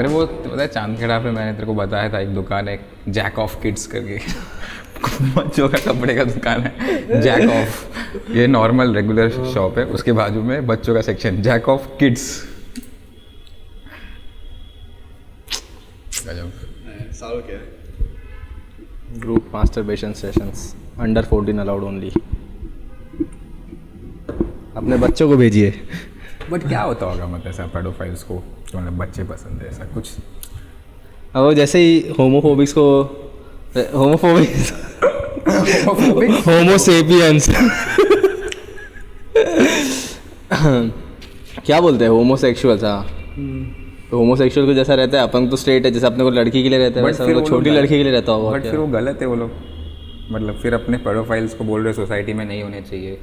अरे वो पता है चांदखेड़ा पे मैंने तेरे को बताया था एक दुकान है जैक ऑफ किड्स करके बच्चों का कपड़े का दुकान है जैक ऑफ, ये नॉर्मल रेगुलर शॉप है, उसके बाजू में बच्चों का सेक्शन जैक ऑफ किड्स। सालों क्या है? Group masturbation sessions under 14 allowed only। अपने बच्चों को भेजिए। बट क्या होता होगा मतलब ऐसा पेडोफाइल्स को मतलब बच्चे पसंद है ऐसा कुछ? अब वो जैसे ही होमोफोबिक्स को होमोसेपियंस क्या बोलते हैं होमोसेक्सुअल्स। हाँ, तो होमोसेक्सुअल को जैसा रहता है अपन तो स्ट्रेट है, जैसे अपने को लड़की के लिए रहता है वैसा उनको छोटी लड़की के लिए रहता होगा। बट फिर वो गलत है वो लोग, मतलब फिर अपने पेडोफाइल्स को बोल रहे सोसाइटी में नहीं होने चाहिए,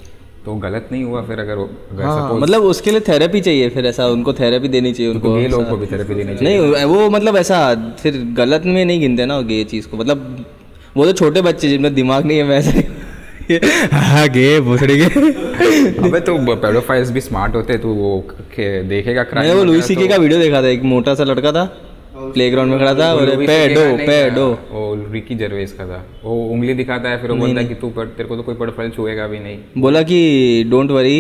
तो गलत नहीं हुआ फिर अगर हाँ, मतलब उसके लिए थेरेपी चाहिए, फिर ऐसा उनको थेरेपी देनी चाहिए उनको। गे लोगों को भी थेरेपी देनी चाहिए। नहीं वो मतलब ऐसा फिर गलत में नहीं गिनते ना गे चीज़ को, मतलब वो तो छोटे बच्चे जिनमें दिमाग नहीं है वैसे हाँ गे भोसड़ी के। अबे तो पेडोफाइल्स भी स्मार्ट होते, तो वो देखेगा क्राइम। मैंने वो लुई सीके का वीडियो देखा था, एक मोटा सा लड़का था प्लेग्राउंड में खड़ा था और पेडो वो रिकी जर्वेस का था, वो उंगली दिखाता है फिर वो बोलता है कि तू तेरे को तो कोई पेडोफाइल छुएगा भी नहीं। बोला कि don't worry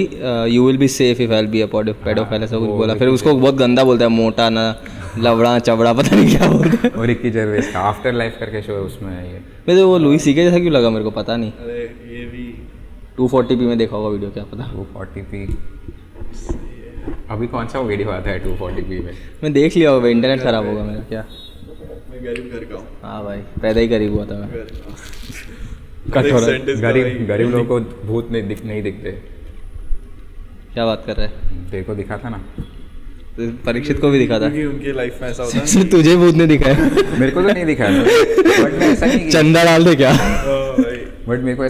you will be safe if I will be a paedophile, ऐसा कुछ बोला। फिर उसको बहुत गंदा बोलता है, मोटा ना लवड़ा चबड़ा पता नहीं क्या बोलता है। और रिकी जर्वेस का आफ्टर लाइफ करके शो है, उसमें है ये। वैसे वो लुई सीके जैसा क्यों लगा मेरे को पता नहीं। अरे ये भी 240p में देखा होगा वीडियो, क्या पता। 240p अभी कौन सा वीडियो आता है 240p में? मैं देख लिया होगा, इंटरनेट खराब होगा मेरा क्या। मैं गरीब घर का हूँ। हाँ भाई, पैदा ही गरीब हुआ था मैं। गरीब लोगों को भूत नहीं दिखते। क्या बात कर रहे हैं? तेरे को दिखा था ना, परीक्षित को भी दिखा था। क्योंकि उनके लाइफ में ऐसा होता है। सिर्फ तुझे भूत नहीं दिखा है। मेरे को तो नहीं दिखा है, बट मैं ऐसा नहीं चंदा डाल दे क्या? बट मेरे को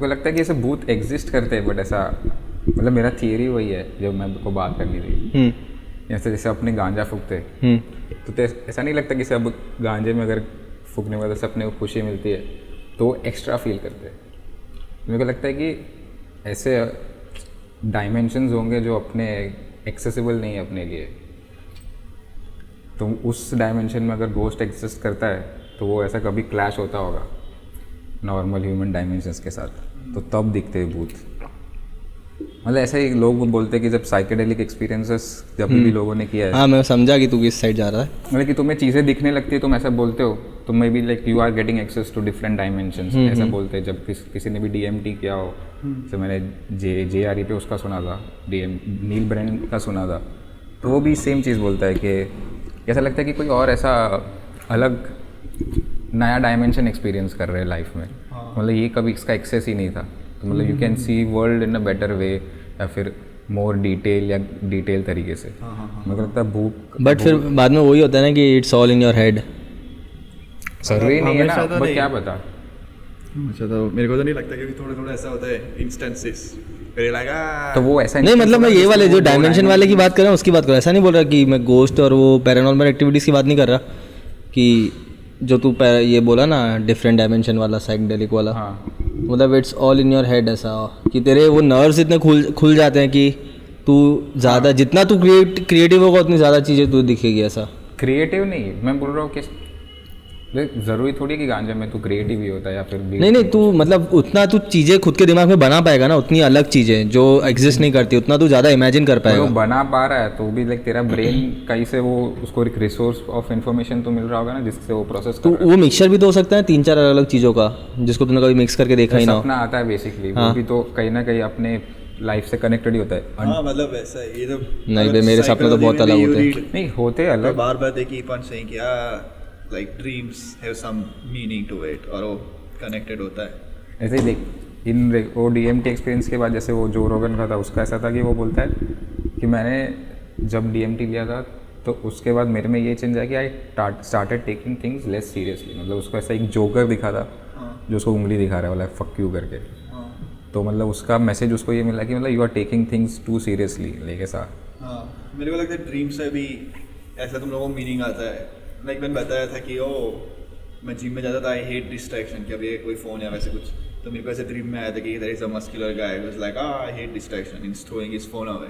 लगता है कि ऐसे भूत एग्जिस्ट करते हैं, बट ऐसा मतलब मेरा थियरी वही है जो मैं को बात करनी थी। जैसे अपने गांजा फूकते तो ऐसा नहीं लगता कि सब गांजे में अगर फूकने वाले से अपने को खुशी मिलती है तो वो एक्स्ट्रा फील करते हैं। मेरे को लगता है कि ऐसे डायमेंशंस होंगे जो अपने एक्सेसिबल नहीं है अपने लिए, तो उस डायमेंशन में अगर गोस्ट एग्जिस्ट करता है तो वो ऐसा कभी क्लैश होता होगा नॉर्मल ह्यूमन डायमेंशंस के साथ, तो तब दिखते हैं भूत। मतलब ऐसा ही लोग बोलते हैं कि जब साइकेडेलिक एक्सपीरियंसेस जब भी लोगों ने किया है। हाँ, मैं समझा कि तू किस साइड जा रहा है। मतलब कि तुम्हें चीज़ें दिखने लगती है, तुम ऐसा बोलते हो, तो maybe like you are getting access to different dimensions, ऐसा बोलते हैं। जब किसी ने भी DMT किया हो, जैसे मैंने JRE पे उसका सुना था, नील ब्रेन का सुना था, तो वो भी सेम चीज़ बोलता है कि ऐसा लगता है कि कोई और ऐसा अलग नया डायमेंशन एक्सपीरियंस कर रहे हैं लाइफ में। मतलब ये कभी इसका एक्सेस ही नहीं था, तो मतलब you can see world in a better way या फिर मोर डिटेल तरीके से। मेरे को लगता है भूख। बट फिर बाद में वही होता है ना कि it's all in your head. जरूरी नहीं है ना, हमेशा तो बट नहीं। क्या पता। अच्छा, तो मेरे को तो नहीं लगता, क्योंकि थोड़ा थोड़ा ऐसा होता है इंस्टेंसेस, फिर लगा तो वो ऐसा नहीं, मतलब मैं ये वाले जो डायमेंशन वाले की बात कर रहा हूँ उसकी बात कर रहा हूँ। ऐसा नहीं बोल रहा कि मैं गोस्ट और वो पैरानॉर्मल एक्टिविटीज़ की बात नहीं कर रहा, कि जो तू ये बोला ना डिफरेंट डायमेंशन वाला साइकेडेलिक वाला। हाँ, मतलब it's all in your head, ऐसा कि तेरे वो नर्व्स इतने खुल जाते हैं कि तू ज़्यादा जितना तू क्रिएटिव होगा उतनी ज़्यादा चीज़ें तू दिखेगी। ऐसा क्रिएटिव नहीं, मैं बोल रहा हूँ कि ज़रूरी थोड़ी कि गांजा में तू क्रिएटिव ही होता है या फिर नहीं, तू मतलब उतना तू चीज़ें खुद के दिमाग में बना पाएगा ना, उतनी अलग चीज़ें जो एग्जिस्ट नहीं करती उतना तू ज़्यादा इमेजिन कर पाएगा। वो बना पा रहा है तो भी लाइक तेरा ब्रेन कहीं से वो उसको एक रिसोर्स ऑफ इन्फॉर्मेशन तो मिल रहा होगा ना जिससे वो प्रोसेस तो वो मिक्सचर भी तो हो सकता है 3-4 अलग चीज़ों का, जिसको तूने कभी मिक्स करके देखा ही ना हो। सपना आता है बेसिकली, वो भी तो कहीं ना कहीं अपने लाइफ से कनेक्टेड ही होता है। हाँ, मतलब ऐसा ये तो नहीं बे, मेरे सपने तो बहुत अलग होते हैं। नहीं होते अलग, बार बार देखिए पॉइंट सही किया, like dreams have some meaning to it, और वो कनेक्टेड होता है। ऐसे ही देख वो DMT एक्सपीरियंस के बाद, जैसे वो जो रोगन का था उसका ऐसा था कि वो बोलता है कि मैंने जब DMT लिया था तो उसके बाद मेरे में ये चेंज आया कि I started taking things less seriously. मतलब उसको ऐसा एक जोकर दिखा था जो उसको उंगली दिखा रहा है वाला फक यू करके, तो मतलब उसका मैसेज उसको ये मिला कि मतलब you are taking things too seriously, like ऐसा। हाँ, मेरे को लगता है ड्रीम से भी ऐसा तुम लोगों को मीनिंग आता है। लाइक मैंने बताया था कि मैं जिम में जाता था, आई हेट डिस्ट्रैक्शन, कि अब ये कोई फ़ोन या वैसे कुछ, तो मेरे को ऐसे ड्रीम में आया था कि there is a muscular guy who is like I hate distraction, is throwing his phone away.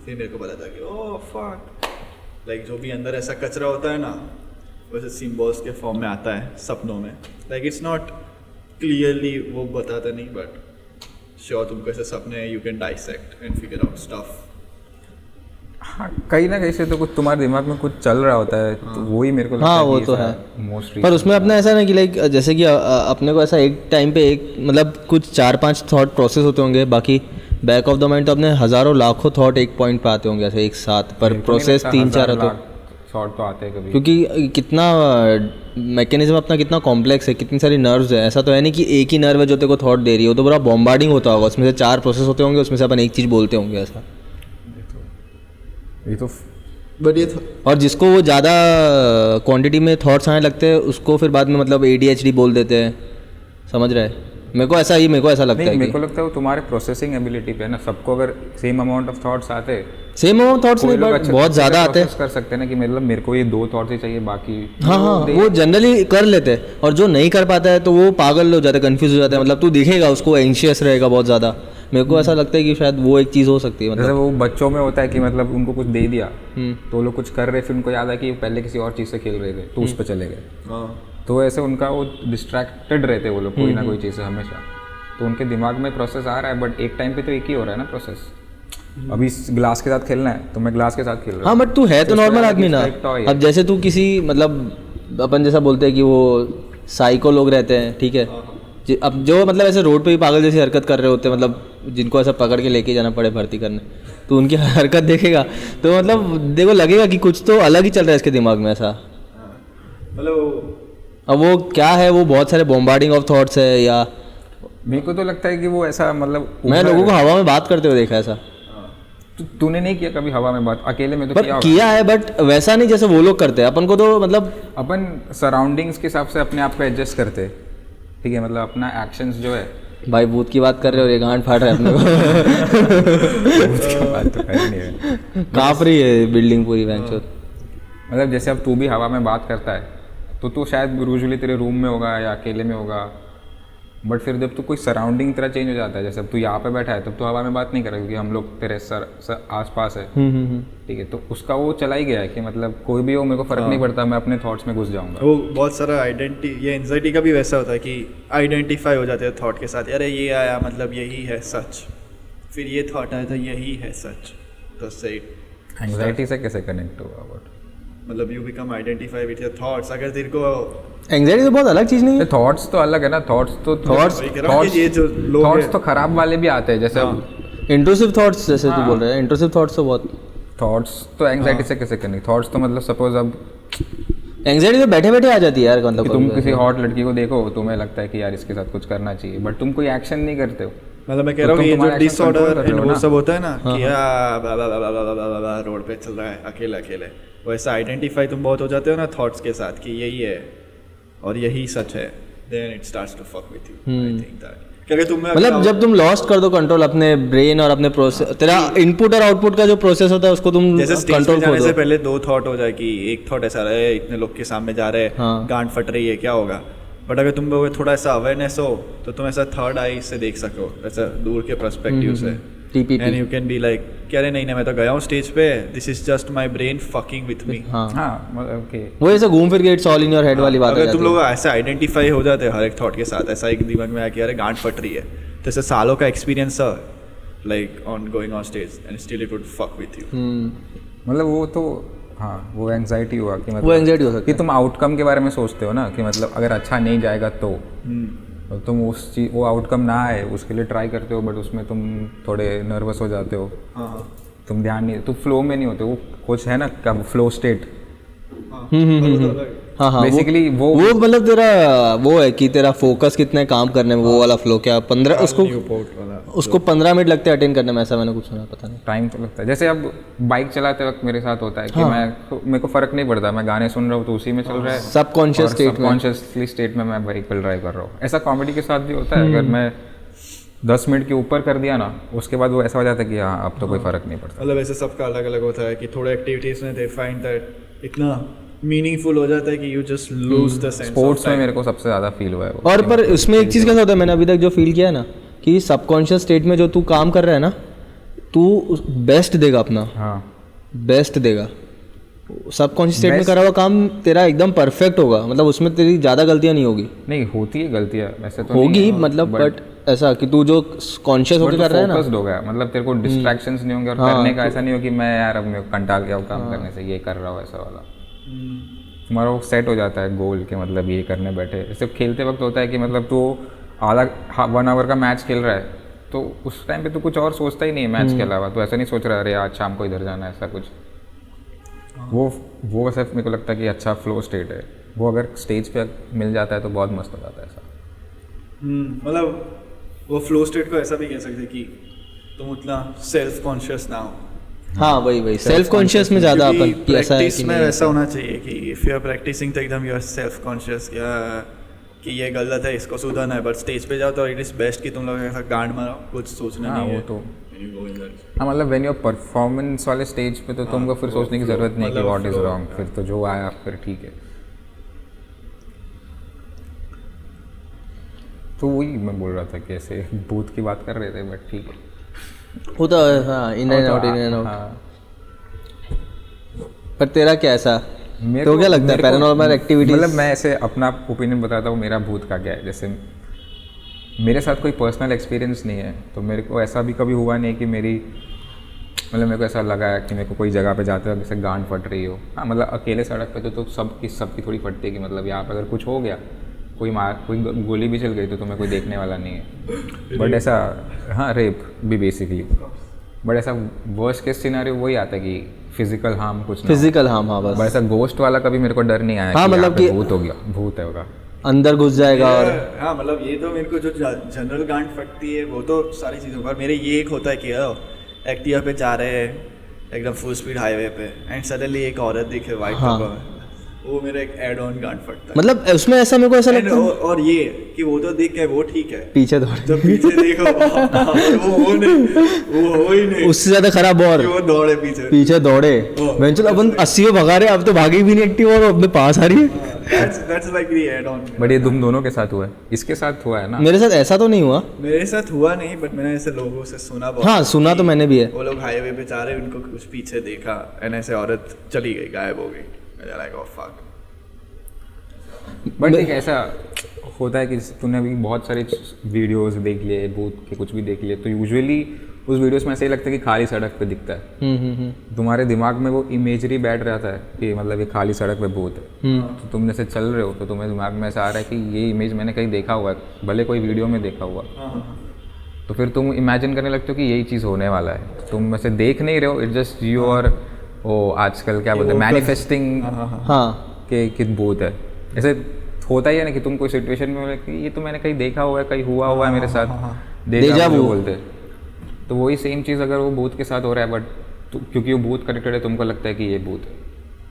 फिर मेरे को पता था कि ओह फक, लाइक जो भी अंदर ऐसा कचरा होता है ना वैसे सिम्बॉल्स के फॉर्म में आता है सपनों में. लाइक इट्स नॉट क्लियरली वो बताता नहीं बट श्योर तुमको ऐसे सपने you can dissect and figure out stuff. हाँ, कहीं ना कहीं से तो कुछ तुम्हारे दिमाग में कुछ चल रहा होता है तो वही मेरे को लगता हाँ है वो कि तो ऐसा है मोस्टली. पर उसमें अपना ऐसा ना कि लाइक जैसे कि अपने को ऐसा एक टाइम पे एक मतलब कुछ 4-5 थॉट प्रोसेस होते होंगे, बाकी बैक ऑफ द माइंड तो अपने हज़ारों लाखों थॉट एक पॉइंट पे आते होंगे ऐसे एक साथ, पर प्रोसेस 3-4 तो शॉर्ट तो आते हैं कभी. क्योंकि कितना मैकेनिज्म अपना कितना कॉम्प्लेक्स है, कितनी सारी नर्व्स है. ऐसा तो है नहीं कि एक ही नर्व है जो तेरे को थॉट दे रही है, वो तो पूरा बॉम्बार्डिंग होता होगा, उसमें से 4 प्रोसेस होते होंगे, उसमें से अपन एक चीज़ बोलते होंगे ऐसा. ये तो बट ये और जिसको वो ज़्यादा क्वांटिटी में थॉट्स आने लगते हैं उसको फिर बाद में मतलब ADHD बोल देते हैं, समझ रहे हैं. मेरे को ऐसा लगता है. मेरे को लगता है वो तुम्हारे प्रोसेसिंग एबिलिटी पे है ना. सबको अगर सेम अमाउंट ऑफ थॉट्स आते सेम अमाउंट थॉट्स नहीं बट बहुत ज़्यादा आते हैं. कर सकते हैं ना कि मतलब मेरे को ये 2 थॉट्स ही चाहिए बाकी. हाँ वो जनरली कर लेते हैं, और जो नहीं कर पाता है तो वो पागल हो जाता है, कंफ्यूज हो जाता है. मतलब तू दिखेगा उसको एंशियस रहेगा बहुत ज़्यादा. मेरे को ऐसा लगता है कि शायद वो एक चीज़ हो सकती है. जैसे वो बच्चों में होता है कि मतलब उनको कुछ दे दिया तो वो लोग कुछ कर रहे, फिर उनको याद है कि पहले किसी और चीज़ से खेल रहे थे तो उस पर चले गए. तो ऐसे उनका वो डिस्ट्रैक्टेड रहते वो लोग कोई ना कोई चीज़ से हमेशा. तो उनके दिमाग में प्रोसेस आ रहा है बट एक टाइम पे तो एक ही हो रहा है ना प्रोसेस. अभी इस ग्लास के साथ खेलना है तो मैं ग्लास के साथ खेल रहा हूँ. हाँ बट तू है तो नॉर्मल आदमी ना. अब जैसे तू किसी मतलब अपन जैसा बोलते हैं कि वो साइको लोग रहते हैं, ठीक है. अब जो मतलब ऐसे रोड पे ही पागल जैसी हरकत कर रहे होते हैं, मतलब जिनको ऐसा पकड़ के लेके जाना पड़े भर्ती करने, तो उनकी हरकत देखेगा तो मतलब देखो लगेगा कि कुछ तो अलग ही चल रहा है इसके दिमाग में ऐसा. मतलब अब वो क्या है, वो बहुत सारे बॉम्बार्डिंग ऑफ थॉट्स है. या मेरे को तो लगता है कि वो ऐसा मतलब मैं लोगों को हवा में बात करते हुए देखा ऐसा. तूने नहीं किया कभी हवा में बात अकेले में? तो पर किया है बट वैसा नहीं जैसे वो लोग करते हैं. अपन को तो मतलब अपन सराउंडिंग्स के हिसाब से अपने आप को एडजस्ट करते हैं, ठीक है. मतलब अपना एक्शंस जो है भाई भूत की बात कर रहे हो और ये गांड फाट रहा है अपने को. उसकी बात तो कर नहीं है. कांप रही है बिल्डिंग पूरी बैंचों. मतलब जैसे अब तू भी हवा में बात करता है तो तू शायद यूजुअली तेरे रूम में होगा या अकेले में होगा, बट फिर जब तू कोई सराउंडिंग तेरा चेंज हो जाता है, जैसे अब तू यहाँ पे बैठा है तब तो हवा में बात नहीं करेगा क्योंकि हम लोग तेरे आस पास है, ठीक है. तो उसका वो चला ही गया है कि मतलब कोई भी हो मेरे को फर्क नहीं पड़ता, मैं अपने थॉट्स में घुस जाऊंगा. वो बहुत सारा आइडेंटिटी, ये एंजाइटी का भी वैसा होता है कि आइडेंटिफाई हो जाते हैं थॉट के साथ. अरे ये आया मतलब यही है सच, फिर ये थॉट आया तो यही है सच. तो सही एंग्जाइटी से कैसे कनेक्ट होगा? बट मतलब you become identify with your thoughts. अगर तेरे को एंग्जाइटी तो बहुत अलग चीज़ नहीं है. थॉट्स तो अलग है ना. थॉट्स तो खराब वाले भी आते हैं, जैसे इंट्रूसिव थॉट्स जैसे तू बोल रहा है. इंट्रूसिव थॉट्स तो बहुत. थॉट्स तो एंग्जाइटी से कैसे कनेक्ट? थॉट्स तो मतलब सपोज अब एंग्जाइटी तो बैठे बैठे आ जाती है यार. मतलब तुम किसी हॉट लड़की को देखो तुम्हें लगता है कि यार इसके साथ कुछ करना चाहिए, बट तुम कोई एक्शन नहीं करते हो. मतलब मैं कह रहा हूँ ये जो डिसऑर्डर एंड वो सब होता है ना कि रोड पे चल रहा है अकेले अकेले, वैसा आइडेंटिफाई तुम बहुत हो जाते हो ना थॉट्स के साथ कि यही है और यही सच है. Then it starts to fuck with you. I think that क्योंकि तुम मतलब जब तुम लॉस्ट कर दो कंट्रोल अपने ब्रेन और अपने प्रोसेस, तेरा इनपुट और आउटपुट का जो प्रोसेस होता है उसको तुम कंट्रोल करने से पहले 2 थॉट हो जाए कि एक थॉट ऐसा रहे इतने लोग के सामने जा रहे हैं, गांड फट रही है, क्या होगा. बट अगर तुम लोग थोड़ा सा अवेयरनेस हो तो तुम ऐसा थर्ड आई से देख सको, ऐसा दूर के पर्सपेक्टिव से. And you can be like क्या रे नहीं मैं तो गया हूँ स्टेज पे, this is just my brain fucking with me. हाँ ओके. वो ऐसे घूम फिर के it's all in your head वाली बात है. अगर तुम लोग ऐसे आइडेंटिफाई हो जाते हैं हर एक थॉट के साथ, ऐसा एक दिमाग में आया कि अरे गांड फट रही है, तो ऐसे सालों का एक्सपीरियंस है like on going on stage and still it would fuck with you. मतलब वो तो हाँ वो एंग्जाइटी हुआ कि मतलब वो एंग्जाइटी हो सकती है कि तुम आउटकम के बारे में सोचते हो ना कि मतलब अगर अच्छा नहीं जाएगा तो तुम उस चीज वो आउटकम ना आए उसके लिए ट्राई करते हो, बट उसमें तुम थोड़े नर्वस हो जाते हो. तुम ध्यान नहीं, तुम फ्लो में नहीं होते. वो कुछ है ना क्या फ्लो स्टेट. हाँ बेसिकली वो मतलब तेरा वो है कि तेरा फोकस कितने काम करने में, वो वाला फ्लो क्या 15 उसको 15 मिनट लगते हैं अटेंड करने में, ऐसा मैंने कुछ सुना, पता नहीं. टाइम तो लगता है. जैसे अब बाइक चलाते वक्त मेरे साथ होता है कि मेरे को फर्क नहीं पड़ता, मैं गाने सुन रहा हूँ तो उसी में चल रहा है. सबकॉन्शियसली स्टेट में मैं व्हीकल ड्राइव कर रहा हूँ. ऐसा कॉमेडी के साथ भी होता है. अगर मैं 10 मिनट के ऊपर कर दिया ना उसके बाद वो ऐसा हो जाता है कि हाँ अब तो कोई फर्क नहीं पड़ता. मतलब ऐसे सबका अलग अलग होता है कि थोड़े एक्टिविटीज में दे फाइंड दैट इतना मीनिंगफुल हो जाता है कि you just lose the sense. Sports में मेरे को सबसे ज़्यादा फील हुआ है वो. और पर उसमें एक चीज़ कैसा होता है, मैंने अभी तक जो फील किया है ना कि सबकॉन्शियस स्टेट में जो तू काम कर रहा है ना, तू बेस्ट देगा अपना. हाँ बेस्ट देगा. सबकॉन्शियस स्टेट में करा हुआ काम तेरा एकदम परफेक्ट होगा, मतलब उसमें तेरी ज़्यादा गलतियाँ नहीं होगी। नहीं होती है गलतियाँ वैसे तो होगी मतलब, बट ऐसा कि तू जो कॉन्शियस होकर कर रहा है ना, फोकस्ड हो गया, मतलब तेरे को डिस्ट्रैक्शंस नहीं होंगे और करने का ऐसा नहीं हो कि मैं यार अब मैं कंटाल गया हूँ काम करने से, ये कर रहा हूँ ऐसा वाला। तुम्हारा वो सेट हो जाता है गोल के मतलब ये करने बैठे। जैसे खेलते वक्त होता है कि मतलब तू आधा 1 आवर का मैच खेल रहा है तो उस टाइम पे तो कुछ और सोचता ही नहीं है मैच के अलावा, तो ऐसा नहीं सोच रहा अरे आज शाम को इधर जाना है ऐसा कुछ। वो सिर्फ मेरे को लगता है कि अच्छा फ्लो स्टेट है, वो अगर स्टेज पे मिल जाता है तो बहुत मस्त हो जाता है ऐसा। मतलब वो फ्लो स्टेट को ऐसा भी कह सकते कि तुम उतना सेल्फ कॉन्शियस ना हो। हाँ वही सेल्फ कॉन्शियस में ज़्यादा अपन कि ऐसा है प्रैक्टिस में वैसा होना चाहिए कि इफ यू आर प्रैक्टिसिंग तो एकदम यू आर सेल्फ कॉन्शियस कि ये गलत है इसको सुधारना है, बट स्टेज पे जाओ तो इट इज़ बेस्ट कि तुम लोग ऐसा गांड मारो, कुछ सोचना नहीं है। तो हाँ मतलब व्हेन यू आर परफॉर्मेंस वाले स्टेज पे तो तुमको फिर सोचने की ज़रूरत नहीं कि व्हाट इज़ रॉन्ग, फिर तो जो आया फिर ठीक है। तो वही मैं बोल रहा था कि ऐसे भूत की बात कर रहे थे, बट ठीक है होता है। हाँ इन एंड आउट। पर तेरा क्या ऐसा तो क्या लगता है पैरानॉर्मल एक्टिविटीज? मतलब मैं ऐसे अपना ओपिनियन बताता हूँ मेरा भूत का क्या है। जैसे मेरे साथ कोई पर्सनल एक्सपीरियंस नहीं है तो मेरे को ऐसा भी कभी हुआ नहीं कि मेरे को ऐसा लगा है कि मेरे को कोई जगह पे जाते वक्त जैसे गांड फट रही हो। हाँ मतलब अकेले सड़क पे तो सबकी थोड़ी फटती है कि मतलब यहाँ पे अगर कुछ हो गया, कोई गोली भी चल गई तो तुम्हें कोई देखने वाला नहीं है। बट ऐसा हाँ रेप भी बेसिकली, बट ऐसा वर्स्ट केस सिनेरियो वही आता है कि फिजिकल हार्म कुछ ना, फिजिकल हार्म। हाँ बस ऐसा गोस्ट वाला कभी मेरे को डर नहीं आया। हाँ मतलब कि भूत हो गया, भूत है होगा अंदर घुस जाएगा। और हाँ मतलब ये तो मेरे को जो जनरल गांड फटती है वो तो सारी चीज़ों पर, मेरे ये एक होता है कि एक्टिवा पे जा रहे हैं एकदम फुल स्पीड हाईवे पे एंड सडनली एक औरत दिखे वाइट कलर में, वो मेरा एक एड ऑन गांड फटता है। मतलब उसमें ऐसा मेरे को ऐसा लगता है और ये कि वो तो दिख के वो ठीक है, पीछे दौड़े जब पीछे देखो वो नहीं, वो हो ही नहीं, उससे ज्यादा खराब और वो दौड़े पीछे दौड़े बेंचल अपन 80 में भगा रहे, अब तो भागी भी नहीं एक्टिव और अपने पास आ रही है। That's like the add on। But ये तुम दोनों के साथ हुआ है, इसके साथ हुआ है ना? मेरे साथ ऐसा तो नहीं हुआ, मेरे साथ हुआ नहीं, बट मैंने ऐसे लोगों से सुना बहुत। हाँ सुना तो मैंने भी है। वो लोग हाईवे पे जा रहे, उनको कुछ पीछे देखा एंड ऐसे औरत चली गई, गायब हो गई। Like oh fuck. बट एक ऐसा होता है कि तूने अभी बहुत सारे वीडियोस देख लिए भूत के, कुछ भी देख लिए, तो यूजुअली उस वीडियोस में ऐसा ही लगता है कि खाली सड़क पे दिखता है। तुम्हारे दिमाग में वो इमेजरी बैठ रहता है कि मतलब ये खाली सड़क पे भूत है। तो तुम जैसे चल रहे हो तो तुम्हें दिमाग में ऐसा आ रहा है कि ये इमेज मैंने कहीं देखा हुआ है, भले कोई वीडियो में देखा हुआ। तो फिर तुम इमेजिन करने लगते हो कि यही चीज़ होने वाला है। तुम वैसे देख नहीं रहे हो, इट जस्ट यू और वो आजकल क्या बोलते हैं मैनिफेस्टिंग कि भूत है। ऐसे होता ही है ना कि तुम कोई सिचुएशन में कि ये तो मैंने कहीं देखा हुआ है, कहीं हुआ हुआ है मेरे साथ, डेजा वू बोलते हैं। तो वही सेम चीज़ अगर वो भूत के साथ हो रहा है, बट क्योंकि वो भूत कनेक्टेड है तुमको लगता है कि ये भूत है,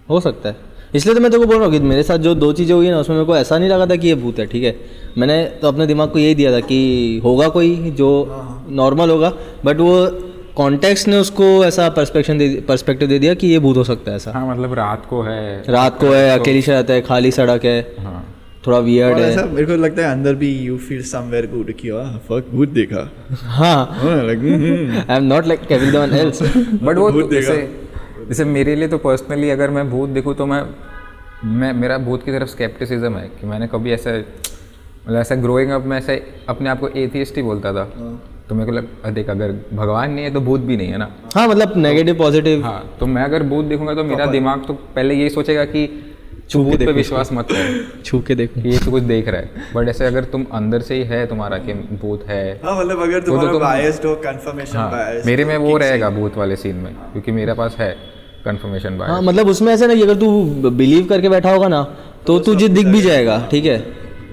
हो सकता है। इसलिए तो मैं तेरे को बोल रहा हूँ कि मेरे साथ जो 2 चीज़ें हुई ना उसमें मेरे को ऐसा नहीं लगा था कि ये भूत है। ठीक है, मैंने तो अपने दिमाग को यही दिया था कि होगा कोई जो नॉर्मल होगा, बट वो कॉन्टेक्स्ट ने उसको ऐसा पर्सपेक्टिव दे दिया कि ये भूत हो सकता है ऐसा। हाँ मतलब रात को है, अकेली सड़क है, खाली सड़क है, हाँ थोड़ा वियर्ड है। ऐसा मेरे को लगता है अंदर भी यू फील समवेयर गुड कि फक भूत देखा। हाँ आई am not like everyone else, but वो जैसे मेरे लिए तो पर्सनली अगर मैं भूत देखूँ तो मैं मेरा भूत की तरफ स्केप्टिसिज्म है कि मैंने कभी ऐसा मतलब ऐसा ग्रोइंग अप में ऐसे अपने आप को एथियस्ट ही बोलता था। तो मेरे को देख अगर भगवान नहीं है तो भूत भी नहीं है ना। हाँ मतलब नेगेटिव पॉजिटिव। हाँ तो मैं अगर भूत देखूंगा तो मेरा दिमाग तो पहले यही सोचेगा कि भूत पे विश्वास मत कर, छू के देखो ये तो कुछ देख रहा है। बट ऐसे अगर तुम अंदर से ही है तुम्हारा कि भूत है, हाँ मतलब अगर तुम्हारा बायस्ड हो, कंफर्मेशन बायस, मेरे में वो रहेगा भूत वाले सीन में, क्योंकि मेरे पास है कंफर्मेशन बायस। हाँ मतलब उसमें ऐसा नहीं, अगर तू बिलीव करके बैठा होगा ना तो तुझे दिख भी जाएगा। ठीक है,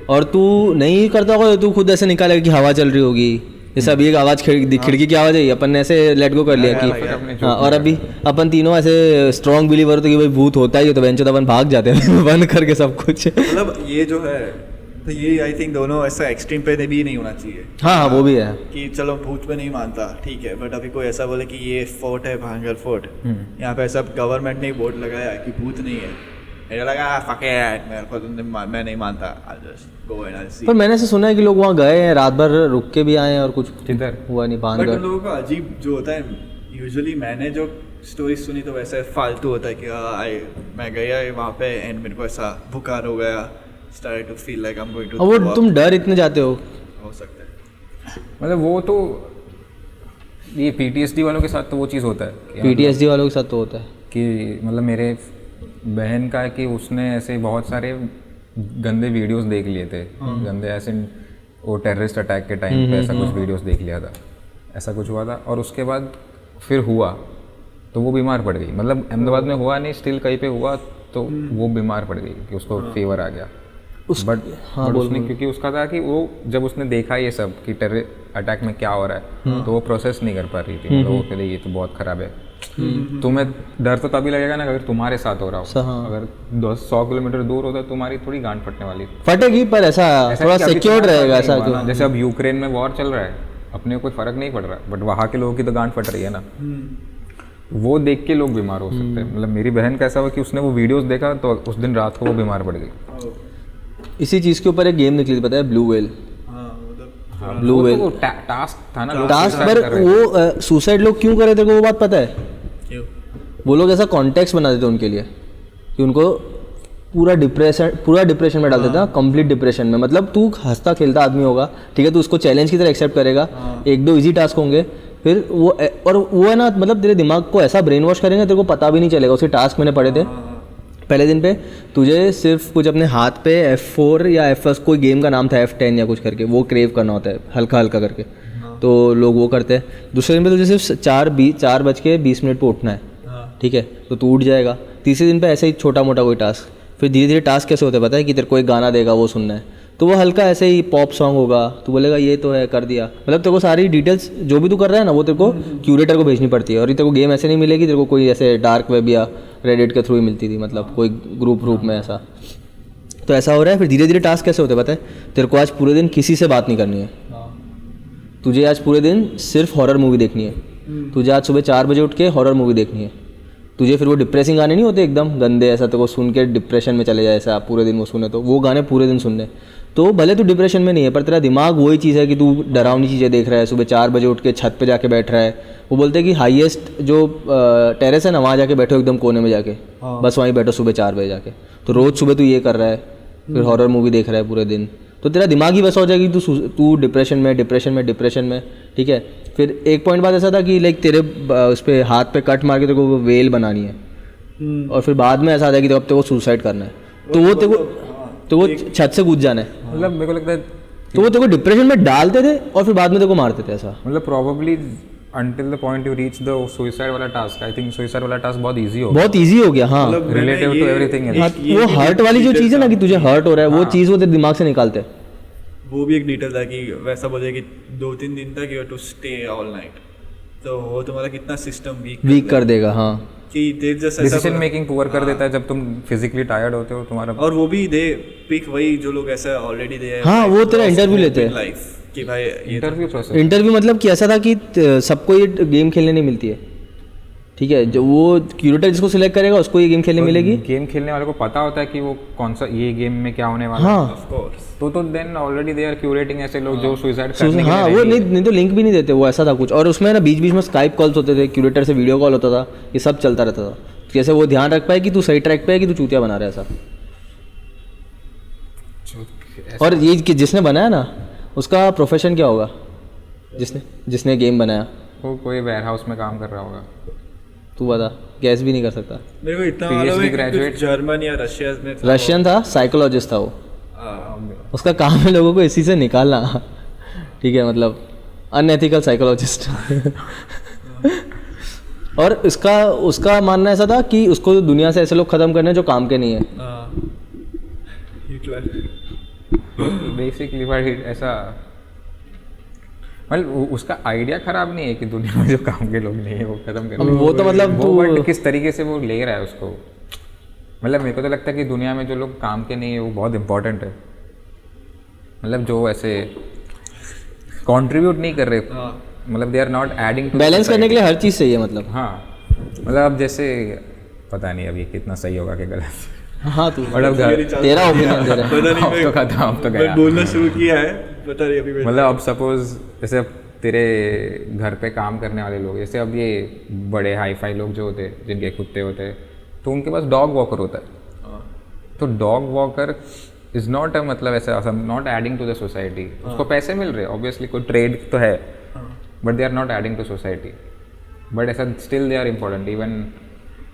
और तू नहीं करता होगा तो तू खुद ऐसे निकालेगा कि हवा चल रही होगी, जैसे अभी एक आवाज़ खिड़की की आवाज़ आई, अपन ने ऐसे लेट गो कर लिया कि हाँ। और अभी अपन तीनों ऐसे स्ट्रॉन्ग बिलीवर तो कि भाई भूत होता ही है, तो बेंचो अपन भाग जाते हैं बंद करके सब कुछ। मतलब ये जो है तो ये आई थिंक दोनों ऐसा एक्सट्रीम पे भी नहीं होना चाहिए। हाँ वो भी है कि चलो भूत पे नहीं मानता ठीक है, बट अभी कोई ऐसा बोले कि ये फोर्ट है भांगल फोर्ट, यहाँ पे ऐसा गवर्नमेंट ने बोर्ड लगाया कि भूत नहीं है, मेरा लगा मेरे को मैं नहीं मानता, पर मैंने ऐसे सुना है कि लोग वहाँ गए हैं, रात भर रुक के भी आए हैं और कुछ किधर हुआ नहीं। बट लोगों का अजीब जो होता है यूजुअली, मैंने जो स्टोरी सुनी तो वैसे फालतू होता है कि मैं गया वहाँ पे एंड मेरे को ऐसा बुखार हो गया, start to feel like I am going to, वो तुम डर इतने जाते हो सकता है। मतलब वो तो ये PTSD वालों के साथ तो वो चीज़ होता है, PTSD वालों के साथ तो होता है कि मतलब मेरे बहन का है कि उसने ऐसे बहुत सारे गंदे वीडियोस देख लिए थे, गंदे ऐसे वो टेररिस्ट अटैक के टाइम पे ऐसा कुछ वीडियोस देख लिया था, ऐसा कुछ हुआ था और उसके बाद फिर हुआ तो वो बीमार पड़ गई। मतलब अहमदाबाद में हुआ नहीं, स्टिल कहीं पे हुआ तो वो बीमार पड़ गई कि उसको फीवर आ गया। बट उसने क्योंकि उसका था कि वो जब उसने देखा ये सब कि टेरर अटैक में क्या हो रहा है तो वो प्रोसेस नहीं कर पा रही थी। मतलब वो कह रही ये तो बहुत ख़राब है। तुम्हें डर तो तभी लगेगा ना अगर तुम्हारे साथ हो रहा हो। अगर 100 किलोमीटर दूर होता तुम्हारी थोड़ी गांड फटने वाली, फटेगी पर ऐसा थोड़ा सिक्योर्ड रहेगा। ऐसा क्यों? जैसे अब यूक्रेन में वॉर चल रहा है, अपने को कोई फर्क नहीं पड़ रहा, बट वहाँ के लोगों की तो गांड फट रही है ना। वो देख के लोग बीमार हो सकते हैं। मतलब मेरी बहन का ऐसा हुआ कि उसने वो वीडियोस देखा तो उस दिन रात को वो बीमार पड़ गई। इसी चीज़ के ऊपर एक गेम निकली थी पता है, blue whale. Blue whale task था ना, टास्क पर वो सुसाइड लोग क्यों कर रहे थे वो बात पता है? क्यों? वो लोग ऐसा कॉन्टेक्स्ट बना देते उनके लिए कि उनको पूरा डिप्रेशन में डाल देता है, कंप्लीट डिप्रेशन में। मतलब तू हंसता खेलता आदमी होगा, ठीक है, तू उसको चैलेंज की तरह एक्सेप्ट करेगा, एक दो इजी टास्क होंगे, फिर वो और वो है ना, मतलब तेरे दिमाग को ऐसा ब्रेन वॉश करेंगे तेरे को पता भी नहीं चलेगा। उसके टास्क मैंने पढ़े थे पहले दिन पे, तुझे सिर्फ कुछ अपने हाथ पे F4 या F कोई गेम का नाम था F10 या कुछ करके, वो क्रेव करना होता है हल्का हल्का करके, तो लोग वो करते हैं। दूसरे दिन पे तुझे सिर्फ 4:20 पे उठना है, ठीक है, तो तू उठ जाएगा। तीसरे दिन पे ऐसे ही छोटा मोटा कोई टास्क, फिर धीरे धीरे टास्क कैसे होते हैं पता है कि तेरे को एक गाना देगा वो सुनना है, तो वो हल्का ऐसे ही पॉप सॉन्ग होगा, तू बोलेगा ये तो है, कर दिया। मतलब तेरे को सारी डिटेल्स जो भी तू कर रहा है ना वो तेरे को क्यूरेटर को भेजनी पड़ती है। और ये तेरे को गेम ऐसे नहीं मिलेगी तेरे को कोई ऐसे डार्क वेब या रेडिट के थ्रू ही मिलती थी, मतलब कोई ग्रुप में ऐसा। तो ऐसा हो रहा है। फिर धीरे धीरे टास्क कैसे होते हैं पता है, तेरे को आज पूरे दिन किसी से बात नहीं करनी है, तुझे आज पूरे दिन सिर्फ हॉरर मूवी देखनी है। तुझे आज सुबह 4 बजे उठ के हॉरर मूवी देखनी है। तुझे फिर वो डिप्रेसिंग गाने नहीं होते एकदम गंदे, ऐसा तेरे को सुन के डिप्रेशन में चले जाए, ऐसा पूरे दिन वो सुने, तो वो गाने पूरे दिन सुनने। तो भले तू डिप्रेशन में नहीं है पर तेरा दिमाग वही चीज़ है कि तू डरावनी चीज़ें देख रहा है, सुबह 4 बजे उठ के छत पे जाके बैठ रहा है। वो बोलते हैं कि हाईएस्ट जो टेरेस है ना वहाँ जाके बैठो एकदम कोने में जाके, बस वहीं बैठो सुबह 4 बजे जाके। तो रोज़ सुबह तू ये कर रहा है, फिर हॉरर मूवी देख रहा है पूरे दिन, तो तेरा दिमाग ही वैसा हो जाएगी तू डिप्रेशन में, ठीक है। फिर एक पॉइंट बाद ऐसा था कि लाइक तेरे उस पर हाथ पे कट मार के तेरे को वो वेल बनानी है, और फिर बाद में ऐसा आता है कि अब तेरे को सुसाइड करना है, तो वो छत से कूद जाना है। मतलब मेरे को लगता है तो वो तेरे को डिप्रेशन में डालते थे और फिर बाद में तेरे को मारते थे ऐसा। मतलब probably until the point you reach the suicide वाला टास्क, I think suicide वाला टास्क बहुत इजी हो गया। हाँ, रिलेटिव टू एवरीथिंग एल्स। वो हर्ट वाली जो चीज़ है ना कि तुझे हर्ट हो रहा है, वो चीज़ वो तेरे दिमाग से निकालते हैं। वो भी एक डिटेल था कि वैसा बोले कि 2-3 दिन तक you to stay all night, तो वो तुम्हारा कितना सिस्टम वीक कर देगा। हाँ, कि देर जैसा डिसीजन मेकिंग पुअर कर देता है जब तुम फिजिकली टायर्ड होते हो तुम्हारा। और वो भी दे पिक वही जो लोग ऐसा ऑलरेडी दे, हाँ, वो तेरा इंटरव्यू लेते हैं लाइफ कि भाई इंटरव्यू मतलब कि ऐसा था कि सबको ये गेम खेलने नहीं मिलती है, ठीक है। जो वो क्यूरेटर जिसको सिलेक्ट करेगा उसको ये गेम खेलने मिलेगी। गेम खेलने वाले को पता होता है कि वो कौन सा ये गेम में क्या होने वाला है। Of course. तो then already they are curating ऐसे लोग जो सुसाइड करने के लिए। हाँ, वो नहीं तो लिंक भी नहीं देते, वो ऐसा था कुछ। और उसमें ना बीच बीच में स्काइप कॉल्स होते थे, क्यूरेटर से वीडियो कॉल होता था, ये सब चलता रहता था। जैसे वो ध्यान रख पाए कि तू सही ट्रैक पे है कि तू चूतिया बना रहा है ऐसा। और ये कि जिसने बनाया ना उसका प्रोफेशन क्या होगा? जिसने गेम बनाया वो कोई वेयर हाउस में काम कर रहा होगा। तू बता, गैस भी नहीं कर सकता। मेरे को इतना मालूम है ग्रेजुएट जर्मन या रशियन था, साइकोलॉजिस्ट था वो। उसका काम है लोगों को इसी से निकालना, ठीक है, मतलब अनएथिकल साइकोलॉजिस्ट। और उसका मानना ऐसा था कि उसको दुनिया से ऐसे लोग खत्म करने जो काम के नहीं है। बेसिकली ऐसा मतलब उसका आइडिया खराब नहीं है कि दुनिया में जो काम के लोग नहीं है वो खत्म कर। वो तो मतलब वो किस तरीके से वो ले रहा है उसको। मतलब मेरे को तो लगता है कि दुनिया में जो लोग काम के नहीं है वो बहुत इंपॉर्टेंट है। मतलब जो ऐसे कंट्रीब्यूट नहीं कर रहे, मतलब they are not adding to balance करने के लिए हर चीज़ चाहिए। मतलब हाँ, मतलब अब जैसे पता नहीं अभी कितना सही होगा कि गलत। हाँ, तू मतलब तेरा ओपिनियन दे रहा है। तो बोलना शुरू किया है, पता नहीं अभी। मतलब अब सपोज जैसे तेरे घर पे काम करने वाले लोग, जैसे अब ये बड़े हाई फाई लोग जो होते हैं जिनके कुत्ते होते हैं, तो उनके पास डॉग वॉकर होता है। तो dog walker is not a मतलब ऐसा not adding to the society. उसको पैसे मिल रहे हैं, ऑब्वियसली कोई ट्रेड तो है, but they are not adding to society. But ऐसा still they are important. Even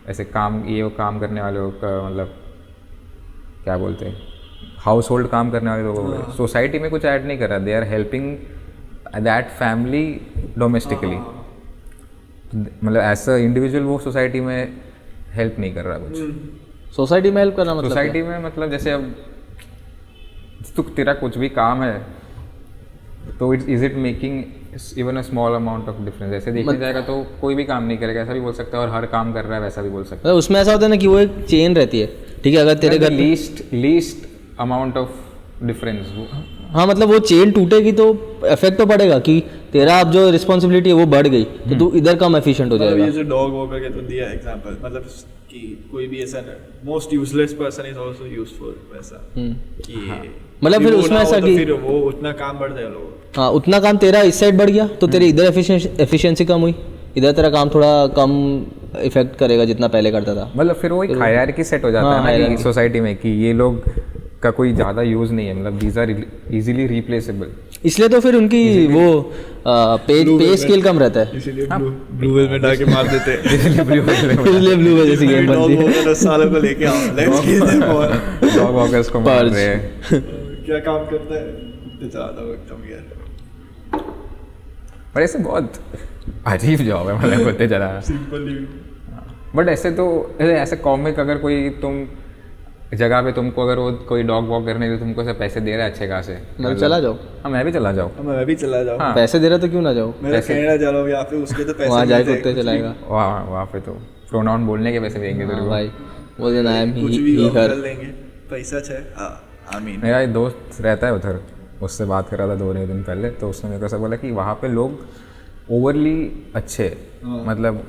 ऐसे काम ये वो काम करने वाले लोग का मतलब क्या बोलते हैं, हाउस होल्ड काम करने वाले लोग सोसाइटी में कुछ ऐड नहीं कर रहा, they are helping that family domestically. मतलब एज अ इंडिविजुअल वो सोसाइटी में हेल्प नहीं कर रहा कुछ। सोसाइटी में हेल्प करना मतलब सोसाइटी में मतलब जैसे अब तो तेरा कुछ भी काम है तो is it making even a small amount of difference. ऐसे देखने जाएगा तो कोई भी काम नहीं करेगा, ऐसा भी बोल सकता है, और हर काम कर रहा है वैसा भी बोल सकता है। उसमें ऐसा होता है ना कि वो एक चेन रहती है, ठीक है, अगर तेरे घर लीस्ट अमाउंट ऑफ डिफरेंस। हाँ मतलब वो चेन टूटेगी तो इफेक्ट तो पड़ेगा कि तेरा अब जो रिस्पॉन्सिबिलिटी है वो बढ़ गई तो तू इधर कम एफिशिएंट हो जाएगा। ये जो डॉग वॉकर के तो दिया एग्जांपल, मतलब कि कोई भी ऐसा most useless person is also useful वैसा कि मतलब फिर उसमें ऐसा कि फिर वो उतना काम बढ़ जाए लोग। हाँ उतना काम तेरा इस साइड बढ़ गया तो तेरी इधर एफिशिएंसी कम हुई, इधर तेरा काम थोड़ा कम इफेक्ट करेगा जितना पहले करता था। मतलब फिर वो एक हायरार्की सेट हो जाता है ना सोसाइटी में कि ये लोग का कोई ज़्यादा यूज़ नहीं है, मतलब दीज आर इजीली रिप्लेसेबल। इसलिए तो फिर उनकी वो पे स्केल कम रहता है, इसीलिए ब्लू वेल में डाके मार देते हैं। इसलिए ब्लू वेल जैसी गेम बनती है। डॉग वॉकर 10 सालों को लेके आओ, let's kill them all. Dog walkers को मार रहे हैं। क्या काम करता है कुत्ते चलाता हूँ एकदम यार। पर ऐसे बहुत अजीब जॉब है, मतलब कुत्ते चलाना। सिंपली बट ऐसे तो ऐसे कॉमिक अगर कोई तुम जगह पे तुमको अगर वो कोई डॉग वॉक करने के लिए तुमको ऐसे पैसे दे रहा है अच्छे खासे, मैं चला जाओ। हाँ मैं भी चला जाऊँ। मैं भी चला जाऊँ। हाँ। पैसे दे रहा तो क्यों ना जाओ। मैं कनाडा जा रहा हूँ यहाँ पे, उसके तो पैसे वहाँ जाए कुत्ते चलाएगा। वहाँ पे तो प्रोनाउन बोलने के पैसे देंगे तेरे को भाई वो दिन आई एम कुछ भी ही कर हर लेंगे, पैसा है। आमीन। मेरा एक दोस्त रहता है उधर, उससे बात कर रहा था 2 दिन पहले, तो उसने मेरे को ऐसा बोला कि वहाँ पे लोग ओवरली अच्छे, मतलब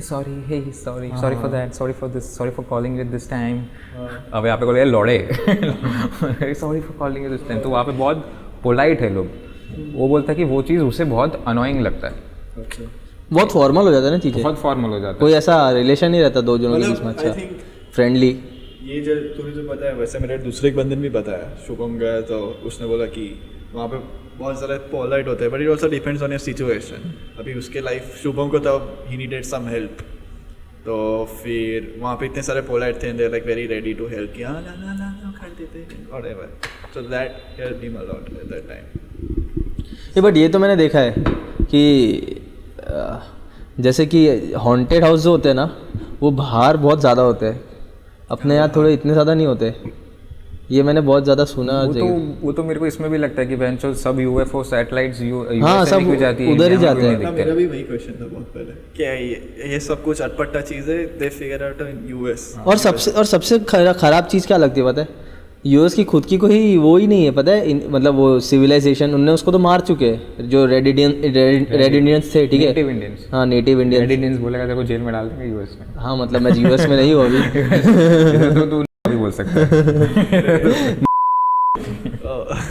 sorry for that, sorry for this, sorry for calling with this time. अब यहाँ पे बोले लौड़े sorry for calling with this time, तो वहाँ पे बहुत पोलाइट है लोग। वो बोलता है कि वो चीज़ उसे बहुत अनोइंग लगता है। बहुत फॉर्मल हो जाता है ना चीज़ें, बहुत फॉर्मल हो जाता है, कोई ऐसा रिलेशन नहीं रहता दो जनों के बीच में अच्छा फ्रेंडली। ये जो तूने जो बताया वैसे मेरे दूसरे एक बंदे ने भी बताया, शुभम गया तो उसने बोला कि वहाँ पे बहुत ज़्यादा पोलाइट होता है, but it also depends on your situation. अभी उसके लाइफ शुभम को तब ही नीडेड सम हेल्प, तो फिर वहाँ पे इतने सारे पोलाइट थे, they like very ready to help कि हाँ ला कर देते whatever, so that helped him a lot at that time. But ये तो मैंने देखा है कि जैसे कि हॉन्टेड हाउस जो होते हैं ना वो बाहर बहुत ज़्यादा होते हैं, अपने यहाँ थोड़े इतने ज़्यादा नहीं होते। ये मैंने बहुत ज़्यादा सुना। वो तो मेरे को इसमें भी लगता है कि बेंचो सब यूएफओ सैटेलाइट्स हाँ सब उधर ही जाते हैं। मेरा भी वही क्वेश्चन था बहुत पहले, क्या ये सब कुछ अटपटा चीज़ें दे फिगर आउट इन यूएस। और सबसे खराब चीज़ क्या लगती है पता है, यूएस की खुद की कोई वो ही नहीं है पता है, मतलब वो सिविलाइजेशन उनने उसको तो मार चुके हैं जो रेड इंडियंस थे, ठीक है, नेटिव इंडियंस। हाँ नेटिव इंडियंस। रेड इंडियंस बोलेगा तेरे को जेल में डाल देंगे यूएस में। हाँ मतलब मैं यूएस में नहीं हूँ अभी तो तू भी बोल सकता है।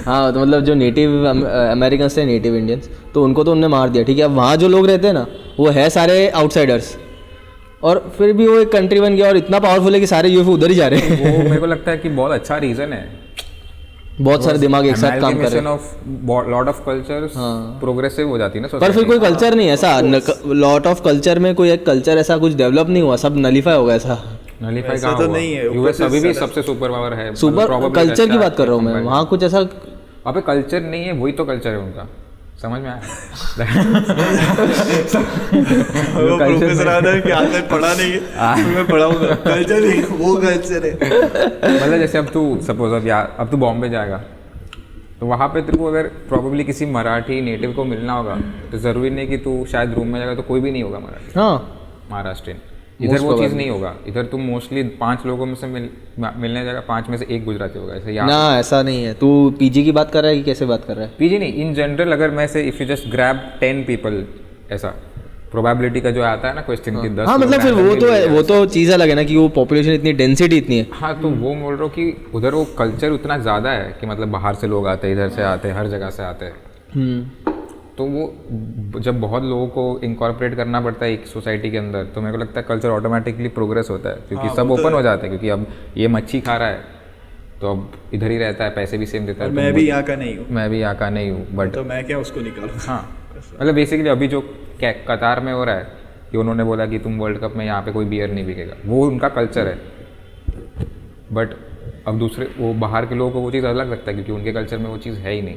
हाँ तो मतलब जो नेटिव अमेरिकन थे, नेटिव इंडियंस, तो उनको तो उनने मार दिया, ठीक है। अब वहाँ जो लोग रहते हैं ना वो है सारे आउटसाइडर्स, और फिर भी वो एक कंट्री बन गया और इतना पावरफुल है कि सारे यूएफओ उधर ही जा रहे हैं। वो मेरे को लगता है कि बहुत अच्छा रीजन है, बहुत सारे दिमाग एक साथ काम कर रहे हैं, of lot of cultures progressive हो जाती है ना। पर फिर कोई कल्चर नहीं है ऐसा, लॉट ऑफ कल्चर में कोई एक कल्चर ऐसा कुछ डेवलप नहीं हुआ, सब नलीफाई हो गया ऐसा। नलीफाई कहाँ हुआ? नहीं है, यूएस अभी भी सबसे सुपर पावर है। सुपर कल्चर की बात कर रहा हूँ मैं, वहाँ कुछ ऐसा वहाँ पे कल्चर नहीं है, वही तो कल्चर है उनका, समझ में आया? वो प्रोफेसर आदर के हाथ में पढ़ा नहीं है, मैं पढ़ाऊंगा कल्चर नहीं, वो कल्चर है। मतलब जैसे अब तू सपोज अब तू बॉम्बे जाएगा तो वहाँ पे तेरे को अगर प्रॉब्ली किसी मराठी नेटिव को मिलना होगा तो ज़रूरी नहीं कि तू शायद रूम में जाएगा तो कोई भी नहीं होगा मराठी, हाँ महाराष्ट्रियन। इधर वो चीज़ नहीं होगा, इधर तुम मोस्टली 5 लोगों में से मिलने जाएगा, 5 में से 1 गुजराती होगा, ऐसे यार ना ऐसा नहीं है। तू पीजी की बात कर रहा है कि कैसे बात कर रहा है? पीजी नहीं, इन जनरल अगर मैं से if you just grab 10 people, ऐसा प्रोबेबिलिटी का जो आता है ना क्वेश्चन की 10। हाँ मतलब फिर वो तो चीज़ अलग है ना कि वो पॉपुलेशन इतनी डेंसिटी इतनी है। हाँ तो वो बोल रहा हूँ कि उधर वो कल्चर उतना ज़्यादा है कि मतलब बाहर से लोग आते हैं, इधर से आते हैं, हर जगह से आते हैं। तो वो जब बहुत लोगों को इनकॉर्पोरेट करना पड़ता है एक सोसाइटी के अंदर, तो मेरे को लगता है कल्चर ऑटोमेटिकली प्रोग्रेस होता है, क्योंकि सब ओपन हो जाते हैं, क्योंकि अब ये मच्छी खा रहा है तो अब इधर ही रहता है, पैसे भी सेम देता है। मैं भी यहाँ का नहीं हूँ, मैं भी यहाँ का नहीं हूँ, बट तो मैं क्या उसको निकालूँ। हाँ, मतलब बेसिकली अभी जो कतार में हो रहा है कि उन्होंने बोला कि तुम वर्ल्ड कप में यहाँ पे कोई बियर नहीं बिकेगा, वो उनका कल्चर है। बट अब दूसरे वो बाहर के लोगों को वो चीज़ अलग लगता है, क्योंकि उनके कल्चर में वो चीज़ है ही नहीं।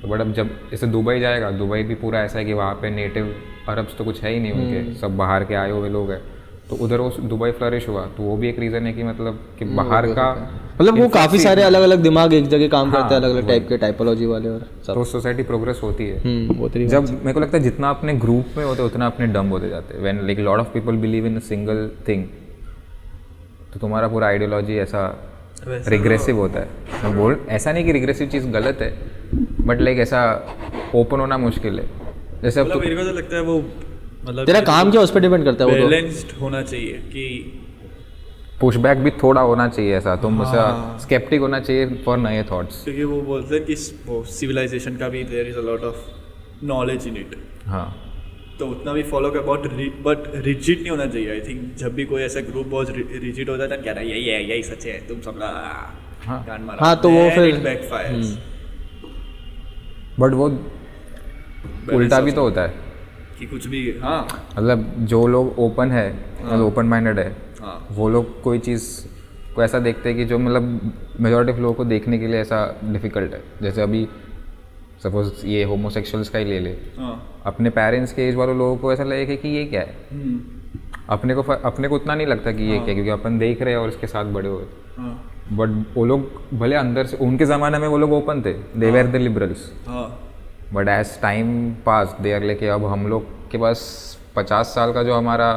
तो बट अब जब जैसे दुबई जाएगा, दुबई भी पूरा ऐसा है कि वहाँ पे नेटिव अरब्स तो कुछ है ही नहीं उनके, सब बाहर के आए हुए लोग हैं, तो उधर वो दुबई फ्लरिश हुआ। तो वो भी एक रीज़न है कि मतलब कि बाहर का मतलब वो काफ़ी सारे अलग अलग दिमाग एक जगह काम करते हैं, अलग अलग टाइप के टाइपोलॉजी वाले, और सब तो सोसाइटी प्रोग्रेस होती है। वो तो जब मेरे को लगता है जितना अपने ग्रुप में होते हैं उतना अपने डम होते जाते हैं। When like lot of people believe in a single thing, तो तुम्हारा पूरा आइडियोलॉजी ऐसा रिग्रेसिव होता है। मैं बोल ऐसा नहीं कि रिग्रेसिव चीज़ गलत है, बट लाइक ऐसा ओपन होना मुश्किल है। जैसे अब मेरे को तो लगता है वो मतलब तेरा काम क्या उस पर डिपेंड करता है, वो बैलेंस्ड होना चाहिए कि पुशबैक भी थोड़ा होना चाहिए, ऐसा तुम ऐसा स्केप्टिक होना चाहिए फॉर नए थॉट्स, क्योंकि वो बोलते हैं कि वो सिविलाइजेशन का भी there is a lot of knowledge in it. हाँ, तो उतना भी फॉलो कर, बट रिजिड नहीं होना चाहिए। आई थिंक जब भी कोई ऐसा ग्रुप बहुत रिजिड होता है तो क्या रहा यही है, यही सच है, तुम सब गान मारा। हाँ, तो वो फिर बैकफायर्स। बट वो उल्टा भी तो होता है कि कुछ भी, हाँ मतलब जो लोग ओपन है, मतलब ओपन माइंडेड है, वो लोग कोई चीज़ को ऐसा देखते हैं कि जो मतलब मेजॉरिटी ऑफ लोगों को देखने के लिए ऐसा डिफ़िकल्ट है। जैसे अभी सपोज ये होमोसेक्सुअल्स का ही ले ले, अपने पेरेंट्स के एज वालों लोगों को ऐसा लगेगा कि ये क्या है, अपने को उतना नहीं लगता कि ये क्या है, क्योंकि अपन देख रहे हैं और इसके साथ बड़े हुए। बट वो लोग भले अंदर से, उनके ज़माने में वो लोग ओपन थे, they were the liberals, but as time pass they are लेके अब हम लोग के पास 50 साल का जो हमारा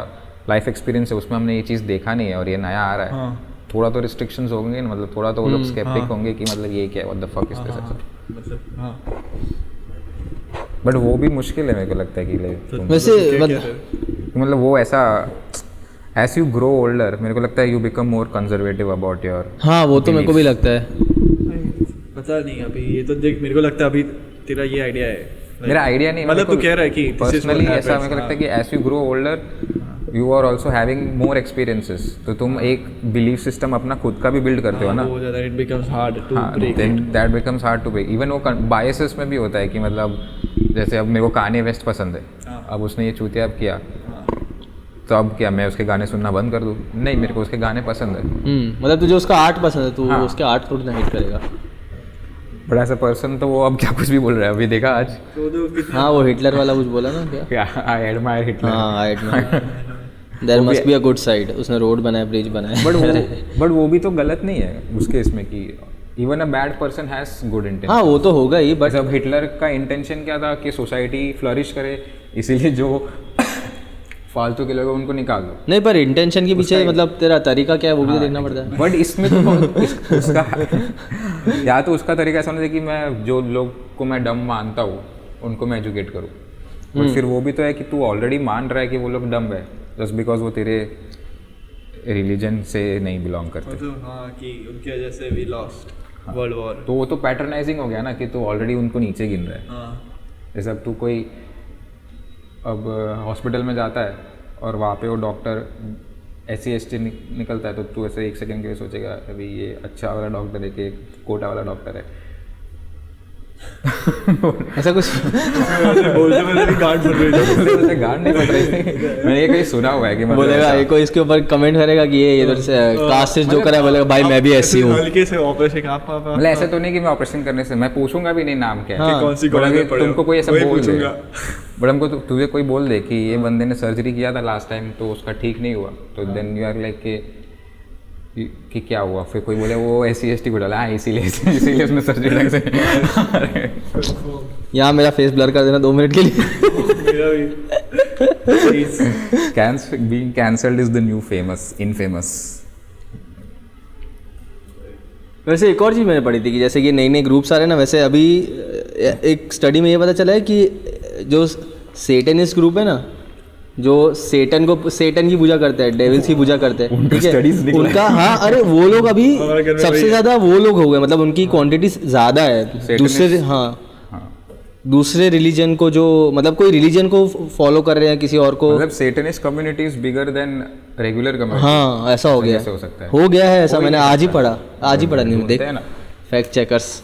लाइफ एक्सपीरियंस है उसमें हमने ये चीज़ देखा नहीं है, और ये नया आ रहा है। थोड़ा तो रिस्ट्रिक्शंस होंगे ना, मतलब थोड़ा तो वो लोग स्केप्टिक होंगे कि मतलब ये क्या है, what the fuck is this, मतलब। बट वो भी मुश्किल है, मेरे को लगता है कि वैसे मतलब वो ऐसा एज यू ग्रो ओल्डर, मेरे को लगता है you become more conservative about your. हाँ, वो तो मेरे को भी लगता है। पता नहीं अभी ये तो देख, मेरे को लगता है अभी तेरा ये आइडिया है, मेरा आइडिया नहीं, मतलब तू कह रहा है कि पर्सनली ऐसा मेरे को लगता है कि as you grow older you are also having more experiences, तो तुम एक बिलीफ सिस्टम अपना खुद का भी बिल्ड करते हो ना, it becomes hard to break, that becomes hard to break. Even वो बायसेस में भी होता है कि मतलब जैसे अब मेरे को कान्ये वेस्ट पसंद है, अब उसने ये चूतिया किया, तो अब क्या मैं उसके गाने सुनना बंद कर दूँ? नहीं, मेरे को उसके गाने पसंद है। मतलब तुझे उसका आर्ट पसंद है, तू उसके आर्ट थोड़ी ना हिट करेगा। बट ऐसा पर्सन तो वो अब क्या कुछ भी बोल रहा है, अभी देखा आज। हाँ, वो हिटलर वाला कुछ बोला ना क्या? I admire Hitler. हाँ, I admire, there must be a good side. उसने रोड बनाया, ब्रिज बनाया। बट वो भी तो गलत नहीं है उसके इसमें कि even a bad person has good intention. हाँ, वो तो होगा ही, बट जब हिटलर का इंटेंशन क्या था कि सोसाइटी फ्लरिश करे, इसीलिए जो फालतू के लोग उनको निकाल दो। नहीं, पर इंटेंशन के पीछे मतलब तेरा तरीका क्या है वो भी देखना पड़ता है। बट इसमें तो उसका या तो उसका तरीका ऐसा होना चाहिए कि मैं जो लोग को मैं डम मानता हूँ उनको मैं एजुकेट करूँ, बट फिर वो भी तो है कि तू ऑलरेडी मान रहा है कि वो लोग डम है जस्ट बिकॉज वो तेरे रिलीजन से नहीं बिलोंग करते। हाँ, कि उनकी वजह से वी लॉस्ट वर्ल्ड वॉर, तो वो तो पैटर्नाइजिंग हो गया ना कि तू ऑलरेडी उनको नीचे गिन रहा है। जैसे अब तू कोई अब हॉस्पिटल में जाता है और वहाँ पे वो डॉक्टर SC ST निकलता है, तो तू ऐसे एक सेकंड के लिए सोचेगा अभी ये अच्छा वाला डॉक्टर है कि कोटा वाला डॉक्टर है। ऐसा कुछ गांड नहीं पड़ रही थी, मैंने ये कहीं सुना हुआ है कि बोलेगा ये कोई इसके ऊपर कमेंट करेगा कि ये इधर से कास्ट जो करा, बोलेगा भाई मैं भी ऐसी हूँ। मतलब ऐसा तो नहीं कि मैं ऑपरेशन करने से मैं पूछूंगा भी नहीं नाम क्या है, तुमको कोई ऐसा बोल दे, बट हमको तुझे कोई बोल दे कि ये बंदे ने सर्जरी किया था लास्ट टाइम तो उसका ठीक नहीं हुआ, तो देन यू आर लाइक कि क्या हुआ, फिर कोई बोले वो SC ST को डाला, इसीलिए उसने सर्जरी लग से। यहाँ मेरा फेस ब्लर कर देना 2 मिनट के लिए। Being cancelled is the new infamous। वैसे एक और चीज़ मैंने पढ़ी थी कि जैसे कि नए नए ग्रुप्स आ रहे हैं ना, वैसे अभी एक स्टडी में ये पता चला है कि जो सेटनिस्ट ग्रुप है ना, जो सेटन की पूजा करते हैं, डेविल्स की पूजा करते हैं, ठीक है उनका, हाँ अरे वो लोग अभी सबसे ज़्यादा वो लोग हो गए, मतलब उनकी क्वांटिटी ज़्यादा है दूसरे। हाँ, दूसरे रिलीजन को जो मतलब कोई रिलीजन को फॉलो कर रहे हैं किसी और को, मतलब satanist community is bigger than regular community. हाँ ऐसा हो गया, कैसे हो सकता है? हो गया है ऐसा, मैंने आज ही पढ़ा न्यूज़, देख है ना फैक्ट चेकर्स।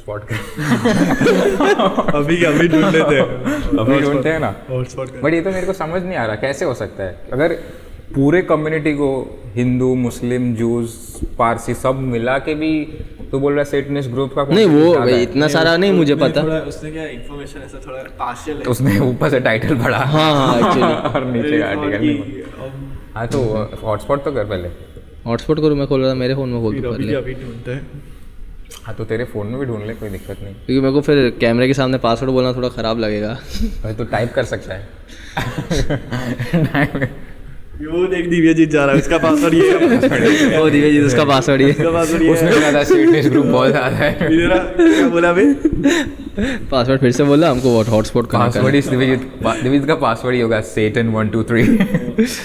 अभी ढूंढ लेते हैं, अभी ढूंढते हैं ना। हॉटस्पॉट बट ये तो मेरे को समझ नहीं आ रहा कैसे हो सकता है अगर पूरे कम्युनिटी को हिंदू मुस्लिम जूस पारसी सब मिला के भी तो बोल रहा है सेटनिस्ट ग्रुप का नहीं वो भाई इतना सारा नहीं मुझे पता। उसने क्या इन्फॉर्मेशन ऐसा थोड़ा पार्शियल है, उसने ऊपर से टाइटल पढ़ा हाँ एक्चुअली और नीचे का आर्टिकल नहीं। हाँ तो हॉटस्पॉट तो कर पहले। हॉटस्पॉट करूँ मैं खोल रहा था मेरे फ़ोन में, खोल तो पहले। अभी ढूंढते हैं। हाँ तो तेरे फ़ोन में भी ढूंढ ले, कोई दिक्कत नहीं, क्योंकि मेरे को फिर कैमरे के सामने पासवर्ड बोलना थोड़ा ख़राब लगेगा। भाई तो टाइप कर सकता है। वो देख दिव्या जीत जा रहा है, उसका पासवर्ड ये है। ओ दिव्या जी उसका पासवर्ड ये, उसका पासवर्ड ये उसने बोला था सेटनिस्ट ग्रुप बहुत ज़्यादा है। मेरा क्या बोला बे? पासवर्ड फिर से बोला हमको हॉटस्पॉट करना। पासवर्ड इस दिव्यजीत का पासवर्ड ही होगा सेटन 123।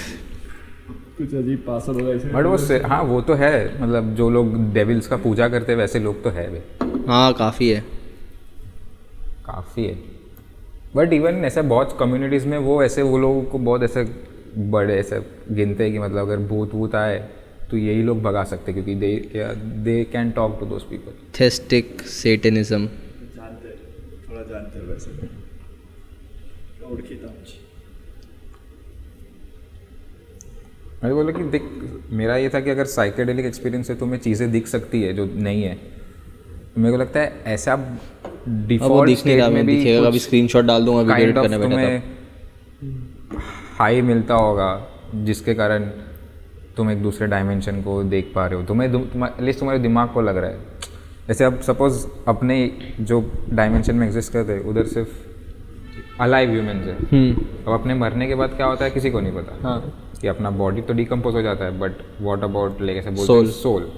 कुछ अजीब पासवर्ड होगा इसमें। बट वो हाँ वो तो है, मतलब जो लोग डेविल्स का पूजा करते हैं वैसे लोग तो है वे, हाँ काफ़ी है। बट इवन ऐसे बहुत कम्युनिटीज़ में वो ऐसे वो लोगों को बहुत ऐसे बड़े ऐसे गिनते हैं कि मतलब अगर भूत वूत आए तो यही लोग भगा सकते क्योंकि they can talk to those people. Theistic satanism थोड़ा जानते हैं वैसे। मैं बोला कि देख मेरा ये था कि अगर साइकेडेलिक एक्सपीरियंस है तुम्हें चीज़ें दिख सकती है जो नहीं है, मेरे को लगता है ऐसे आप डिफॉल्ट स्टेट में भी दिखेगा। अभी स्क्रीनशॉट डाल दूंगा वीडियो एडिट करने बैठा तुम्हें हाई मिलता होगा जिसके कारण तुम एक दूसरे डायमेंशन को देख पा रहे हो, तुम्हें एटलीस्ट तुम्हारे दिमाग को लग रहा है। जैसे अब सपोज अपने जो डायमेंशन में एग्जिस्ट करते हैं उधर सिर्फ अलाइव ह्यूमंस है। अब अपने मरने के बाद क्या होता है किसी को नहीं पता। हाँ कि अपना बॉडी तो डिकम्पोज हो जाता है बट व्हाट अबाउट लाइक ऐसे बोलते हैं सोल।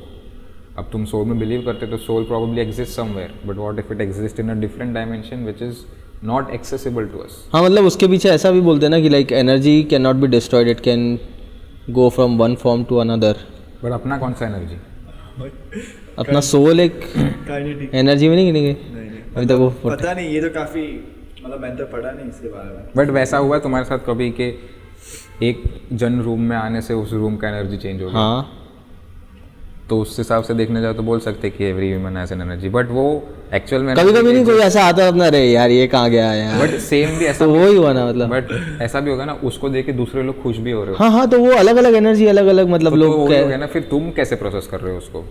अब तुम सोल में बिलीव करते तो soul probably exist somewhere, but what if it exist in a different dimension which is not accessible to us. हाँ मतलब उसके पीछे ऐसा भी बोलते हैं ना कि like energy can not be destroyed, it can go from one form to another. But अपना कौन सा एनर्जी? अपना सोल एक एनर्जी में नहीं गिनेंगे अभी तक वो पता नहीं, ये तो काफी मतलब मैंने तो पढ़ा नहीं इसके बारे में। बट वैसा हुआ तुम्हारे साथ कभी कि एक जन रूम में आने से उस रूम का एनर्जी चेंज हो गया? हाँ तो उस हिसाब से देखने जाओ तो बोल सकते कि every human has an energy, but वो एक्चुअल में कभी कभी नहीं कोई ऐसा आता अपना रे यार ये कहाँ गया यार, बट सेम भी ऐसा तो वो ही हुआ ना मतलब। बट ऐसा भी होगा ना उसको देख के दूसरे लोग खुश भी हो रहे हो। हाँ हाँ तो वो अलग अलग एनर्जी अलग अलग मतलब तो लोग वो है ना, फिर तुम कैसे प्रोसेस कर रहे हो उसको?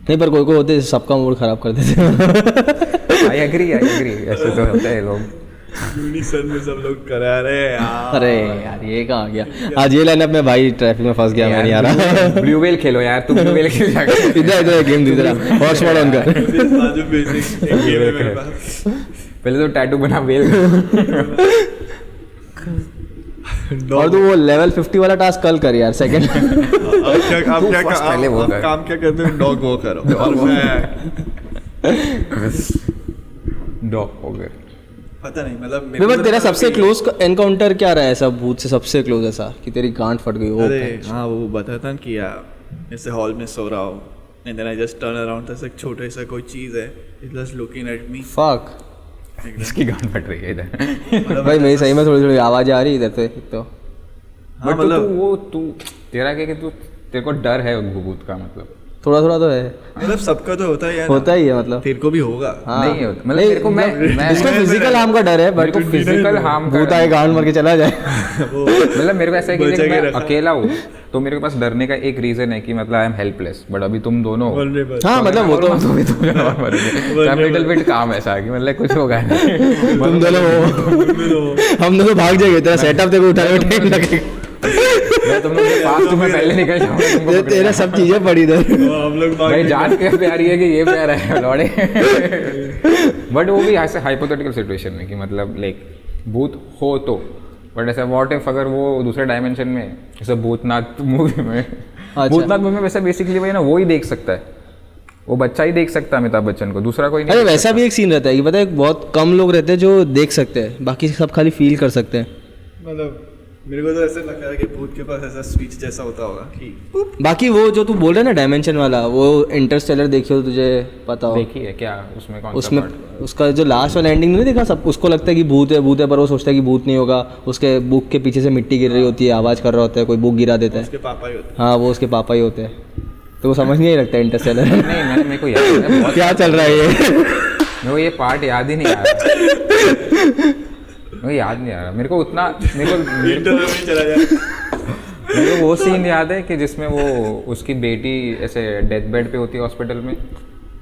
नहीं पर कोई होते सबका मूड खराब कर देते। आई एग्री ऐसे तो होता है लोग यूनिसन में सब लोग करा रहे हैं यार। अरे यार ये कहाँ गया आज ये लाइन अपने भाई ट्रैफिक में फंस गया, मैं नहीं आ रहा। ब्लू व्हेल खेलो यार, तुम ब्लू व्हेल खेल जाके इधर गेम इधर हॉटस्पॉट ऑन कर। बाजू बेसिक एक गेम है मेरे पास। पहले तो टैटू बना व्हेल और तू वो लेवल 50 वाला टास्क कल कर यार सेकंड। आप पहले वो कर। काम क्या करते हो? डॉग वो करो और मैं डॉग हो गए। पता नहीं मतलब बट तेरा सबसे क्लोज एनकाउंटर क्या रहा है ऐसा भूत से सबसे क्लोज ऐसा कि तेरी गांठ फट गई हो? अरे हाँ वो बताता ना कि यार ऐसे हॉल में सो रहा हूँ and then I just turn around, ऐसा एक छोटे सा कोई चीज़ है, it just looking at me. Fuck इसकी गांड फट रही है इधर। भाई मेरी सही में थोड़ी थोड़ी आवाज आ रही है इधर से तो। बट मतलब वो तू तेरा क्या कि तू तेरे को डर है भूत का मतलब? थोड़ा थोड़ा तो है मतलब सबका तो होता ही है, होता ही है मतलब तेरे को भी होगा। हाँ नहीं होता मतलब मेरे को मैं इसको फिजिकल हार्म का डर है बट फिजिकल हार्म भूत आए गांड मार के चला जाए। मतलब मेरे को ऐसा है कि जब मैं अकेला हूँ तो मेरे पास डरने का एक रीजन है कि मतलब आई एम हेल्पलेस, बट अभी तुम दोनों हाँ मतलब वो तो लिटिल बिट काम ऐसा कि मतलब कुछ होगा नहीं, तुम दोनों हम दोनों भाग जाएंगे, तेरा सेटअप देखो उठाने में टाइम लगेगा। मैं तुम लोग के पास तुम्हें पहले निकल जाऊंगा, तेरा सब चीजें पड़ी इधर। हम लोग भाई जान के प्यारी है कि ये प्यार है लौड़े। बट वो भी ऐसे हाइपोथेटिकल सिचुएशन में कि मतलब लाइक भूत हो तो, बट ऐसा व्हाट इफ अगर वो दूसरे डायमेंशन में जैसे भूतनाथ मूवी में भूतनाथ मूवी में वैसे बेसिकली वही ना वो ही देख सकता है, वो बच्चा ही देख सकता है अमिताभ बच्चन को, दूसरा कोई नहीं। अरे वैसा भी एक सीन रहता है कि पता है बहुत कम लोग रहते हैं जो देख सकते हैं, बाकी सब खाली फील कर सकते हैं। मतलब मेरे को तो ऐसे लगता है कि भूत के पास ऐसा स्विच जैसा होता होगा कि बाकी वो जो तू बोल रहा है ना डायमेंशन वाला, वो इंटरस्टेलर देखी हो तुझे पता हो? देखी है क्या उसमें? कौन उसमें उसका जो लास्ट वाला एंडिंग नहीं देखा? सब उसको लगता है कि भूत है पर वो सोचता है कि भूत नहीं होगा। उसके बुक के पीछे से मिट्टी गिर रही होती है, आवाज़ कर रहा होता है, कोई बुक गिरा देता है। उसके पापा ही होते हाँ, वो उसके पापा ही होते हैं। तो वो समझ नहीं लगता इंटरस्टेलर। नहीं, मेरे को याद है क्या चल रहा है ये? मेरे को ये पार्ट याद ही नहीं आ रहा। मेरे को याद नहीं आ रहा। मेरे को उतना चला जाए। मेरे को वो सीन याद है कि जिसमें वो उसकी बेटी ऐसे डेथ बेड पे होती है हॉस्पिटल में,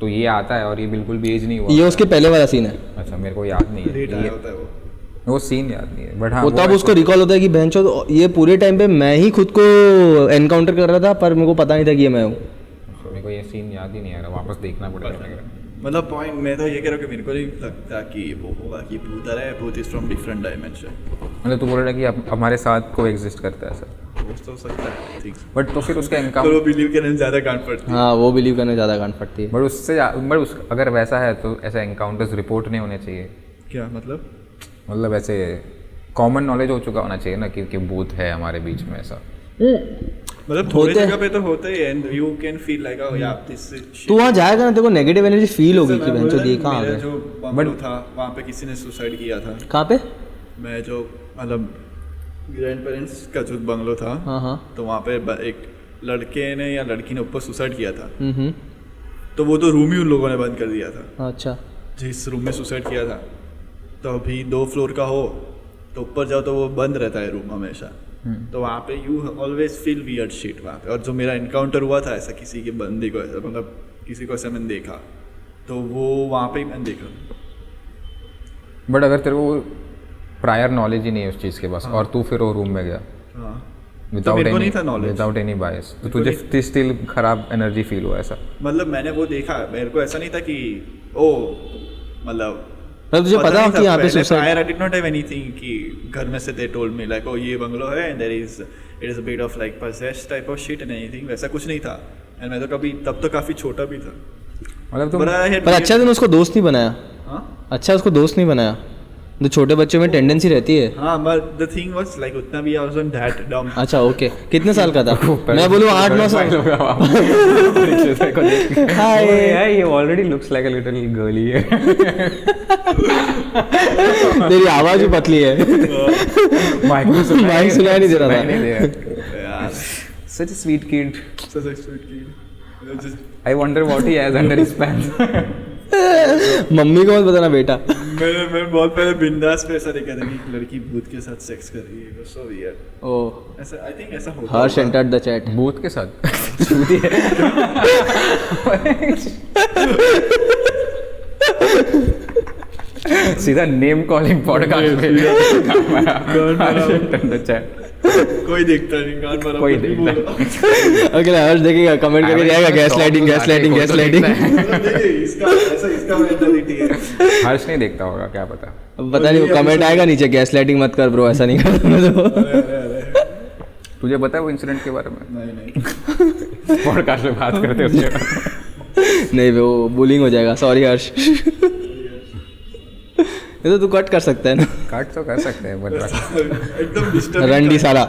तो ये आता है और ये बिल्कुल भी एज नहीं हुआ। ये उसके पहले वाला सीन है। अच्छा, मेरे को याद नहीं है वो सीन याद नहीं है, बट हाँ वो तब उसको रिकॉल होता है कि बहनचोद ये पूरे टाइम पे मैं ही खुद को एनकाउंटर कर रहा था, पर मेरे को पता नहीं था कि ये मैं हूँ। मेरे को ये सीन याद ही नहीं आ रहा, वापस देखना पड़ेगा। मतलब पॉइंट मैं तो ये कह रहा हूँ कि मेरे को नहीं लगता कि वो होगा कि भूत आ रहा है, भूत इज फ्रॉम डिफरेंट डायमेंशन। मतलब तू बोल रहा है कि अब हमारे साथ को एग्जिस्ट करता है सर, हो तो सकता है, बट तो फिर उसका तो एनकाउंटर वो बिलीव करने में ज़्यादा गांठ पड़ती है। हाँ, वो बिलीव करने ज़्यादा गांठ पड़ती है। बट उससे अगर वैसा है तो ऐसा एनकाउंटर्स रिपोर्ट नहीं होने चाहिए। क्या मतलब? मतलब ऐसे कॉमन नॉलेज हो चुका होना चाहिए ना कि भूत है हमारे बीच में ऐसा। मतलब थोड़ी जगह पे तो होता ही है, and you can feel like यार दिस इज। तू वहाँ जाएगा ना, तेरे को नेगेटिव एनर्जी फील होगी कि बहनचोद ये कहाँ आ मेरा गए। जो बंगलो था वहाँ पे किसी ने सुसाइड किया था। कहाँ पे? मैं जो मतलब ग्रैंड पेरेंट्स का जो बंगलो था, हाँ, तो वहाँ पे एक लड़के ने या लड़की ने ऊपर सुसाइड किया था। हम्म। तो वो तो रूम ही उन लोगों ने बंद कर दिया था। अच्छा। जिस रूम में सुसाइड किया था, तो अभी 2 फ्लोर का हो तो ऊपर जाओ तो वो बंद रहता है रूम हमेशा। तो वहाँ पे you always feel weird shit वहाँ पे। और जो मेरा इनकाउंटर हुआ था ऐसा किसी के बंदे को, ऐसा मतलब किसी को ऐसा मैंने देखा, तो वो वहाँ पे ही मैंने देखा। बट अगर तेरे को प्रायर नॉलेज ही नहीं है उस चीज़ के पास, और तू फिर वो रूम में गया हाँ, विदाउट एनी बायस, तो तुझे स्टिल खराब एनर्जी फील हुआ ऐसा? मतलब मैंने वो देखा, मेरे को ऐसा नहीं था कि ओ मतलब तुझे पता हो कि यहाँ पे suicide. I did not have anything कि घर में से they told me like oh ये बंगलो है and it is a bit of like possessed type of shit and anything, वैसा कुछ नहीं था। एंड मैं तो तब तो काफी छोटा भी था। मतलब तुम पर अच्छा तूने उसको दोस्त नहीं बनाया। हाँ, अच्छा उसको दोस्त नहीं बनाया। तो छोटे बच्चों में टेंडेंसी रहती है। हाँ, but the thing was like उतना भी आई वाजंट दैट डम। अच्छा, ओके। कितने साल का था? मैं बोलूँ 8-9 साल। हाय, ये already looks like a little girly है। तेरी आवाज भी पतली है। माइक सुनाई नहीं दे रहा था। Such a sweet kid. Such a sweet kid. I wonder what he has under his pants. Mummy को मत बताना बेटा। मैं बहुत पहले बिंदास पे ऐसा देखा था कि एक लड़की भूत के साथ सेक्स कर रही है, सो वियर्ड। ओह, ऐसा आई थिंक ऐसा होता हर्ष एंटर्ड द चैट। भूत के साथ छूती है। सीधा नेम कॉलिंग पॉडकास्ट पे कोई देखता नहीं, गान मारा कोई देखता नहीं। अगला हर्ष देखेगा, कमेंट करके जाएगा गैसलाइटिंग। इसका मेंटालिटी है। हर्ष नहीं देखता होगा, क्या पता। अब पता नहीं, वो कमेंट आएगा नीचे, गैसलाइटिंग मत कर ब्रो, ऐसा नहीं करना। तुझे पता है वो इंसिडेंट के बारे में? नहीं। पॉडकास्ट में बात करते उसके नहीं, वो बुलिंग हो जाएगा। सॉरी हर्ष। ये तो तू कट कर सकता है ना। कट तो कर सकते हैं, बट एकदम डिस्टर्ब रंडी साला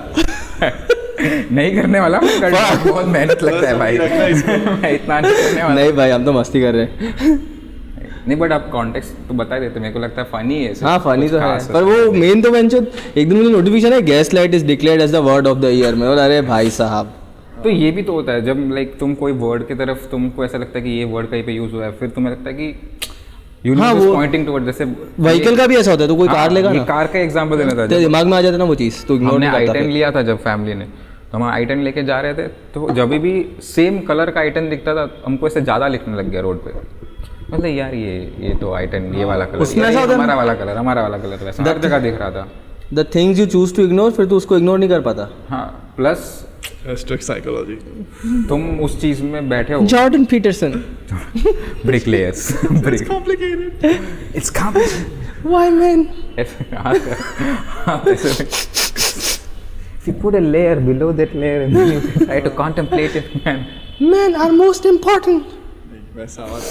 नहीं करने वाला। बहुत मेहनत लगता है भाई, इतना नहीं करने वाला। नहीं भाई, हम तो मस्ती कर रहे हैं। नहीं, बट आप कॉन्टेक्स्ट तो बता देते, मेरे को लगता है फनी है। हाँ, फनी तो है, पर वो मेन तो एक दिन मुझे नोटिफिकेशन है, gaslight is declared as the word of the year में। अरे भाई साहब, तो ये भी तो होता है जब लाइक तुम कोई वर्ड की तरफ, तुमको ऐसा लगता है कि ये वर्ड कहीं पे यूज हुआ है, फिर तुम्हें लगता है कि हाँ, वो पॉइंटिंग टुवर्ड, जैसे व्हीकल का भी ऐसा होता है। तो कोई कार लेगा ना, कार का एग्जांपल देना था, तेरे दिमाग में आ जाता ना वो चीज़, तो इग्नोर हमने नहीं करता। i10 लिया था जब फैमिली ने, तो हम i10 लेके जा रहे थे, तो जब भी सेम कलर का i10 दिखता था, हमको ऐसे ज़्यादा लिखने लग गया रोड पे। मतलब यार ये तो i10 ये वाला कलर, उसमें ऐसा होता है, हमारा वाला कलर वैसा हर जगह दिख रहा था। The things you choose to ignore, फिर तू उसको इग्नोर नहीं कर पाता। हाँ, प्लस साइकोलॉजी, तुम उस चीज में बैठे हो। Jordan Peterson, bricklayers, It's complicated. It's complicated. Why man? If you put a layer below that layer and then you try to contemplate it, man. Men are most important. वैसा आवाज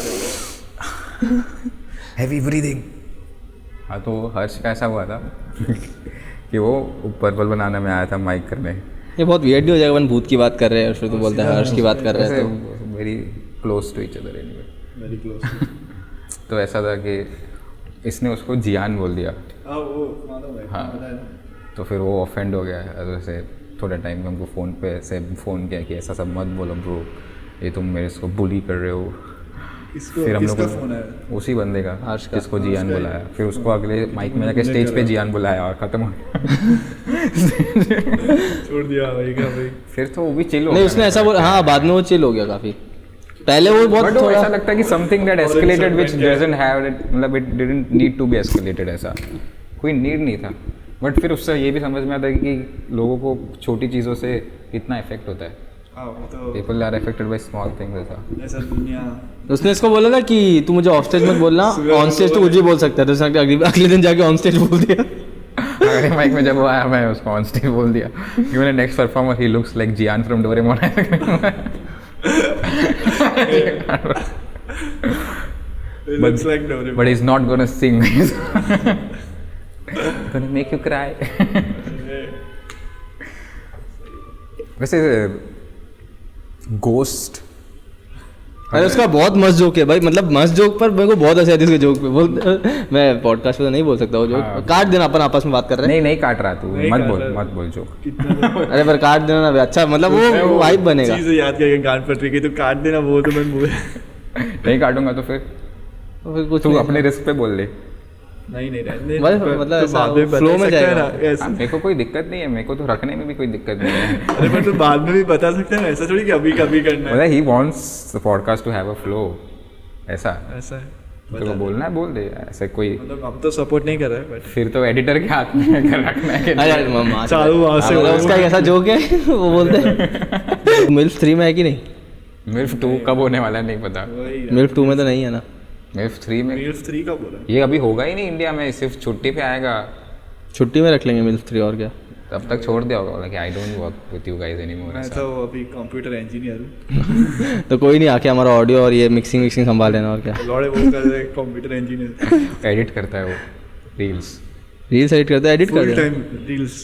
Heavy breathing. हाँ, तो हर्ष का ऐसा हुआ था कि वो पर्पल बनाना में आया था माइक करने। ये बहुत वियर्ड हो जाएगा, अपन भूत की बात कर रहे हैं और फिर तो बोलते हैं हर्ष की बात कर रहे हैं, तो very close to each other anyway, very close. तो ऐसा था कि इसने उसको जियान बोल दिया। हाँ, तो फिर वो ऑफेंड हो गया। ऐसे थोड़ा टाइम में हमको फ़ोन पे ऐसे फ़ोन किया कि ऐसा सब मत बोलो ब्रो, ये तुम मेरे इसको बुली कर रहे हो। फिर हम लोग उसी बंदे का जिसको जियान बुलाया, फिर उसको अगले माइक में जाके स्टेज पे जियान बुलाया और ख़त्म हो गया। छोड़ दिया भाई का भाई। फिर तो वो भी चिल हो नहीं गया। उसने ऐसा बोला, हाँ बाद में वो चिल हो गया काफ़ी। पहले वो बहुत बट थोड़ा ऐसा लगता है कि something that escalated which doesn't have, मतलब it didn't need to be escalated, ऐसा कोई नीड नहीं था। बट फिर उससे ये भी समझ में आता है कि लोगों को छोटी चीज़ों से कितना इफेक्ट होता है। People are affected by small things. ऐसा दुनिया। उसने इसको बोला था कि तू मुझे ऑफ स्टेज मत बोलना, ऑन स्टेज तो कुछ भी बोल सकता है, तो उसने अगले दिन जाके ऑन स्टेज बोल दिया। अगले माइक में जब वो आया मैं उसको ऑन स्टेज बोल दिया कि मैंने next performer he looks like Gian from Doraemon. Looks like Doraemon. But he's not gonna sing. He's gonna make you cry. वैसे गोस्ट, अरे उसका बहुत मस्त जोक है भाई, मतलब मस्त जोक पर मेरे को बहुत हंसी आती है उसके जोक पे। बोल मैं पॉडकास्ट पे तो नहीं बोल सकता वो जोक, काट देना, अपन आपस में बात कर रहे हैं। नहीं काट रहा तू, मत बोल जोक। अरे पर काट देना ना, अच्छा मतलब वो वाइब बनेगा। चीज़ याद करके गान पर रही तो काट देना, वो तो मैं मुँह नहीं काटूंगा तो फिर कुछ तू अपने रिस्क पे बोल ले। नहीं रहने मतलब फ्लो में जाएगा। मेरे को कोई दिक्कत नहीं है, मेरे को तो रखने में भी कोई दिक्कत नहीं है। अरे पर तू बाद में भी बता सकता है, ऐसा थोड़ी कि अभी कभी करना है। मतलब he wants the podcast to have a flow, ऐसा ऐसा है तो बोलना है बोल दे, ऐसे कोई मतलब हम तो सपोर्ट नहीं कर रहे बट फिर तो एडिटर के हाथ में रखना है कि चालू वहाँ से उसका कैसा जोक है वो बोलते हैं। मिल्फ 3 में है कि नहीं? मिल्फ 2 कब होने वाला है नहीं पता। मिल्फ 2 में तो नहीं है ना। मिल्फ 3 में, मिल्फ 3 का बोला ये अभी होगा ही नहीं इंडिया में, सिर्फ छुट्टी पे आएगा। छुट्टी में रख लेंगे मिल्फ 3 और क्या, तब तक छोड़ दिया होगा कि I don't work with you guys anymore. मैं तो अभी कंप्यूटर इंजीनियर हूँ। तो कोई नहीं, आके हमारा ऑडियो और ये मिक्सिंग संभाल लेना और क्या। लौड़े वो कर रहे कंप्यूटर इंजीनियर, एडिट करता है वो रील्स एडिट करता है, एडिट कर फुल रहा है। टाइम रील्स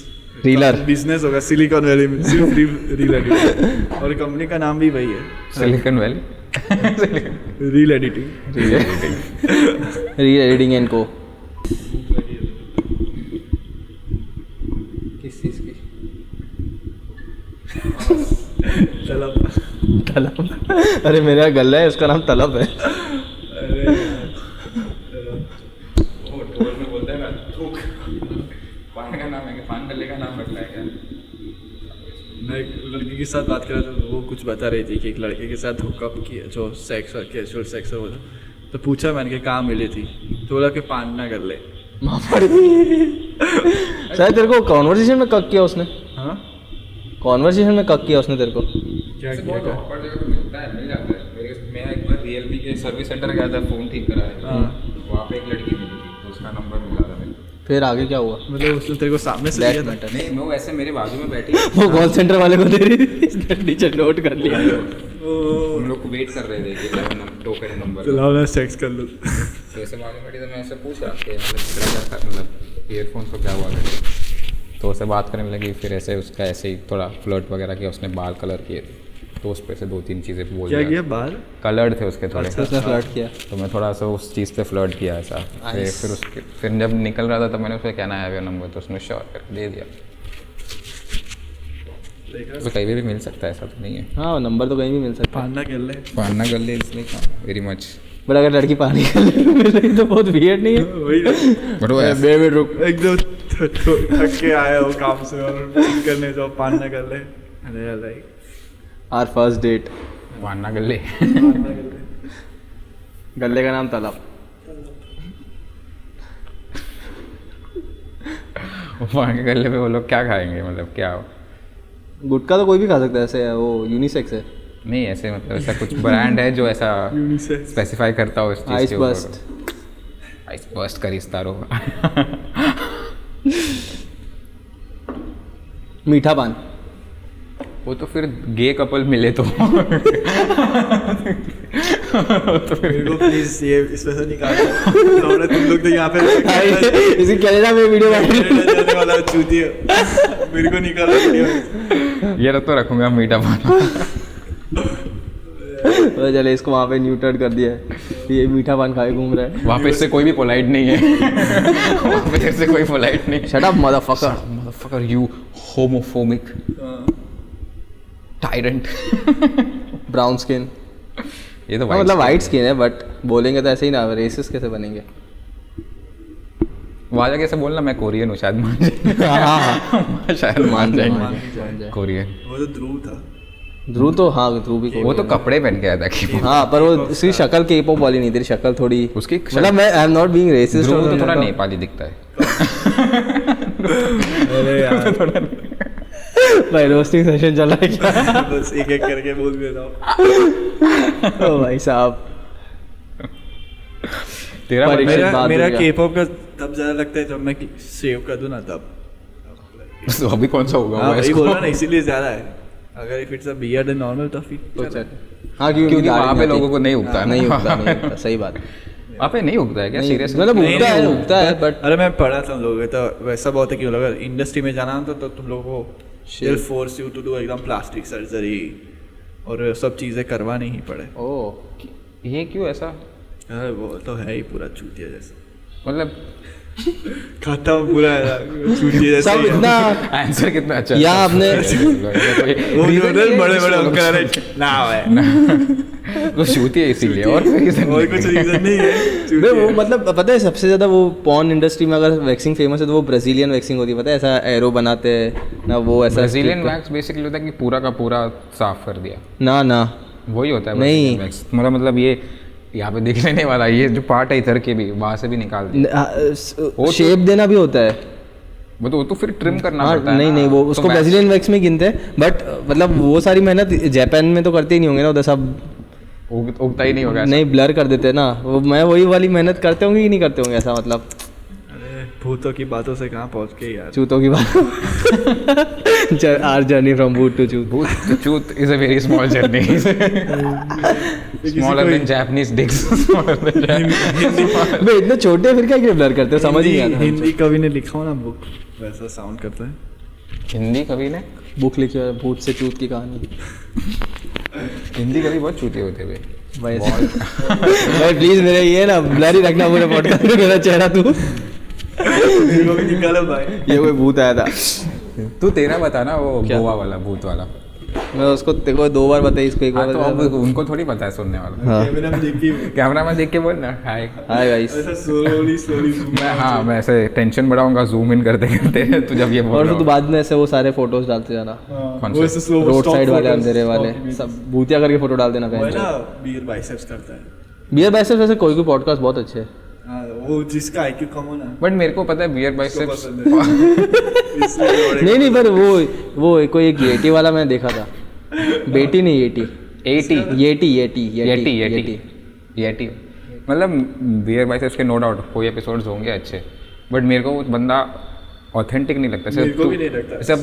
रीलर बिजनेस होगा सिलिकॉन वैली में, सिर्फ रील एडिटिंग, और कंपनी का नाम भी वही है, silicon valley reel editing. Reel editing and को। किस चीज़ की? तलब। अरे मेरा गल्ला है, उसका नाम तलब है। अरे वो ढोल में बोलता है ना थूक, पान का नाम है कि पान गले का नाम रखना है क्या? मैं एक लड़की के साथ बात कर रहा था, तो वो कुछ बता रही थी कि एक लड़के के साथ हुकअप किया, जो सेक्स और कैजुअल सेक्स हो, तो पूछा मैंने कि कहाँ मिली थी, तो बोला कि पान ना कर ले। शायद तेरे को कॉन्वर्सेशन में कक किया उसने। हाँ कॉन्वर्सेशन में कक किया उसने तेरे को। क्या ऐसे किया बहुत क्या? awkward जगह पे मिलता है, मिल जाता है। मैं एक बार रियलमी के सर्विस सेंटर गया था फ़ोन ठीक कराने, वहाँ पे एक लड़की मिली थी, तो उसका नंबर मिला था मेरे को। फिर आगे क्या हुआ? मतलब उसने तेरे को सामने से दिया था? नहीं वो ऐसे मेरे बाजू में बैठी, वो कॉल सेंटर वाले को दे रही थी, इसने टीचर नोट कर लिया। हम लोग को वेट कर रहे थे कि टोकन नंबर, चलाओ मैं सेक्स कर लूँ। तो ऐसे बाजू में बैठी, तो मैं ऐसे पूछा कि मतलब ईयरफोन्स को क्या हुआ करके, तो उससे बात करने लगी। फिर ऐसे उसका ऐसे ही थोड़ा फ्लर्ट वगैरह किया, उसने बाल कलर किए थे, तो उस पर से 2-3 चीज़ें बोल क्या किया? बाल कलर्ड थे उसके थोड़े, उसने फ्लर्ट किया। तो मैं थोड़ा सा उस चीज़ पे फ्लर्ट किया ऐसा। फिर जब निकल रहा था तब मैंने उससे कहना है नंबर, तो उसने श्योर करके दे दिया। तो कहीं भी मिल सकता है, ऐसा तो नहीं है। हाँ नंबर तो कहीं भी मिल सकता है। पाना कर ले, पाना कर ले इसलिए वेरी मच। बट अगर लड़की पानी कर ले मिल रही तो बहुत वियर्ड नहीं है? वही ना। बट वो बेबी रुक, एकदम थक के आए हो काम से और चिल करने जाओ, पाना कर ले। अरे लाइक आवर फर्स्ट डेट, पाना कर ले। पाना कर ले। गले का नाम तलब। पाना कर ले पे वो लोग क्या खाएंगे, मतलब क्या? गुटखा तो कोई भी खा सकता है, ऐसे वो यूनिसेक्स है। नहीं ऐसे मतलब ऐसा कुछ ब्रांड है जो ऐसा यूनिसेक्स स्पेसिफाई करता हो इस चीज़ आइस के बस्ट, ऊपर। आइस बस्ट करिस्तारो। मीठा पान, वो तो फिर गे कपल मिले तो मेरे को प्लीज ये इसमें से निकाल दो। तुम लोग तो यहाँ पे इसी कनाडा में वीडियो जाने वाला चूतिया, मेरे को निकालो वीडियो। ये तो रखूंगा मीठा पान। चले इसको वहाँ पे न्यूटर्ड कर दिया है, ये मीठा पान खाए घूम रहा है। वहाँ पे इससे कोई भी पोलाइट नहीं है। वहाँ पे इससे कोई पोलाइट नहीं। Shut up motherfucker, motherfucker you homophobic tyrant. Brown skin, ये तो मतलब वाइट स्किन है, बट बोलेंगे तो ऐसे ही ना, रेसिस्ट कैसे बनेंगे? वहाँ जाके ऐसे बोलना मैं कोरियन हूँ, शायद मान जाएंगे। हाँ शायद मान जाएंगे कोरियन। वो तो ध्रुव था। ध्रुव तो, हाँ ध्रुव भी, वो तो कपड़े पहन के आया था कि हाँ, पर वो उसकी शक्ल के पॉप वाली नहीं, तेरी शक्ल थोड़ी उसकी मतलब मैं I am not being racist, Dhruv तो थोड़ा नेपाली दिखता है। अरे यार भाई रोस्टिंग सेशन चल रहा है क्या? बस एक एक करके बोल देता हूँ। ओ भाई साहब, तेरा मेरा K-pop का तब ज्यादा लगता है जब मैं सेव कर दूं ना, तब तो अभी कौन सा होगा? हाँ वही बोला ना, इसीलिए ज्यादा है। अगर if it's a beer then normal तो फिर हाँ, क्योंकि वहाँ पे लोगों को नहीं उगता है, नहीं उगता, सही बात। वहाँ पे नहीं उगता है क्या? सीरियस मतलब उगता है बट अरे मैं पढ़ा था, लोग तो वैसा बहुत है कि अगर इंडस्ट्री में जाना तो तुम लोगों को they'll force you to do एकदम प्लास्टिक सर्जरी और सब चीज़ें करवानी ही पड़े। ओह, ये क्यों ऐसा? अरे वो तो है ही पूरा चूतिया जैसा, मतलब खत्म पूरा चूतिया जैसा। सब इतना आंसर कितना अच्छा है। या आपने बड़े बड़े अंकल ना है वो शूती है इसीलिए, और कोई रीजन और कुछ रीजन नहीं है। नहीं, वो मतलब पता है सबसे ज़्यादा वो पॉर्न इंडस्ट्री में अगर वैक्सिंग फेमस है तो वो ब्राज़ीलियन वैक्सिंग होती है, पता है? ऐसा एरो बनाते हैं ना, वो ऐसा ब्राजीलियन वैक्स बेसिकली होता है कि पूरा का पूरा साफ कर दिया। ना वही होता है नहीं। Brazilian wax। मतलब ये यहाँ पे दिखने नहीं वाला, ये जो पार्ट है इधर के भी वहाँ से भी निकाल दिया। शेप देना भी होता है वो तो फिर ट्रिम करना पड़ता है। नहीं वो उसको ब्राज़ीलियन वैक्स में गिनते हैं, बट मतलब वो सारी मेहनत जापान में तो करते ही नहीं होंगे ना, उधर सब उगता ही नहीं होगा। नहीं, ब्लर कर देते हैं ना वो। मैं वही वाली मेहनत करते होंगे कि नहीं करते होंगे ऐसा? मतलब अरे भूतों की बातों से कहाँ पहुँच के यार, चूतों की बात। आर जर्नी फ्रॉम भूत टू चूत। भूत टू चूत is a very small journey, smaller than Japanese dicks. बे इतने छोटे फिर क्या ब्लर करते हो, समझ नहीं आता। हिंदी कवि ने लिखा हो ना बुक, वैसा साउंड करता है। हिंदी कवि ने बुक लिखी है भूत से चूत की कहानी। हिंदी कवि बहुत चूते होते हुए भाई प्लीज मेरे ये ना ब्लर ही रखना पूरे पॉडकास्ट में मेरा चेहरा। तू निकालो भाई, ये कोई भूत आया था। तू तेरा बताना, वो गोवा वाला भूत वाला। मैं उसको देखो 2 बार बताई, इसको 1 बार तो अब उनको थोड़ी पता है सुनने वाला। हाँ। कैमरा में देख के बोल ना हाय गाइस। हाँ, मैं ऐसे टेंशन बढ़ाऊंगा जूम इन करते करते। तू जब ये बोल और तो बाद में ऐसे वो सारे फोटोज डालते जाना, रोड साइड वाले, अंधेरे वाले, सब भूतिया करके फोटो डाल देना। बियर बाइसेप्स करता है। बियर बाइसेप्स वैसे कोई पॉडकास्ट बहुत अच्छे है, वो जिसका IQ कम हो ना। बट मेरे को पता है बियर बाइसेप्स नहीं पर वो कोई एक येटी वाला मैंने देखा था। बेटी नहीं येटी। मतलब बियर बाइसेप्स के नो डाउट कोई एपिसोड्स होंगे अच्छे, बट मेरे को वो बंदा ऑथेंटिक नहीं लगता। सिर्फ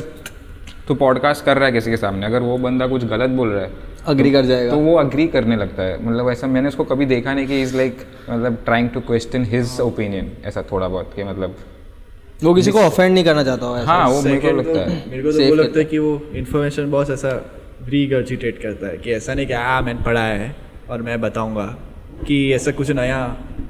तू पॉडकास्ट कर रहा है किसी के सामने, अगर वो बंदा कुछ गलत बोल रहा है अग्री कर जाएगा, तो वो अग्री करने लगता है। मतलब ऐसा मैंने उसको कभी देखा नहीं कि इज लाइक मतलब trying to question his opinion, ऐसा थोड़ा बहुत कि मतलब वो किसी को ऑफेंड नहीं करना चाहता हो। हाँ, वो मेरे को लगता है। मेरे को तो वो लगता है कि वो इन्फॉर्मेशन बहुत ऐसा रीगर्जिटेट करता है कि ऐसा नहीं कि मैंने पढ़ा है और मैं बताऊंगा कि ऐसा कुछ नया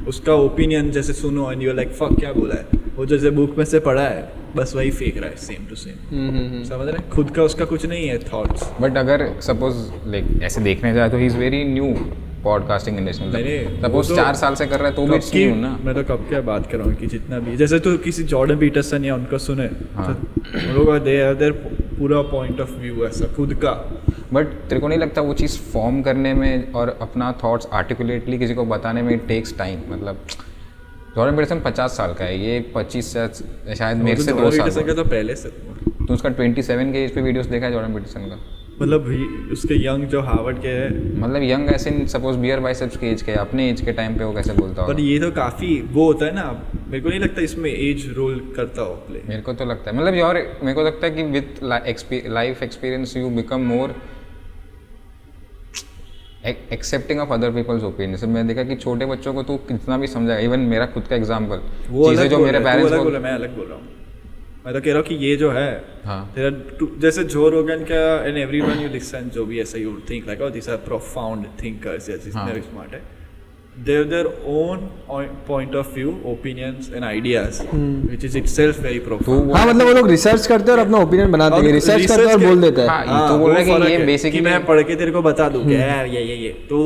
उसका ओपिनियन जैसे सुनो एंड यू लाइक फक क्या बोला है, वो जैसे बुक में से पढ़ा है बस वही फेंक रहा है सेम टू सेम। समझ रहे, खुद का उसका कुछ नहीं है थॉट्स। बट अगर सपोज लाइक ऐसे देखने जाए तो he is very new podcasting industry में। सपोज 4 साल से कर रहा है तो भी न्यू ना। मैं तो कब क्या बात कर रहा हूँ कि जितना भी जैसे तो किसी जॉर्डन पीटरसन या उनको सुने तो लोग देयर पूरा पॉइंट ऑफ व्यू ऐसा खुद का। बट तेरे को नहीं लगता वो चीज़ फॉर्म करने में और अपना थॉट्स आर्टिकुलेटली किसी को बताने में इट टेक्स टाइम? मतलब जॉर्डन पीटरसन 50 साल का है, ये 25 से शायद मेरे से 2 साल का। तो पहले से तो उसका 27 के एज पे वीडियोस देखा है जॉर्डन पीटरसन का? मतलब उसके यंग जो हार्वर्ड के है, मतलब यंग ऐसे सपोज बियर बाइसेप्स के एज के, अपने एज के टाइम पे वो कैसे बोलता होगा? पर ये तो काफ़ी वो होता है ना मेरे को नहीं लगता इसमें एज रोल करता हो प्ले। मेरे को तो लगता है, मतलब यार मेरे को लगता है कि with life experience you become more accepting of other peoples opinion. जैसे मैंने देखा कि छोटे बच्चों को तू कितना भी समझाएगा, इवन मेरा खुद का एग्जांपल, चीज़ें जो मेरे पेरेंट्स बोल, मैं अलग बोल रहा हूँ। मैं तो कह रहा हूँ कि ये जो है हाँ तेरा जैसे जो रोगन का एंड एवरीवन यू लिसन, जो भी ऐसा you think like this are profound thinkers या जितने स्मार्ट है, their own point of view, opinions and ideas, which is itself very profound। हाँ मतलब वो लोग रिसर्च करते हैं और अपना ओपिनियन बनाते हैं, रिसर्च करते हैं और बोल देते हैं। हाँ, तो बोल रहे हैं कि ये बेसिकली मैं पढ़ के तेरे को बता दूं कि यार ये तो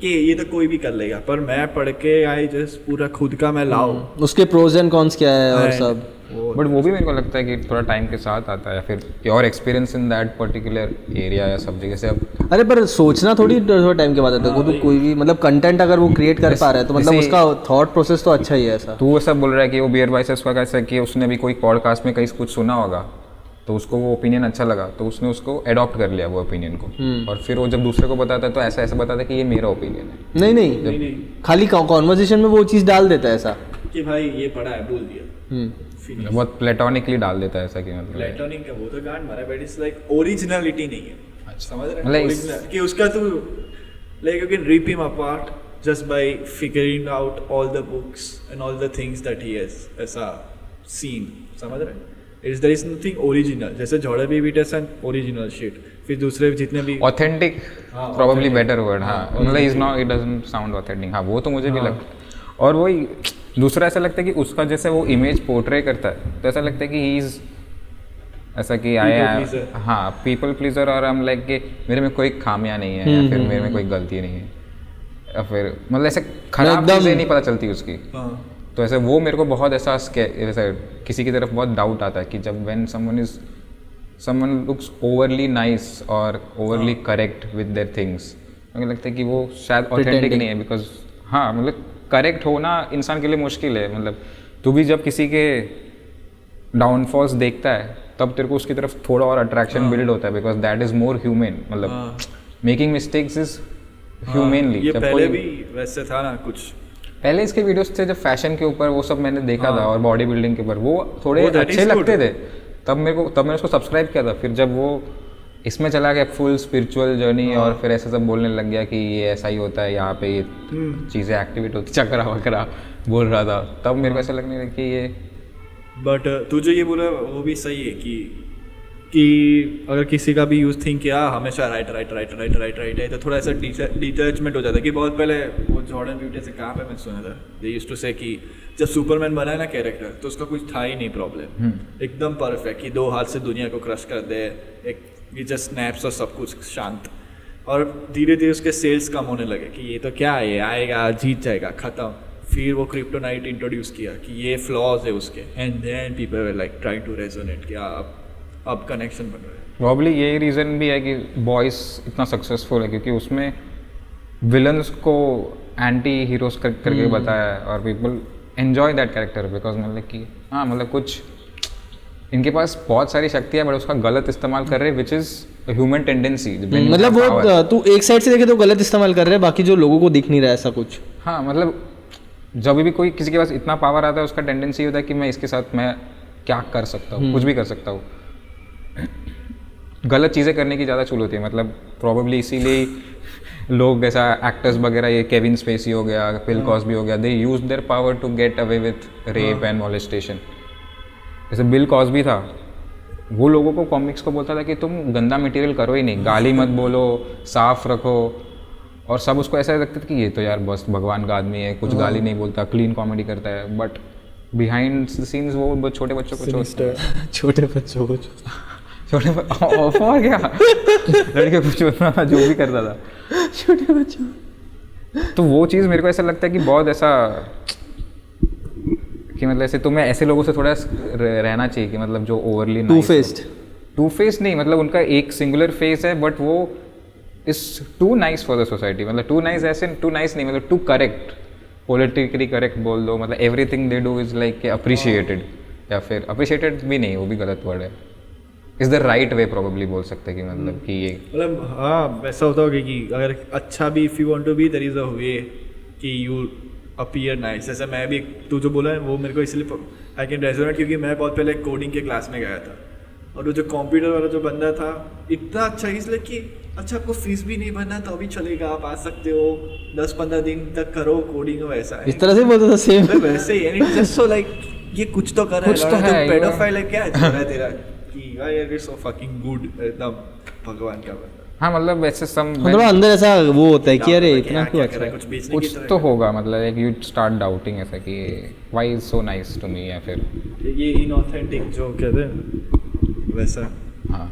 कि ये तो कोई भी कर लेगा, पर मैं पढ़ के आई जस्ट पूरा खुद का मैं लाऊं, उसके प्रोज एंड कॉन्स क्या है और सब। बट वो भी मेरे को लगता है कि थोड़ा टाइम के साथ आता है, या फिर your experience in that particular area या सब जगह से। अब अरे पर सोचना थोड़ी थोड़ा टाइम के बाद आता है, तो कोई भी मतलब कंटेंट अगर वो क्रिएट कर पा रहा है तो मतलब उसका थॉट प्रोसेस तो अच्छा ही है। ऐसा तू ऐसा बोल रहा है कि वो बियर बाइसेप्स का कैसा कि उसने भी कोई पॉडकास्ट में कहीं कुछ सुना होगा तो उसको वो ओपिनियन अच्छा लगा तो उसने उसको अडॉप्ट कर लिया वो ओपिनियन को, और फिर वो जब दूसरे को बताता है तो ऐसा ऐसा बताता है कि ये मेरा ओपिनियन है। नहीं खाली कॉन्वर्सेशन में वो चीज़ डाल देता है ऐसा कि भाई ये पढ़ा है, बोल दिया, बहुत प्लेटोनिकली डाल देता है ऐसा कि मतलब प्लेटोनिक का वो तो गांड मारा, बट इट्स लाइक ओरिजिनलिटी नहीं है। समझ रहे मतलब हैं Original- कि उसका तू like you can rip him apart just by figuring out all the books and all the things that he has ऐसा सीन। समझ रहे हैं, it's there is nothing original. जैसे Jordan B Peterson original shit, फिर दूसरे जितने भी authentic probably better word. हाँ मतलब is not, it doesn't sound authentic. हाँ वो तो मुझे भी लगता है। और वही दूसरा ऐसा लगता है कि उसका जैसे वो इमेज पोर्ट्रे करता है तो ऐसा लगता है कि ही इज ऐसा कि हाँ पीपल प्लीजर, और हम लाइक कि मेरे में कोई खामियां नहीं है या फिर मेरे में कोई गलती नहीं है, या फिर मतलब ऐसे खराब चीज़ें नहीं पता चलती उसकी। तो ऐसे वो मेरे को बहुत ऐसा ऐसा किसी की तरफ बहुत डाउट आता है कि जब when someone looks overly nice और overly correct with their things, मुझे लगता है कि वो शायद ऑथेंटिक नहीं है। बिकॉज हाँ मतलब करेक्ट होना इंसान के लिए मुश्किल है। मतलब तू भी जब किसी के डाउनफॉल्स देखता है तब तेरे को उसकी तरफ थोड़ा और अट्रैक्शन बिल्ड होता है, because that is more human. मतलब मेकिंग मिस्टेक्स इज ह्यूमनली। ये पहले भी वैसे था ना, कुछ पहले इसके वीडियोस थे जब फैशन के ऊपर वो सब मैंने देखा था और बॉडी बिल्डिंग के ऊपर वो थोड़े अच्छे लगते थे, तब मैंने उसको सब्सक्राइब किया था। फिर जब वो इसमें चला गया फुल स्पिरिचुअल जर्नी और फिर ऐसे सब बोलने लग गया कि ये ऐसा ही होता है, यहाँ पे ये चीज़ें एक्टिवेट होती, चकरा वकरा बोल रहा था, तब मेरे को ऐसा लगने लगा कि ये। बट तू जो ये बोला वो भी सही है कि अगर किसी का भी यूज थिंक किया हमेशा राइट है तो थोड़ा ऐसा डिटैचमेंट हो जाता है। कि बहुत पहले वो जॉर्डन ब्यूटी से कहाँ पे मैं सुना था, दे यूज्ड टू से कि जब सुपरमैन बना है ना कैरेक्टर तो उसका कुछ था ही नहीं प्रॉब्लम, एकदम परफेक्ट कि 2 हाथ से दुनिया को क्रश कर दे, एक ये जस्ट स्नैप्स और सब कुछ शांत। और धीरे धीरे उसके सेल्स कम होने लगे कि ये तो क्या है, ये आएगा जीत जाएगा खत्म। फिर वो क्रिप्टोनाइट इंट्रोड्यूस किया कि ये फ्लॉज है उसके, and then people were like trying to resonate कि अब कनेक्शन बन रहा है। प्रॉब्ली यही रीज़न भी है कि बॉयज़ इतना सक्सेसफुल है क्योंकि उसमें विलन्स को एंटी हीरोज करके बताया है और people enjoy that character because मतलब कि हाँ मतलब कुछ इनके पास बहुत सारी शक्तियाँ बट उसका गलत इस्तेमाल कर रहे हैं, विच इज़ ह्यूमन टेंडेंसी। मतलब वो तू एक साइड से देखे तो गलत इस्तेमाल कर रहे हैं, बाकी जो लोगों को दिख नहीं रहा है ऐसा कुछ। हाँ मतलब जब भी कोई किसी के पास इतना पावर आता है उसका टेंडेंसी होता है कि मैं इसके साथ मैं क्या कर सकता हूँ, कुछ भी कर सकता हूँ। गलत चीज़ें करने की ज़्यादा चुल होती है, मतलब प्रॉबेबली इसीलिए लोग ऐसा एक्टर्स वगैरह, ये केविन स्पेसी हो गया, बिल कॉस्बी हो गया, they use their power to get away with rape and molestation. जैसे बिल कॉस्बी था, वो लोगों को कॉमिक्स को बोलता था कि तुम गंदा मटेरियल करो ही नहीं, गाली मत बोलो, साफ रखो, और सब उसको ऐसा लगता था कि ये तो यार बस भगवान का आदमी है, कुछ गाली नहीं बोलता, क्लीन कॉमेडी करता है। बट बिहाइंड द सीन्स वो बहुत छोटे बच्चों को छोटे बच्चों को छोटे और क्या लड़के कुछ होता था, जो भी करता था छोटे बच्चों। तो वो चीज़ मेरे को ऐसा लगता है कि बहुत ऐसा कि मतलब ऐसे तुम्हें ऐसे लोगों से थोड़ा रहना चाहिए कि मतलब जो ओवरली टू फेस्ड नहीं, मतलब उनका एक सिंगुलर फेस है बट वो is too nice for the society. मतलब टू नाइस ऐसे टू नाइस नहीं, मतलब टू करेक्ट, पॉलिटिकली करेक्ट बोल दो, मतलब everything they do is like appreciated, या फिर अप्रिशिएटेड भी नहीं, वो भी गलत वर्ड है, is the right way probably बोल सकते हैं कि मतलब कि ये मतलब हाँ वैसा होता होगा कि अगर अच्छा भी if you want to be there is a way कि यू अपीयर नाइस। जैसे मैं भी, तू जो बोला है वो मेरे को इसलिए आई कैन रेजोनेट, क्योंकि मैं बहुत पहले कोडिंग के क्लास में गया था और वो जो कंप्यूटर वाला जो बंदा था इतना अच्छा, इसलिए कि अच्छा आपको फीस भी नहीं भरना तो अभी चलेगा, आप आ सकते हो 10-15 दिन तक करो कोडिंग, वैसा है इस तरह से बोलता था सेम। वैसे ही, and it's just so like ये कुछ तो कर रहा है, पेडोफाइल है क्या चल रहा है तेरा कि यार it is so fucking good, एकदम भगवान का बंदा। हाँ मतलब वैसे थोड़ा अंदर ऐसा वो होता है कि अरे इतना क्यों अच्छा है, कुछ बेचने की कुछ तरह तो होगा, मतलब एक यू स्टार्ट डाउटिंग ऐसा कि why is so nice to me, या फिर ये इनऑथेंटिक जो कहते हैं वैसा। हाँ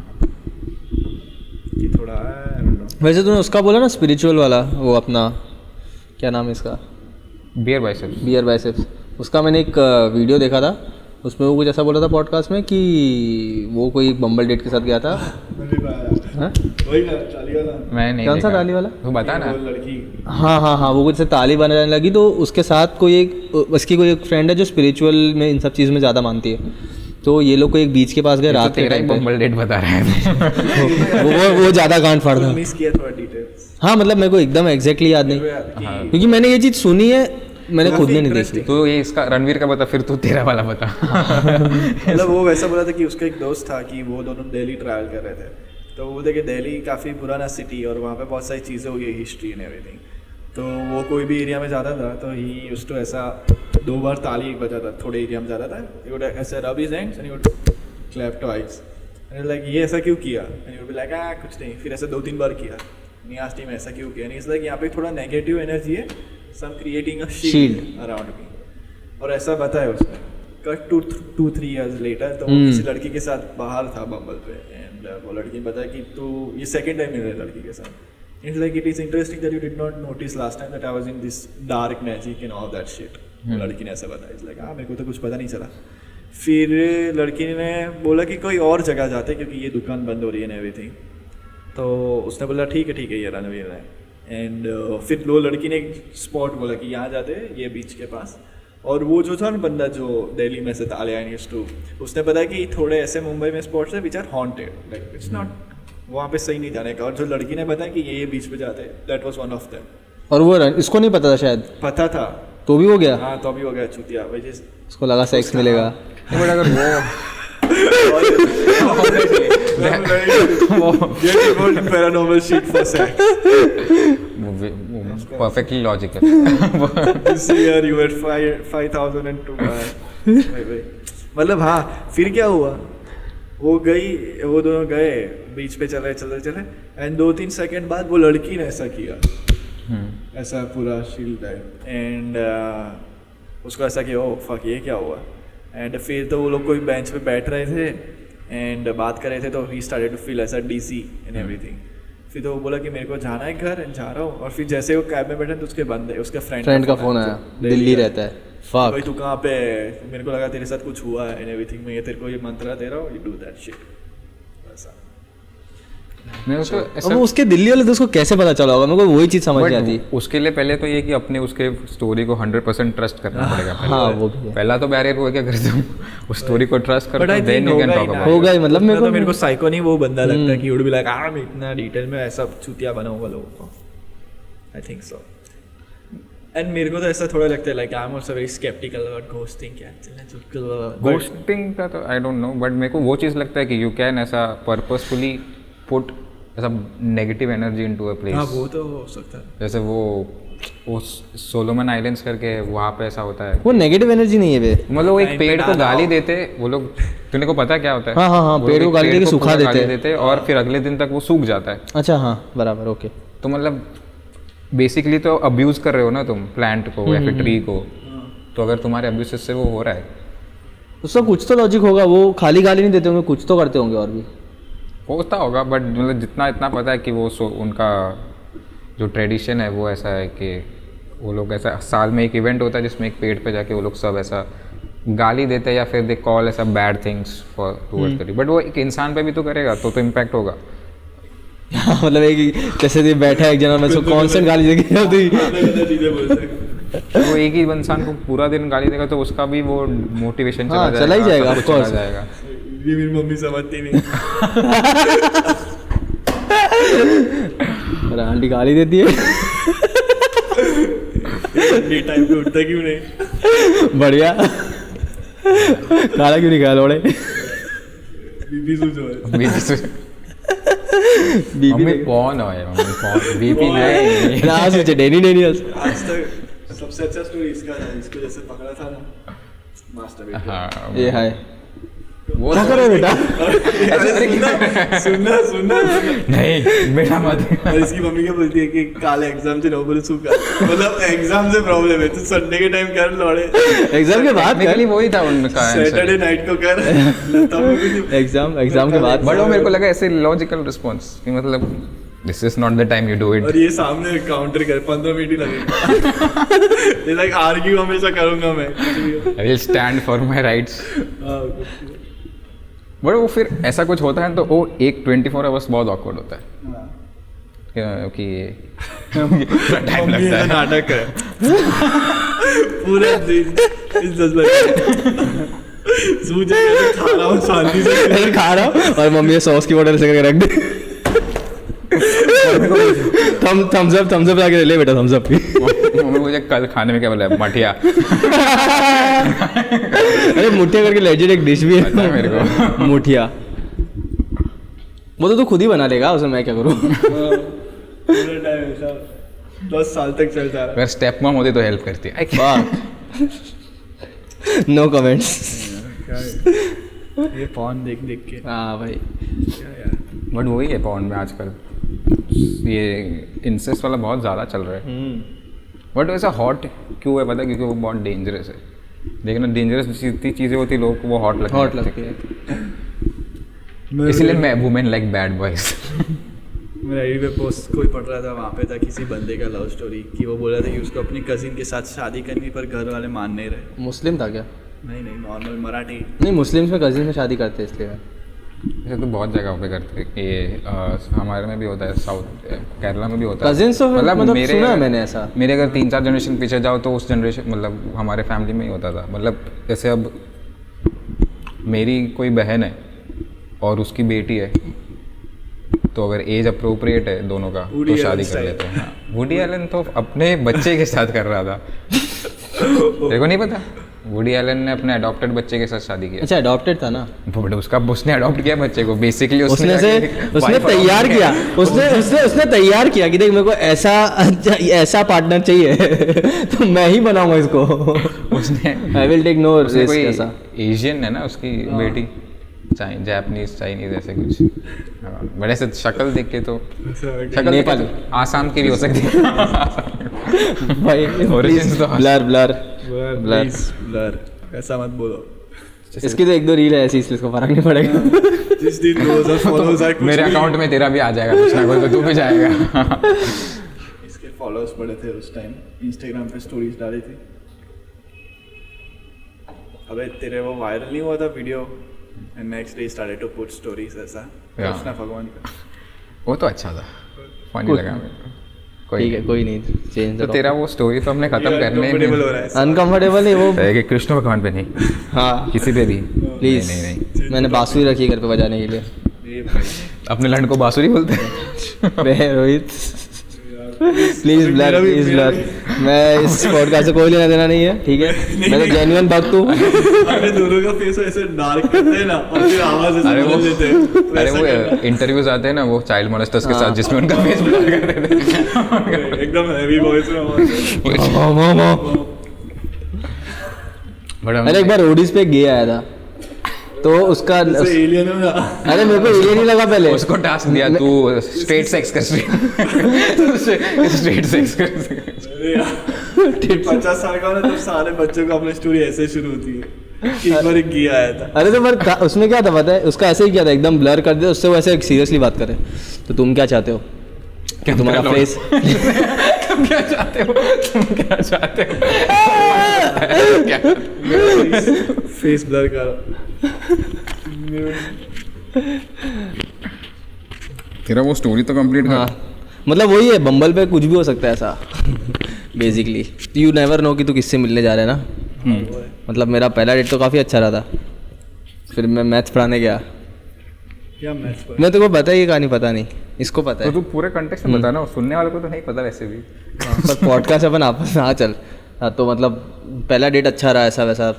कि थोड़ा I don't know। वैसे तूने उसका बोला ना स्पिरिचुअल वाला, वो अपना क्या नाम है इसका, बियर बाइसेप्स। बियर बाइसेप्स, उसका मैंने एक वीडियो देखा था, उसमें वो कुछ ऐसा बोला था पॉडकास्ट में कि वो कोई बम्बल डेट के साथ गया था। हाँ? वही ना ताली वाला। मैं नहीं कौन सा देखा। ताली वाला? तू बता ना। वो लड़की हाँ, वो कुछ से ताली बनाने लगी, तो उसके साथ कोई एक उसकी कोई एक फ्रेंड है जो स्पिरिचुअल में इन सब चीज़ में ज़्यादा मानती है। तो ये लोग को एक बीच के पास गए रात के तेरा ही टाइम पे। बम्बल डेट बता रहा है। वो ज़्यादा गांड फाड़ था। मिस किया थोड़ा डिटेल्स। हाँ मतलब मेरे को एकदम एग्जैक्टली याद नहीं, कि क्योंकि मैंने ये चीज़ सुनी है, मैंने खुद ने नहीं देखी। तो ये इसका रणवीर का बता, फिर तू तेरा वाला बता। मतलब वो वैसा बोला था कि उसका एक दोस्त था कि वो दोनों दिल्ली ट्रैवल कर रहे थे, तो वो देखे दिल्ली काफ़ी पुराना सिटी और वहाँ पे बहुत सारी चीज़ें हुई है, हिस्ट्री एंड एवरीथिंग। तो वो कोई भी एरिया में जाता था तो ही यूज्ड टू ऐसा 2 बार ताली बजाता, थोड़े एरिया में जाता था, he would ऐसे rub his hands and he would clap twice and like ये ऐसा क्यों किया, and he would be like कुछ नहीं, फिर ऐसे 2-3 बार किया, नहीं आज टीम ऐसा क्यों किया, नहीं इट्स लाइक यहाँ पे थोड़ा नेगेटिव एनर्जी है, some creating a shield around me, और ऐसा बताया उसने। कट 2-3 years later तो वो किसी लड़की के साथ बाहर था बम्बल पे, एंड वो लड़की ने बताया कि तू ये सेकंड टाइम मिल रहा है लड़की के साथ। It's like it is interesting that you did not notice last time that I was in this dark magic and all that shit. लड़की ने ऐसा बताया। It's like मेरे को तो कुछ पता नहीं चला। फिर लड़की ने बोला कि कोई और जगह जाते क्योंकि ये दुकान बंद हो रही है एवरीथिंग। तो उसने बोला ठीक है ये रणवीर है। एंड फिर वो लड़की ने एक स्पॉट बोला कि यहाँ जाते हैं ये बीच के पास। और वो जो था ना बंदा जो दिल्ली में से तालियान यूज्ड टू, उसने बताया कि थोड़े ऐसे मुंबई में स्पॉट्स है which are haunted, like it's not, वहाँ पे सही नहीं जाने का। और जो लड़की ने बताया कि ये बीच पे जाते हैं, that was one of them. और वो इसको नहीं पता था शायद, पता था तो भी हो गया। हाँ तो भी हो गया चूतिया भाई, उसको लगा सेक्स मिलेगा। बट अगर पैरानॉर्मल शिट फॉर सेक्स, वो perfectly logical. This year you had 5002 मतलब। हाँ फिर क्या हुआ, वो दोनों गए बीच पे, चल रहे एंड 2-3 सेकंड बाद वो लड़की ने ऐसा किया, ऐसा पूरा शील्ड टाइप, एंड उसको ऐसा किया, ओ फक ये क्या हुआ। एंड फिर तो वो लोग कोई बेंच पे बैठ रहे थे एंड बात कर रहे थे, तो ही स्टार्टेड टू फील ऐसा डीसी एंड एवरीथिंग। फिर तो वो बोला कि मेरे को जाना है घर एंड जा रहा हूँ। और फिर जैसे वो कैब में बैठे तो उसके बंदे, उसके फ्रेंड का फोन आया, दिल्ली रहता है। फक भाई तू कहाँ पे है, मेरे को लगा तेरे साथ कुछ हुआ है एंड एवरीथिंग, मैं ये तेरे को ये मंत्र दे रहा हूँ, यू डू दैट शिट। ऐसा मैं उसको अब उसके दिल्ली वाले दोस्त को कैसे पता चला होगा, मेरे को वही चीज़ समझ नहीं आती। उसके लिए पहले तो ये कि अपने उसके स्टोरी को 100% ट्रस्ट करना पड़ेगा। हाँ वो भी है। पहला तो बैरियर हो गया, अगर तुम उस स्टोरी को ट्रस्ट करते हो then you can talk about. होगा ही, मतलब मेरे को साइको नहीं वो बंदा लगता है कि वुड बी लाइक मैं इतना डिटेल में ऐसा चूतिया बनाऊंगा लोगों को। I think so. एंड मेरे को तो ऐसा थोड़ा लगता है like I am also very sceptical about ghosting. क्या घोस्टिंग का तो आई डोंट नो, बट मेरे को वो चीज़ लगता है कि यू कैन ऐसा पर्पसफुली पुट ऐसा negative energy into a place. हाँ वो तो हो सकता है। जैसे वो सोलोमन आइलैंड्स करके वहाँ पे ऐसा होता है। वो नेगेटिव एनर्जी नहीं है बे, मतलब वो एक पेड़ को गाली देते वो लोग, तूने को पता क्या होता है? हाँ पेड़ को गाली देके सुखा देते और फिर अगले दिन तक वो सूख जाता है। अच्छा हाँ बराबर, ओके। तो मतलब बेसिकली तो अब्यूज़ कर रहे हो ना तुम प्लांट को या फिर ट्री को। तो अगर तुम्हारे अब्यूज से वो हो रहा है, उसका कुछ तो लॉजिक होगा। वो खाली गाली नहीं देते होंगे, कुछ तो करते होंगे और भी होता होगा। बट मतलब जितना इतना पता है कि वो उनका जो ट्रेडिशन है वो ऐसा है कि वो लोग ऐसा साल में एक इवेंट होता है जिसमें एक पेड़ पे जाके वो लोग सब ऐसा गाली देते हैं या फिर दे कॉल ऐसा bad things for towards the. But वो एक इंसान पे भी तो करेगा तो इम्पैक्ट होगा। मतलब एक जैसे ये बैठा है एक जना, मैं उसको कांस्टेंट गाली देगी, वो एक ही इंसान को पूरा दिन गाली देगा तो उसका भी वो मोटिवेशन चला ही जाएगा, ऑफ कोर्स जाएगा। ये मेरी मम्मी समझती नहीं। आंटी गाली देती है। ये टाइम पे उठता क्यों नहीं? बढ़िया खाना क्यों नहीं खाया लोड़े? बीबी सूझो मम्मी कौन है? मम्मी कौन? बीपी नहीं ना सोचे डेनी डेनियल्स। आज तक सबसे अच्छा स्टोरी इसका था, इसको जैसे पकड़ा था ना मास्टर। हाँ ये हाय वो क्या कर रहे हो बेटा? सुनना नहीं बेटा मत। और इसकी मम्मी क्या बोलती है कि काले एग्जाम से बोले सूखा, मतलब एग्जाम से प्रॉब्लम है तो संडे के टाइम कर लौड़े, एग्जाम के बाद टेक्निकली वही था उनका सैटरडे नाइट को कर एग्जाम के बाद। बट वो मेरे को लगा ऐसे लॉजिकल रिस्पॉन्स कि मतलब this is not the time you do it. और ये सामने काउंटर कर 15 मिनट ही लगेगा। लाइक आर्ग्यू हमेशा करूंगा मैं, I will stand for my rights. But वो फिर ऐसा कुछ होता है तो वो एक 24 आवर्स बहुत ऑकवर्ड होता है कि टाइम लगता है। नाटक है पूरा दिन सूझे खा रहा हूँ शांति से, खा रहा हूँ और मम्मी सॉस की बोतल से करके रख दे। थम्स अप लाके ले बेटा, थम्स अप की। मम्मी मुझे कल खाने में क्या बोला? मठिया। अरे मुठिया करके लेजेंड एक डिश भी है मेरे को, मुठिया। वो तो तू खुद ही बना लेगा, उसमें मैं क्या करूँ? पूरा टाइम ऐसा 10 साल तक चलता रहा। अगर स्टेप मॉम होती तो हेल्प करती। No comments. ये पॉन देख के हाँ भाई, बट वही है पॉन में आजकल ये इंसेस्ट वाला बहुत ज़्यादा चल रहा है। बट वैसा हॉट क्यों है पता है? क्योंकि वो बहुत डेंजरस है। देखना डेंजरस जितनी चीज़ें होती है लोगों को वो हॉट लगती है। इसलिए मैं वुमेन लाइक बैड बॉयज। मेरा आईडी पे पोस्ट कोई पढ़ रहा था, वहाँ पे था किसी बंदे का लव स्टोरी कि वो बोला था कि उसको अपनी कजिन के साथ शादी करनी पर घर वाले मान नहीं रहे। मुस्लिम था क्या? नहीं नॉर्मल मराठी। नहीं, मुस्लिम्स में कजिन में शादी करते हैं इसलिए। ऐसे तो बहुत जगह पे करते हैं। ये हमारे में भी होता है, साउथ केरला में भी होता है। कजिन्स तो मतलब सुना है मैंने ऐसा। मेरे अगर 3-4 जनरेशन पीछे जाओ तो उस जनरेशन मतलब हमारे फैमिली में ही होता था। मतलब जैसे अब मेरी कोई बहन है और उसकी बेटी है, तो अगर एज अप्रोप्रिएट है दोनों का तो शादी कर लेते हैं। वुडी एलन तो अपने बच्चे के साथ कर रहा था। तेरे को नहीं पता? वुडी एलन ने अपने अडॉप्टेड बच्चे के साथ शादी किया। अच्छा, अडॉप्टेड था ना? बट उसने अडॉप्ट किया बच्चे को बेसिकली। उसने तैयार किया। उसने तैयार किया कि देख मेरे को ऐसा पार्टनर चाहिए तो मैं ही बनाऊंगा इसको। उसने I will take no risk. ऐसा एशियन है ना उसकी बेटी, जापानीज चाइनीज ऐसे कुछ। बड़े से शक्ल देख के तो शक्ल नेपाली आसाम की भी हो सकती है भाई। ओरिजिन्स तो ब्लर ऐसा मत बोलो। इसकी तो 1-2 रील है ऐसी, इसलिए इसको फर्क नहीं पड़ेगा। जिस दिन 2000 फॉलोअर्स आए मेरे अकाउंट में तेरा भी आ जाएगा कुछ ना कुछ, तो तू भी जाएगा। इसके फॉलोअर्स बढ़े थे उस टाइम, इंस्टाग्राम पे स्टोरीज डाली थी। अबे तेरे वो वायरल नहीं हुआ था video, and next day started to put stories ऐसा। कृष्णा भगवान का वो तो अच्छा था, फनी लगा मेरे को। ठीक है, कोई नहीं, चेंज। तो तेरा वो स्टोरी तो हमने खत्म करने अनकंफर्टेबल है वो। कृष्ण भगवान पे नहीं, हाँ किसी पे भी प्लीज। नहीं मैंने बांसुरी रखी है घर पे बजाने के लिए। अपने लड़कों को बांसुरी बोलते हैं। रोहित प्लीज ब्लर, मैं इस पॉडकास्ट से कोई लेना देना नहीं है, ठीक है? मैं तो जेन्युइन भक्त हूँ। अरे दोनों का फेस ऐसे डार्क करते हैं ना और फिर आवाज ऐसे बदल देते हैं। अरे वो इंटरव्यूज आते हैं ना वो चाइल्ड मोलेस्टर्स के साथ, जिसमें उनका फेस ब्लर कर देते हैं एकदम हेवी वॉइस में आवाज। अरे एक बार रोडीज पे गे आया था तो उसका एलियन है ना। अरे मेरे को एलियन ही लगा पहले। उसको टास्क दिया तू स्ट्रेट सेक्स कर, स्ट्रेट सेक्स कर। 50 साल का ना, तब सारे बच्चों को अपनी स्टोरी ऐसे शुरू होती है कि एक बार एक गिया आया था। अरे तो पर उसमें क्या था पता है? उसका ऐसे ही किया था, एकदम ब्लर कर दिया, उससे वो ऐसे सीरियसली बात करे। तो तुम क्या चाहते हो कि तुम्हारा फेस क्या चाहते हो? तुम क्या चाहते हो? फेस ब्लर कर। तेरा वो स्टोरी तो कंप्लीट कर। हाँ, मतलब वही है, बम्बल पे कुछ भी हो सकता है ऐसा। बेसिकली यू नेवर नो कि तू किससे मिलने जा रहा है ना। मतलब मेरा पहला डेट तो काफ़ी अच्छा रहा था, फिर मैं मैथ्स पढ़ाने गया क्या मैच पर मैं तेरे को पता ही, ये कहानी पता नहीं, इसको पता तो है। तू पूरे कंटेक्स्ट में बता ना, सुनने वाले को तो नहीं पता वैसे भी। पर पॉडकास्ट अपन आपस में, हाँ चल। हाँ तो मतलब पहला डेट अच्छा रहा, ऐसा वैसा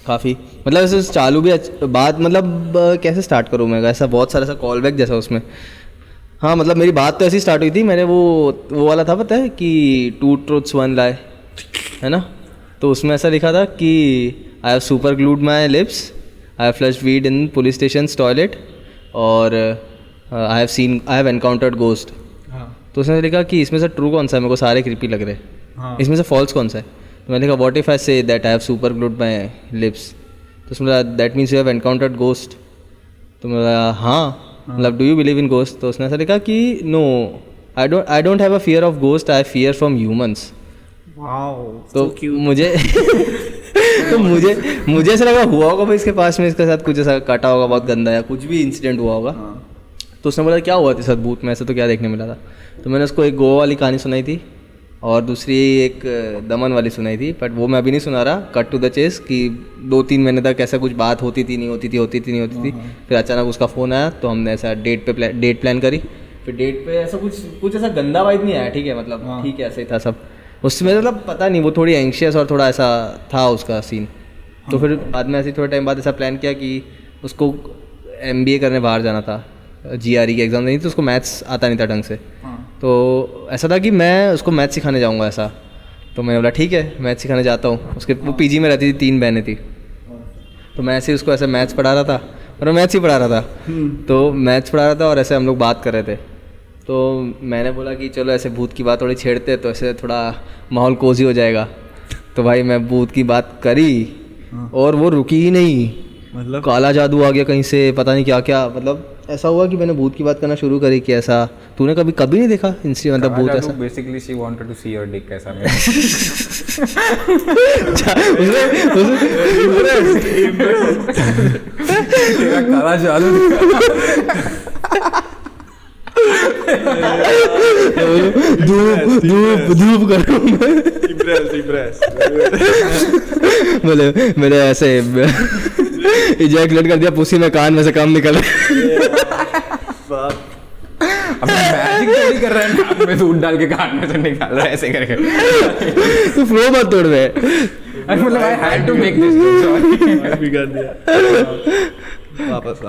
काफ़ी, मतलब ऐसे चालू भी बात, मतलब कैसे स्टार्ट करूँ मैं, ऐसा बहुत सारा ऐसा कॉल बैक जैसा उसमें। हाँ मतलब मेरी बात तो ऐसी स्टार्ट हुई थी, मैंने वो वाला था पता है कि 2 truths 1 lie, है ना। तो उसमें ऐसा लिखा था कि आई have super glued my lips, I have flushed weed in police station toilet, और आई हैव एनकाउंटर्ड गोस्ट। तो उसने लिखा कि इसमें से ट्रू कौन सा है, मेरे को सारे क्रीपी लग रहे हैं, इसमें से फॉल्स कौन सा है। तो मैंने कहा what if I say that I have super glued my lips, तो उसमें that means you have encountered ghost. तो मैं बोला हाँ, मतलब do you believe in ghost. तो उसने ऐसा लिखा कि no, I don't have a fear of ghost, I fear from humans. तो मुझे तो मुझे ऐसा लगा हुआ होगा भाई इसके पास में, इसके साथ कुछ ऐसा काटा होगा बहुत गंदा, या कुछ भी इंसिडेंट हुआ होगा। तो उसने बोला क्या हुआ तेरे साथ भूत में, ऐसा तो क्या देखने मिला था। तो मैंने उसको एक गोवा वाली कहानी सुनाई थी और दूसरी एक दमन वाली सुनाई थी, बट वो मैं अभी नहीं सुना रहा, कट टू द चेस, कि 2-3 महीने तक ऐसा कुछ बात होती थी, नहीं होती थी। फिर अचानक उसका फ़ोन आया, तो हमने ऐसा डेट प्लान करी। फिर डेट पे ऐसा कुछ ऐसा गंदा वाइब नहीं आया, ठीक है, मतलब ठीक है, ऐसा ही था सब। उसमें मतलब पता नहीं, वो थोड़ी एंशियस और थोड़ा ऐसा था उसका सीन। तो फिर बाद में ऐसे थोड़े टाइम बाद ऐसा प्लान किया कि उसको MBA करने बाहर जाना था, GRE की एग्ज़ाम नहीं, तो उसको मैथ्स आता नहीं था ढंग से। तो ऐसा था कि मैं उसको मैथ्स सिखाने जाऊँगा ऐसा। तो मैंने बोला ठीक है, मैथ्स सिखाने जाता हूँ। उसके वो PG में रहती थी, 3 बहनें थी। तो मैं ऐसे उसको ऐसे मैथ्स पढ़ा रहा था, और मैं मैथ्स ही पढ़ा रहा था। तो मैथ्स पढ़ा रहा था और ऐसे हम लोग बात कर रहे थे। तो मैंने बोला कि चलो ऐसे भूत की बात थोड़ी छेड़ते, तो ऐसे थोड़ा माहौल कोजी हो जाएगा। तो भाई मैं भूत की बात करी और वो रुकी ही नहीं, मतलब काला जादू आ गया कहीं से, पता नहीं क्या क्या। मतलब ऐसा हुआ कि मैंने भूत की बात करना शुरू करी कि ऐसा तूने कभी नहीं देखा इंस्टी, मतलब भूत ऐसा। Basically she wanted to see your dick कैसा में। तेरा काला जादू धूप करो। मैंने ऐसे इजैकुलेट कर दिया, पुसी में कान में से काम निकल। मैजिक थोड़ी कर रहा है, नाक में दूध डाल के कान में से निकाल रहा है ऐसे करके। तू फ्लो मत तोड़ दे। मतलब I had to make this, sorry कर दिया। वापस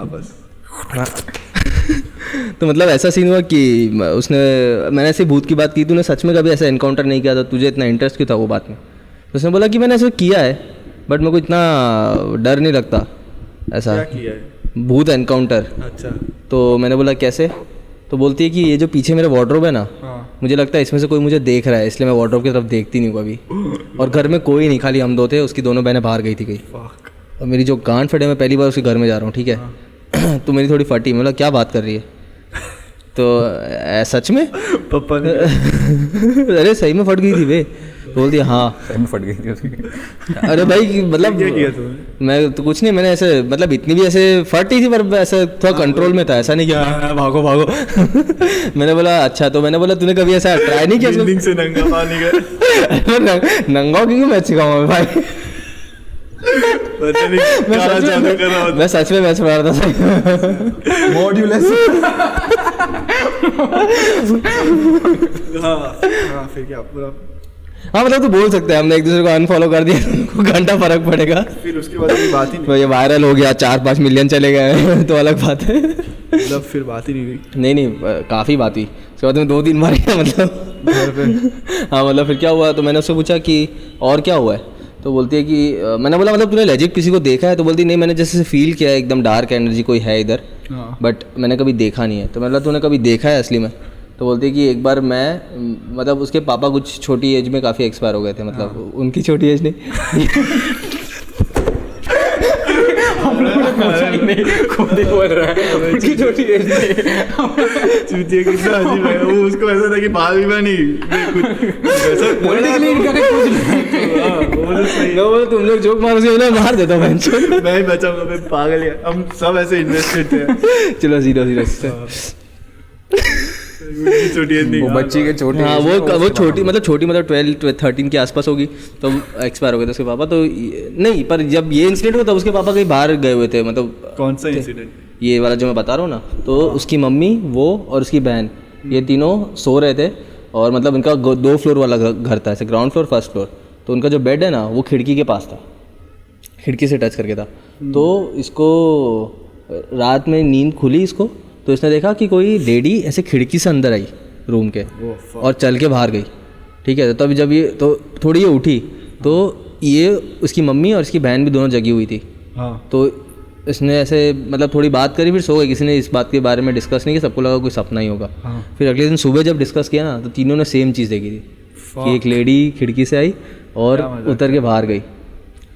तो मतलब ऐसा सीन हुआ कि मैंने ऐसे भूत की बात की, तूने सच में कभी ऐसा एनकाउंटर नहीं किया था, तुझे इतना इंटरेस्ट क्यों था वो बात में। तो उसने बोला कि मैंने ऐसा किया है, बट मेरे को इतना डर नहीं लगता ऐसा। क्या किया है? भूत एनकाउंटर। अच्छा। तो मैंने बोला कैसे। तो बोलती है कि ये जो पीछे मेरा वार्डरोब है ना, मुझे लगता है इसमें से कोई मुझे देख रहा है, इसलिए मैं वार्डरोब की तरफ देखती नहीं हूँ कभी। और घर में कोई नहीं, खाली हम 2 थे, उसकी दोनों बहनें बाहर गई थी कहीं। और मेरी जो गांड फटे, मैं पहली बार उसके घर में जा रहा हूँ, ठीक है। तो मेरी थोड़ी फटी, मतलब क्या बात कर रही है। तो सच में पापा ने अरे सही में फट गई थी वे। बोल दिया हाँ सही में फट गई थी उसकी। अरे भाई मतलब क्या किया तूने? मैं तो कुछ नहीं, मैंने ऐसे मतलब इतनी भी ऐसे फट ही थी, पर ऐसे थोड़ा कंट्रोल में था, ऐसा नहीं किया भागो मैंने बोला अच्छा। तो मैंने बोला तूने कभी ऐसा ट्राई नहीं किया बिल्डिंग से नंगा पानी गए? नंगा क्योंकि मैं सिखाऊंगा भाई। मैं सच में मैच पढ़ा रहा था मॉड्यूलस। हाँ फिर क्या पूरा। हाँ मतलब तू बोल सकते हैं, हमने एक दूसरे को अनफॉलो कर दिया, तो घंटा फर्क पड़ेगा। फिर उसके बाद बात ही नहीं, तो ये वायरल हो गया, 4-5 मिलियन चले गए तो अलग बात है। मतलब फिर बात ही नहीं हुई। नहीं काफ़ी बात हुई। उसके बाद में 2-3 बार मतलब घर पे। हाँ मतलब फिर क्या हुआ, तो मैंने उससे पूछा कि और क्या हुआ है। तो बोलती है कि मैंने बोला मतलब तूने लेजिट किसी को देखा है। तो बोलती नहीं, मैंने जैसे फील किया है एकदम डार्क एनर्जी कोई है इधर, बट मैंने कभी देखा नहीं है। तो मैंने बोला तूने कभी देखा है असली में। तो बोलती है कि एक बार मैं मतलब उसके पापा कुछ छोटी एज में काफ़ी एक्सपायर हो गए थे, मतलब उनकी छोटी एज नहीं खुद ही बोल रहा है उनकी छोटी एज में। चूतिया कितना अजीब है वो, उसको ऐसा था कि बाल भी बनी वैसा पॉलिटिकली इनकरेक्ट कुछ नहीं। वो तुम लोग जोक मारो से मार देता हूँ मैं ही बचा, मैं पागल है, हम सब ऐसे इन्वेस्टेड थे। चलो 0 छोटी एज नहीं, वो बच्ची के छोटी, हाँ वो छोटी मतलब 12-13 के आसपास होगी, तो एक्सपायर हो गए थे उसके पापा। तो नहीं, पर जब ये इंसिडेंट हुआ था उसके पापा कहीं बाहर गए हुए थे, मतलब कौन सा इंसिडेंट? ये वाला जो मैं बता रहा हूँ ना, तो उसकी मम्मी, वो और उसकी बहन, ये तीनों सो रहे थे। और मतलब इनका 2 फ्लोर वाला घर था, ऐसे ग्राउंड फ्लोर फर्स्ट फ्लोर। तो उनका जो बेड है ना वो खिड़की के पास था, खिड़की से टच करके था। तो इसको रात में नींद खुली इसको, तो इसने देखा कि कोई लेडी ऐसे खिड़की से अंदर आई रूम के और चल के बाहर गई। ठीक है, तो तभी जब ये तो थोड़ी ये उठी तो ये उसकी मम्मी और इसकी बहन भी दोनों जगी हुई थी। तो इसने ऐसे मतलब थोड़ी बात करी, फिर सो गए। किसी ने इस बात के बारे में डिस्कस नहीं किया, सबको लगा कोई सपना ही होगा। फिर अगले दिन सुबह जब डिस्कस किया ना, तो तीनों ने सेम चीज़ देखी थी कि एक लेडी खिड़की से आई और उतर के बाहर गई।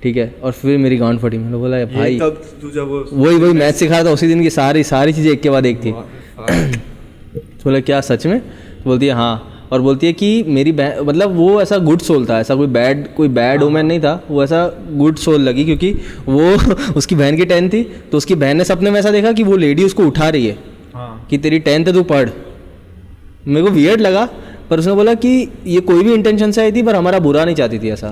ठीक है, और फिर मेरी गांड फटी। मैंने बोला भाई तब तू जब वही मैथ सिखा था उसी दिन की सारी चीज़ें एक के बाद एक थी। बोला क्या सच में? बोलती है हाँ। और बोलती है कि मेरी मतलब वो ऐसा गुड सोल था, ऐसा कोई बैड वुमन नहीं था, वो ऐसा गुड सोल लगी क्योंकि वो उसकी बहन की 10 थी। तो उसकी बहन ने सपने में ऐसा देखा कि वो लेडी उसको उठा रही है कि तेरी 10th है तू पढ़। मेरे को वियर्ड लगा, पर उसने बोला कि ये कोई भी इंटेंशन से आई थी, पर हमारा बुरा नहीं चाहती थी ऐसा।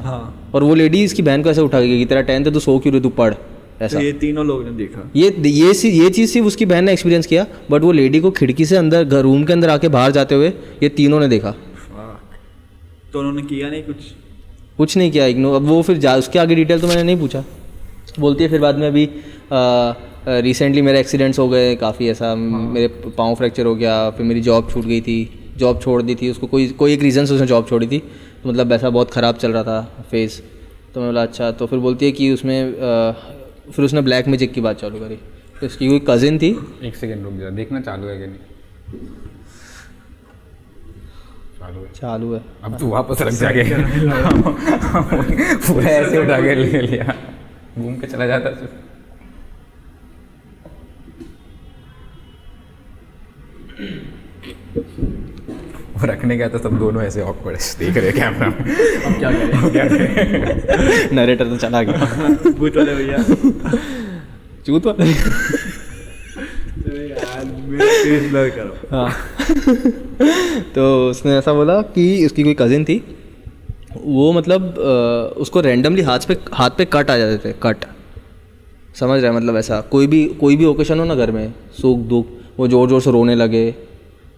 और वो लेडी इसकी बहन को ऐसे उठा गई कि तेरा 10th है तू सो क्यों रही, तू पढ़ ऐसा। तो ये तीनों लोग ने देखा ये चीज़ सिर्फ उसकी बहन ने एक्सपीरियंस किया, बट वो लेडी को खिड़की से अंदर रूम के अंदर आके बाहर जाते हुए ये तीनों ने देखा। तो उन्होंने किया नहीं कुछ नहीं किया, इग्नोर। अब वो फिर उसके आगे डिटेल तो मैंने नहीं पूछा। बोलती है फिर बाद में अभी रिसेंटली मेरे एक्सीडेंट्स हो गए काफ़ी, ऐसा मेरे पाँव फ्रैक्चर हो गया, फिर मेरी जॉब छूट गई थी, जॉब छोड़ दी थी उसको, कोई एक रीज़न से उसने जॉब छोड़ी थी। तो मतलब ऐसा बहुत ख़राब चल रहा था फेस। तो मैं बोला अच्छा। तो फिर बोलती है कि उसमें फिर उसने ब्लैक मैजिक की बात चालू करी। तो इसकी कोई कज़िन थी। एक सेकेंड रुक जा, देखना चालू है कि नहीं। चालू है। अब तू वापस रख जाके पूरा ऐसे उठा के ले लिया, घूम के चला जाता। वो रखने गया तो सब दोनों ऐसे ऑकवर्ड देख रहे कैमरा में। अब क्या करें? नरेटर तो चला गया। भूत वाले भैया, चूत वाले। हाँ। तो उसने ऐसा बोला कि उसकी कोई कज़िन थी, वो मतलब उसको रैंडमली हाथ पे कट आ जाते थे, कट। समझ रहा है मतलब ऐसा कोई भी ओकेशन हो ना घर में, सुख दुख, वो जोर जोर से रोने लगे,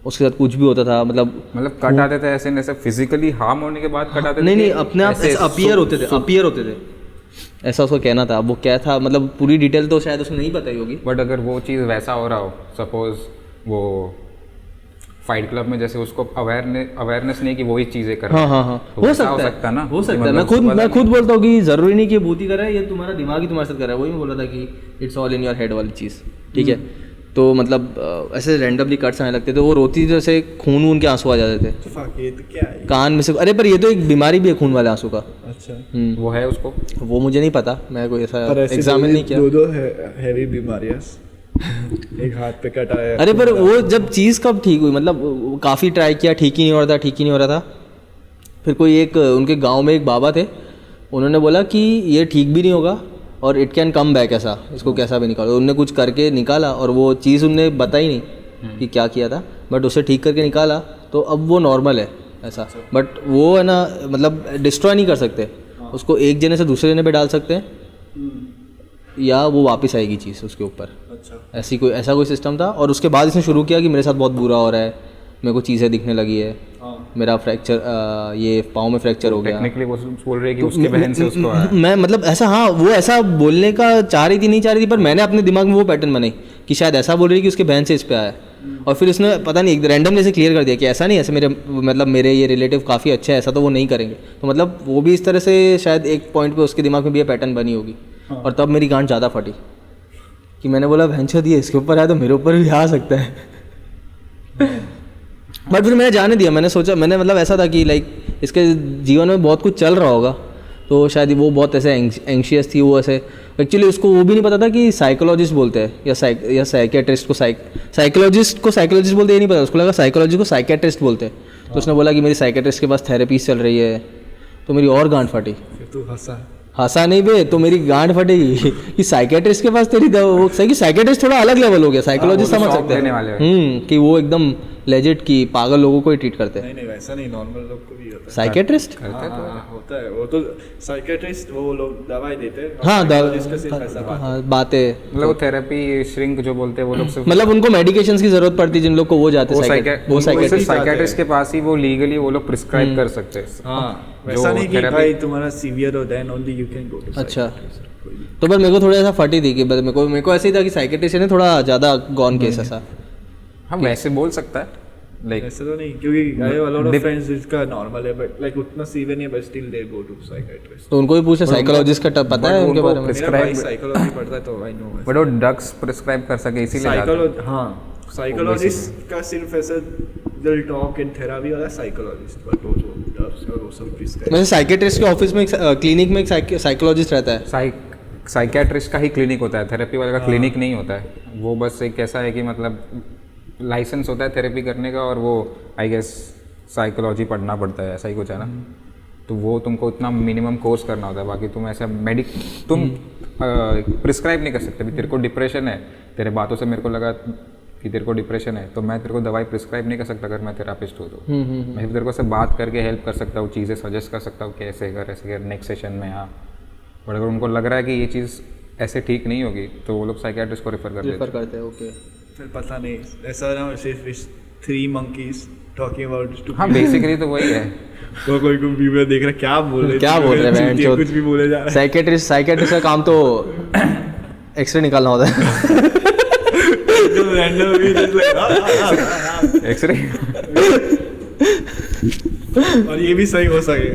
उसके साथ कुछ भी होता था। मतलब कट आते थे ऐसे फिजिकली हार्म होने के बाद कट आते थे? नहीं, अपने आप ऐसे अपीयर होते थे ऐसा उसको कहना था। अब वो क्या था मतलब पूरी डिटेल तो शायद उसने नहीं बताई होगी। बट अगर वो चीज़ वैसा हो रहा हो, सपोज वो फाइट क्लब में जैसे उसको अवेयरनेस नहीं कि वही चीज़ें कर रहा है। हाँ तो हो सकता है ना, हो सकता है। मैं खुद बोलता हूँ कि ज़रूरी नहीं कि भूत ही कर रहा है, ये तुम्हारा दिमाग ही तुम्हारे साथ कर रहा है। वही मैं बोला था कि it's all in your head वाली चीज़। ठीक है, तो मतलब ऐसे रैंडमली कट्स आने लगते थे, वो रोती थी जैसे खून के आंसू आ जाते थे ये तो क्या है? कान में से। अरे पर ये तो एक बीमारी भी है खून वाले आंसू का। अच्छा, वो है उसको, वो मुझे नहीं पता, मैं कोई ऐसा एग्जामिन नहीं किया। दो हैवी बीमारियां एक हाथ पे कट आया। अरे पर वो जब चीज़ कब ठीक हुई, मतलब काफ़ी ट्राई किया, ठीक ही नहीं हो रहा था। फिर कोई एक उनके गाँव में एक बाबा थे, उन्होंने बोला कि ये ठीक भी नहीं होगा और इट कैन कम बैक, ऐसा इसको कैसा भी निकालो। उनने कुछ करके निकाला और वो चीज़ उनने बताई नहीं कि क्या किया था, बट उसे ठीक करके निकाला तो अब वो नॉर्मल है ऐसा। बट वो है ना मतलब डिस्ट्रॉय नहीं कर सकते उसको, एक जने से दूसरे जने पे डाल सकते हैं या वो वापस आएगी चीज़ उसके ऊपर। अच्छा, ऐसा कोई सिस्टम था। और उसके बाद इसने शुरू किया कि मेरे साथ बहुत बुरा हो रहा है, मेरे को चीज़ें दिखने लगी है, मेरा फ्रैक्चर ये पाँव में फ्रैक्चर हो गया। टेक्निकली वो बोल रहे हैं कि उसके बहन से उसको आया। मैं मतलब ऐसा, हाँ वो ऐसा बोलने का चाह रही थी, पर मैंने अपने दिमाग में वो पैटर्न बनाई कि शायद ऐसा बोल रही है कि उसके बहन से इस पे आया। और फिर उसने पता नहीं रैंडमली से क्लियर कर दिया कि ऐसा नहीं, ऐसे मेरे ये रिलेटिव काफ़ी अच्छे हैं, ऐसा तो वो नहीं करेंगे। तो मतलब वो भी इस तरह से शायद एक पॉइंट पे उसके दिमाग में भी ये पैटर्न बनी होगी। और तब मेरी गांठ ज़्यादा फटी कि मैंने बोला भैंचो दिए इसके ऊपर आया तो मेरे ऊपर भी आ सकता है। बट फिर मैंने जाने दिया। मैंने सोचा, मैंने मतलब ऐसा था कि लाइक इसके जीवन में बहुत कुछ चल रहा होगा, तो शायद वो बहुत ऐसे एंशियस थी। वो ऐसे एक्चुअली उसको वो भी नहीं पता था कि साइकोलॉजिस्ट बोलते हैं या साइकियाट्रिस्ट को साइकोलॉजिस्ट बोलते, ये नहीं पता उसको, लगा साइकोलॉजी को साइकियाट्रिस्ट बोलते हैं। तो उसने बोला कि मेरी साइकियाट्रिस्ट के पास थेरेपी चल रही है, तो मेरी और गांठ फटी। तू हंसा नहीं बे, तो मेरी गांठ फटेगी कि साइकियाट्रिस्ट के पास तेरी वो सही कि साइकियाट्रिस्ट थोड़ा अलग लेवल हो गया, साइकोलॉजिस्ट समझ सकते हैं कि वो एकदम लेजिट की पागल लोगों को ही ट्रीट करते हैं? नहीं नहीं वैसा नहीं, नॉर्मल लोग को भी होता है। साइकेट्रिस्ट? होता है वो तो साइकेट्रिस्ट, वो लोग दवाई देते हैं। हाँ जिसका सिर्फ ऐसा बात है। हाँ बातें मतलब वो थेरेपी श्रिंक जो बोलते हैं वो लोग सिर्फ मतलब उनको मेडिकेशंस की जरूरत पड़ती है जिन लोग को वो जाते हैं वो साइकेट्रिस्ट के पास ही वो लीगली वो लोग प्रिस्क्राइब कर सकते हैं। हाँ वैसा नहीं कि भाई तुम्हारा सीवियर हो then only you can go to. अच्छा तो पर मेरे को थोड़ा ऐसा फटी थी कि मेरे को ऐसे ही था कि साइकेट्रिस्ट ने थोड़ा ज़्यादा गॉन केस ऐसा। हाँ वैसे बोल सकता है लाइक ऐसे तो नहीं, क्योंकि I have a lot of friends जिसका नॉर्मल है बट लाइक उतना सीवियर नहीं है but still they go to psychiatrist. तो उनको भी पूछे साइकोलॉजिस्ट का पता है उनके बारे में? मेरा भाई साइकोलॉजी पढ़ता है तो आई नो। बट वो ड्रग्स प्रिस्क्राइब कर सके इसीलिए साइकोलॉजी, हाँ साइकोलॉजिस्ट का सिर्फ ऐसा दिल टॉक एंड थेरेपी वाला साइकोलॉजिस्ट, बट वो जो ड्रग्स और वो सब प्रिस्क्राइब। वैसे साइकेट्रिस्ट के ऑफिस में क्लिनिक में एक साइकोलॉजिस्ट रहता है? साइकियाट्रिस्ट का ही क्लिनिक होता है, थेरेपी वाले का क्लिनिक नहीं होता है। वो बस एक ऐसा है कि मतलब लाइसेंस होता है थेरेपी करने का और वो आई गेस साइकोलॉजी पढ़ना पड़ता है, ऐसा ही कुछ है ना। तो वो तुमको इतना मिनिमम कोर्स करना होता है, बाकी तुम ऐसा तुम प्रिस्क्राइब नहीं कर सकते। भी तेरे को डिप्रेशन है, तेरे बातों से मेरे को लगा कि तेरे को डिप्रेशन है, तो मैं तेरे को दवाई प्रिस्क्राइब नहीं कर सकता अगर मैं थेरापिस्ट हूँ तो। मैं तेरे को से बात करके हेल्प कर सकता हूँ, चीज़ें सजेस्ट कर सकता हूँ कि ऐसे कर नेक्स्ट सेशन में। हाँ बट अगर उनको लग रहा है कि ये चीज़ ऐसे ठीक नहीं होगी तो वो लोग साइकियाट्रिस्ट को रेफर करते हैं। ओके फिर पता नहीं ऐसा ना सिर्फ 3 monkeys टॉकिंग अबाउट। हाँ बेसिकली तो वही है। तो कोई व्यूअर देख रहा है क्या बोल रहे हैं, कुछ भी बोले जा रहा है। साइकेट्रिस्ट का काम तो एक्सरे निकालना होता है। एक्सरे और ये भी सही हो सके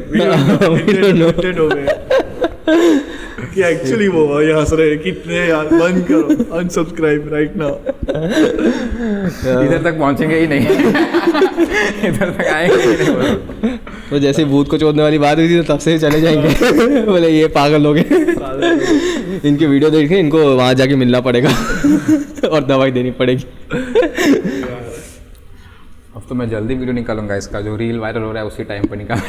हो गए कि एक्चुअली वो ये हंस रहे कितने यार, बंद करो, अनसब्सक्राइब राइट नाउ। इधर तक पहुंचेंगे ही नहीं। इधर तक आएंगे ही नहीं। तो जैसे भूत को चोदने वाली बात हुई थी तो तब से चले जाएंगे। बोले ये पागल लोग हैं, इनकी वीडियो देख के इनको वहाँ जाके मिलना पड़ेगा और दवाई देनी पड़ेगी। अब तो मैं जल्दी वीडियो निकालूंगा इसका, जो रील वायरल हो रहा है उसी टाइम पर निकाल।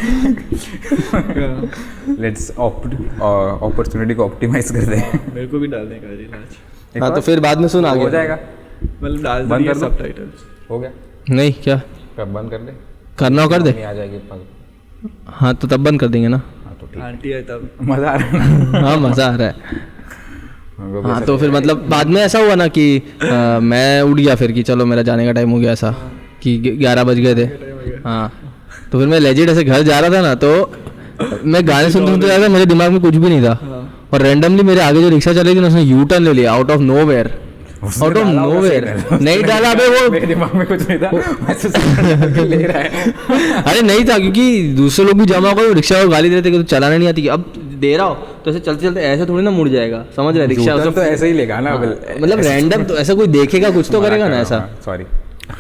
लेट्स अपॉर्चुनिटी को ऑप्टिमाइज कर दें। मेरे को भी डालने का रील आज। हाँ तो फिर बाद में सुन, आगे हो जाएगा। मतलब डाल बंद कर दो, सबटाइटल्स हो गया। नहीं क्या कब बंद कर दे, करना हो कर दे। आ जाएगी। हाँ तो तब बंद कर देंगे ना। हाँ तो ठीक, आंटी है तब मज़ा आ रहा है। हाँ मज़ा आ रहा है। हाँ तो फिर मतलब बाद में ऐसा हुआ ना कि मैं उठ गया फिर कि चलो मेरा जाने का टाइम हो गया, ऐसा कि 11 बज गए थे। हाँ तो फिर मैं लेजिट ऐसे घर जा रहा था ना, तो मैं गाने सुनते जा रहा था, मेरे दिमाग में कुछ भी नहीं था। और रैंडमली मेरे आगे जो रिक्शा चल रही थी ना, उसने यू टर्न ले लिया आउट ऑफ नोवेयर। नहीं डाला बे, वो मेरे दिमाग में कुछ नहीं था, मैं ले रहा है। अरे नहीं था, क्योंकि दूसरे लोग भी जमा होकर रिक्शा को गाली दे रहे थे कि तू चलाने नहीं आती। अब दे रहा हो तो ऐसे चलते चलते ऐसे थोड़ी ना मुड़ जाएगा, समझ रहे रिक्शा तो ऐसे ही लेगा ना। मतलब रैंडम तो ऐसा कोई देखेगा कुछ तो करेगा ना ऐसा। सॉरी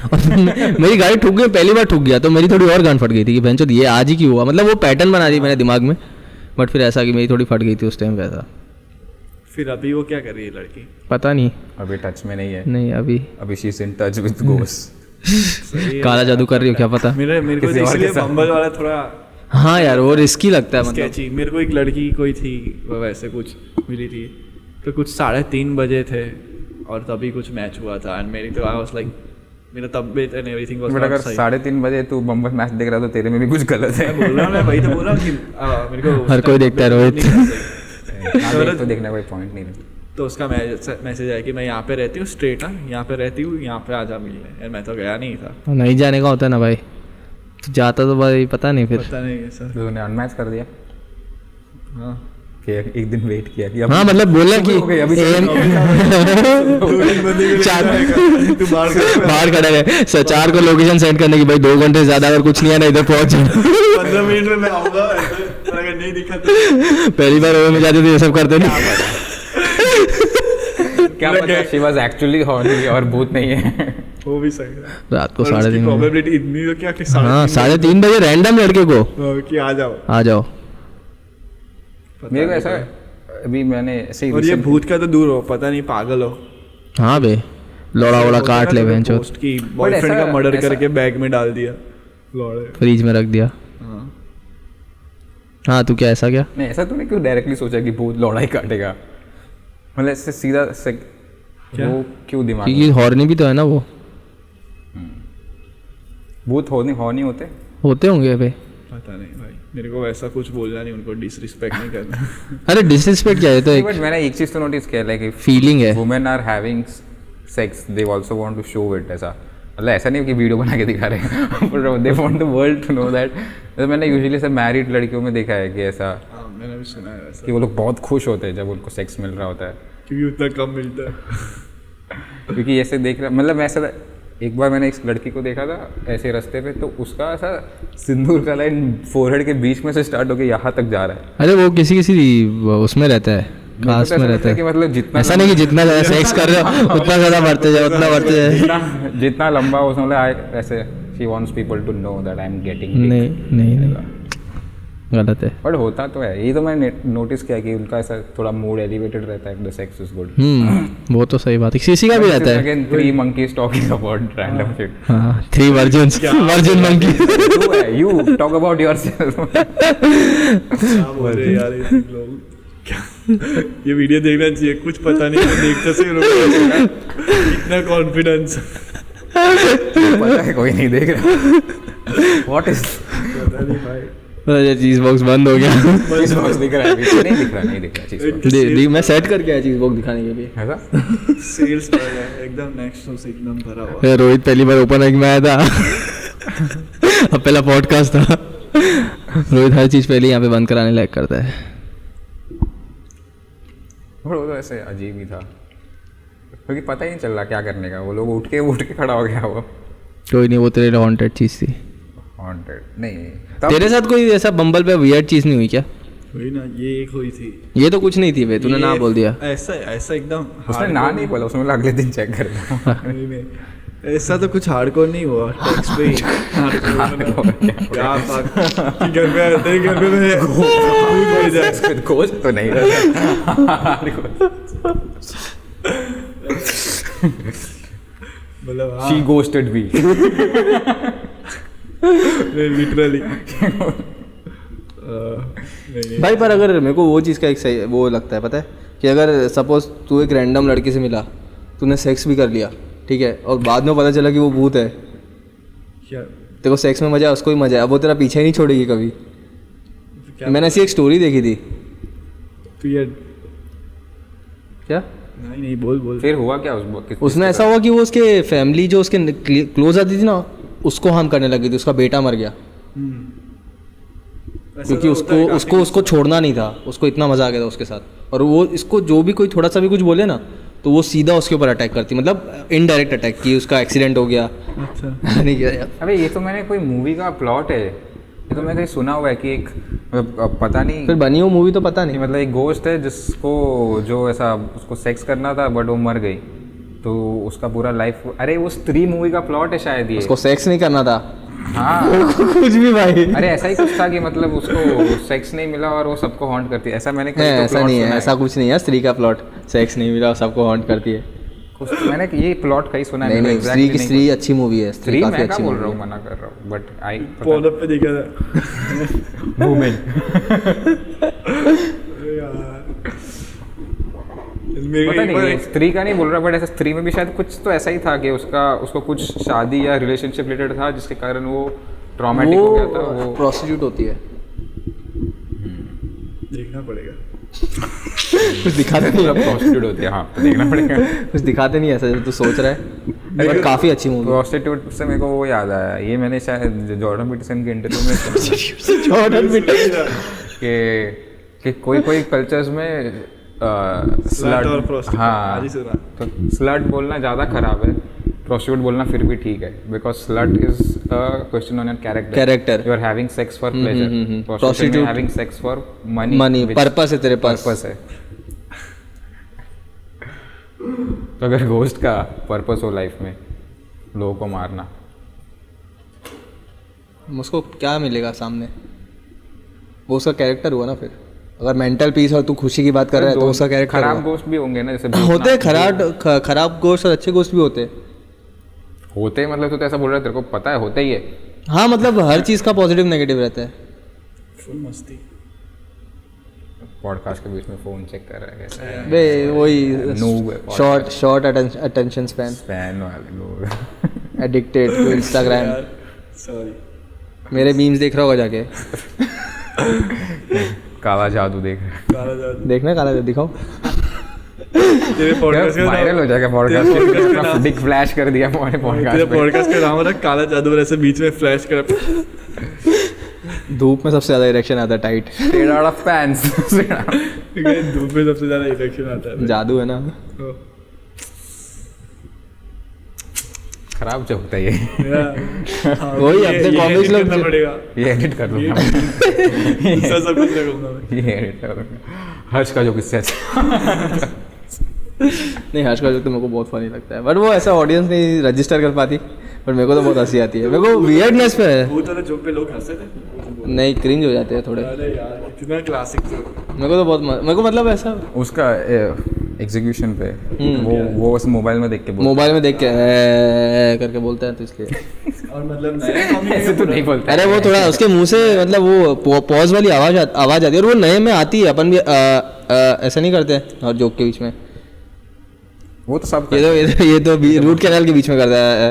मेरी गाड़ी ठुक गई, पहली बार ठुक गया तो मेरी थोड़ी और गान फट गई थी कि बेंचो ये आज ही क्यों हुआ। मतलब वो पैटर्न बना दी मेरे दिमाग में, बट फिर ऐसा कि मेरी थोड़ी फट गई थी उस टाइम पे ऐसा। फिर अभी वो क्या कर रही है लड़की? पता नहीं, अभी टच में नहीं है। नहीं अभी she is in touch with ghost. काला जादू कर रही हो क्या पता। मेरे को इसलिए बम्बल वाला थोड़ा हाँ यार वो रिस्की लगता है। मतलब मेरे को एक लड़की कोई थी वैसे कुछ मिली थी, तो कुछ 3:30 बजे थे और तभी कुछ मैच हुआ था एंड मेरी तो आई वाज लाइक मेरा तबीयत एंड एवरीथिंग वाज बट अगर 3:30 बजे तू बम्बल मैच देख रहा तो तेरे में भी कुछ गलत है। बोल रहा हूँ मैं, वही तो बोल रहा हूँ कि मेरे को हर कोई देखता है रोहित। तो देखने कोई पॉइंट नहीं। तो उसका मैसेज आया कि मैं यहाँ पे रहती हूँ स्ट्रेट, यहाँ पे रहती हूँ, यहाँ पे आजा मिलने। मैं तो गया नहीं था। नहीं जाने का होता है ना भाई, तो जाता तो भाई पता नहीं फिर। पता नहीं सर, तूने अनमैच कर दिया। हाँ कि एक दिन वेट किया कि हाँ मतलब बोला कि बाहर खड़ा है सचार को लोकेशन सेंड करने की, भाई 2 घंटे से ज्यादा अगर कुछ नहीं है ना इधर पहुंच 15 मिनट में मैं आऊंगा, अगर नहीं दिखा तो पहली बार में जाते थे ये सब करते नहीं। क्या पता शी वाज एक्चुअली हॉर्नी और भूत नहीं है। वो भी सही है। रात को 3:30 प्रोबेबिलिटी इतनी तो क्या कि 3:30 बजे रैंडम लड़के को कि आ जाओ। मेरे को ऐसा अभी मैंने ऐसे ही और ये भूत का तो दूर हो, पता नहीं पागल हो। हाँ बे लोड़ा काट ले बेंचो की बॉयफ्रेंड का मर्डर करके बैग में डाल दिया, फ्रिज में रख दिया। हाँ तू क्या ऐसा क्या? नहीं ऐसा तूने क्यों डायरेक्टली सोचा कि भूत लौड़ा ही काटेगा? मतलब ऐसे सीधा वो क्यों दिमाग? क्योंकि हॉर्नी भी तो है ना वो। भूत हो नहीं होते? होते होंगे भाई, पता नहीं भाई, मेरे को वैसा कुछ बोलना नहीं, उनको डिसरिस्पेक्ट नहीं करना। अरे डिसरिस्पेक्ट क्या है, तो एक बट मैंने एक चीज़ तो नोटिस किया, लाइक फीलिंग है। Women are having sex, they also want to show it. ऐसा मतलब ऐसा नहीं कि वीडियो बना के दिखा रहे हैं, but they want the world to know that. मैंने यूजुअली सब मैरिड लड़कियों में देखा है कि ऐसा, हाँ मैंने भी सुना है वैसा, कि वो लोग बहुत खुश होते हैं जब उनको सेक्स मिल रहा होता है, क्योंकि उतना कम मिलता है। क्योंकि ऐसे देख रहा, मतलब ऐसा एक बार मैंने एक लड़की को देखा था ऐसे रास्ते पे, तो उसका ऐसा सिंदूर का लाइन फोरहेड के बीच में से स्टार्ट होके यहाँ तक जा रहा है। अरे वो किसी उसमें रहता है, खास में रहता है कि मतलब जितना ऐसा नहीं कि जितना ज़्यादा सेक्स कर रहे हो उतना ज़्यादा बढ़ते जाए, उतना बढ़ते जाए। जितना लंबा हो मतलब ऐसे she wants people to know that I am getting. नहीं गलत है। बट होता तो है, ये तो मैंने नोटिस किया कि उनका ऐसा थोड़ा मूड एलिवेटेड रहता है, द सेक्स इज गुड। वो तो सही बात है, किसी का भी रहता है। Again 3 monkeys talking about random shit. हाँ 3 virgins, virgin monkey। You talk about yourself. क्या बोल रहे हैं यार ये लोग, ये वीडियो देखना चाहिए, कुछ पता नहीं है, देखते से इतना कॉन्फिडेंस। पता है कोई नहीं देख रहा। What is? पता नहीं भाई, ये चीज बॉक्स बंद हो गया। चीज बॉक्स दिख रहा है, नहीं दिख रहा चीज बॉक्स। मैं सेट करके आया चीज बॉक्स दिखाने के लिए। ऐसा सेल्स है एकदम नेक्स्ट से एकदम भरा हुआ। रोहित पहली बार ओपन माइक में आया था। अब पहला पॉडकास्ट था। रोहित हर चीज पहले यहाँ पे बंद कराने लायक करता है। वो तो ऐसे अजीब ही था, क्योंकि पता ही नहीं चल रहा क्या करने का, वो लोग उठ के खड़ा हो गया। वो कोई नहीं, वो तेरे हॉन्टेड चीज थी। हॉन्टेड नहीं, तेरे साथ कोई ऐसा बम्बल पे वियर्ड चीज नहीं हुई क्या? हुई ना, ये एक हुई थी। ये तो कुछ नहीं थी बे, तूने ना बोल दिया। ऐसा एकदम उसने ना नहीं बोला, उसने बोला अगले दिन चेक करेगा। नहीं, ऐसा तो कुछ हार्डकोर नहीं हुआ, टेक्स्ट पे ही क्या बात, घर में तेरे घर में मैं भूत भेजा है, कोच तो नहीं रहता। मतलब She ghosted me. लिटरली। भाई पर अगर मेरे को वो चीज़ का एक सही वो लगता है, पता है कि अगर सपोज तू एक रैंडम लड़की से मिला, तूने सेक्स भी कर लिया, ठीक है, और बाद में पता चला कि वो भूत है, क्या तेरे को सेक्स में मजा है, उसको भी मजा है, अब वो तेरा पीछे ही नहीं छोड़ेगी कभी। मैंने ऐसी एक स्टोरी देखी थी। तू ये क्या? नहीं बोल। फिर हुआ क्या उसने ऐसा हुआ कि वो उसके फैमिली जो उसके क्लोज आती थी ना, उसको हार्म करने लगी थी, उसका बेटा मर गया क्योंकि उसको छोड़ना नहीं था, उसको इतना मजा आ गया था उसके साथ। और वो इसको जो भी कोई थोड़ा सा भी कुछ बोले ना, तो वो सीधा उसके ऊपर अटैक करती, मतलब इनडायरेक्ट अटैक की, उसका एक्सीडेंट हो गया। अच्छा नहीं किया यार। अबे ये तो मैंने कोई मूवी का प्लॉट है, ये तो मैंने कहीं सुना हुआ है कि एक मतलब पता नहीं फिर बनी हो मूवी तो पता नहीं। मतलब एक गोस्ट है जिसको जो ऐसा उसको सेक्स करना था बट वो मर गई, तो उसका पूरा लाइफ, अरे वो स्त्री मूवी का प्लॉट है शायद ये। उसको सेक्स नहीं करना था। हाँ कुछ भी भाई। अरे ऐसा ही कुछ था कि मतलब उसको सेक्स नहीं मिला और वो सबको हॉन्ट करती है, ऐसा मैंने कहीं तो ऐसा plot नहीं सुना है, ऐसा कुछ नहीं है। स्त्री का प्लॉट सेक्स नहीं मिला सबको हॉन्ट करती है, मैंने ये प्लॉट कहीं सुना है। नहीं स्त्री की स्त्री अच्छी मूवी है। स्त्री काफी मैं क्या अच्छी बोल मूवी रहा है। हूँ, मना कर रहा हूँ, बट आई फोन पे देखा था वुमेन। पता नहीं स्त्री का नहीं बोल रहा, बट ऐसा स्त्री में भी शायद कुछ तो ऐसा ही था कि उसको कुछ शादी या रिलेशनशिप रिलेटेड था जिसके कारण वो ट्रॉमेटिक हो गया था। वो प्रोस्टिट्यूट होती है। देखना पड़ेगा, कुछ दिखाते नहीं है। प्रोस्टिट्यूट होती है, हाँ तो देखना पड़ेगा। कुछ दिखाते नहीं ऐसा तू सोच रहा है, बट काफी अच्छी मूवी। प्रोस्टिट्यूट से मेरे को वो याद आया, ये मैंने शायद जॉर्डन पीटरसन के इंटरव्यू में सुना जॉर्डन पीटरसन कि कोई कल्चर्स में स्लट और prostitute, हाँ आज ही सुना। तो स्लट बोलना ज़्यादा खराब है, प्रोस्टिट्यूट बोलना फिर भी ठीक है, because slut is a question on your character. You are having sex for pleasure, prostitute having sex for money, purpose है, तेरे पास पर्पस है। तो अगर घोस्ट का पर्पस हो लाइफ में लोगों को मारना, उसको क्या मिलेगा सामने? वो उसका कैरेक्टर हुआ ना। फिर अगर मेंटल पीस और तू खुशी की बात कर रहा है तो उसका कैरेक्टर खराब गोश्त भी होंगे ना, जैसे होते हैं खराब गोश्त और अच्छे गोश्त भी होते हैं। मतलब तू तो ऐसा बोल रहा है, तेरे को पता है होता ही है। हाँ मतलब हर चीज का पॉजिटिव नेगेटिव रहता है। फुल मस्ती। पॉडकास्ट के बीच में फोन चेक कर रहा है कैसा बे वही शॉर्ट अटेंशन स्पैन वाले लोग एडिक्टेड टू इंस्टाग्राम। सॉरी मेरे मीम्स देख रहा होगा जाके। काला जादू देख काला जादू देखना काला जादू दिखाओ। तेरे पॉडकास्ट का वायरल हो जाएगा पॉडकास्ट बिग फ्लैश कर दिया हमारे तेरे पॉडकास्ट पे। पॉडकास्ट का नाम है काला जादू और ऐसे बीच में फ्लैश कर धूप में सबसे ज्यादा इरेक्शन आता है tight. Straight out of pants। धूप में सबसे ज्यादा इफेक्शन आता है। जादू है ना। खराब जोक था ये। वही अपने कॉमिक्स लोग करना पड़ेगा। ये एडिट कर दूंगा दूसरा सब कुछ रखूंगा मैं। ये एडिट कर दूंगा। हर्ष का जोक इससे अच्छा। नहीं हर्ष का जोक तो मेरे को बहुत फनी लगता है, बट वो ऐसा ऑडियंस नहीं रजिस्टर कर पाती, बट मेरे को तो बहुत हंसी आती है। मेरे को वियर्डनेस पे है। वो तरह जोक पे लोग हंसते थे। नहीं क्रिंज हो जाते हैं थोड़े। अरे यार कितना क्लासिक जोक। मेरे को तो बहुत मेरे को मतलब ऐसा उसका एग्जीक्यूशन पे वो उस मोबाइल में देख के मोबाइल में देख के करके बोलता है तो इसलिए। और मतलब नया कॉमिक ऐसे तो नहीं बोलता। अरे वो थोड़ा उसके मुंह से मतलब वो पॉज वाली आवाज आती है, और वो नए में आती है। अपन भी ऐसा नहीं करते और जोक के बीच में। वो तो सब ये तो रूट कैनाल के बीच में करता है।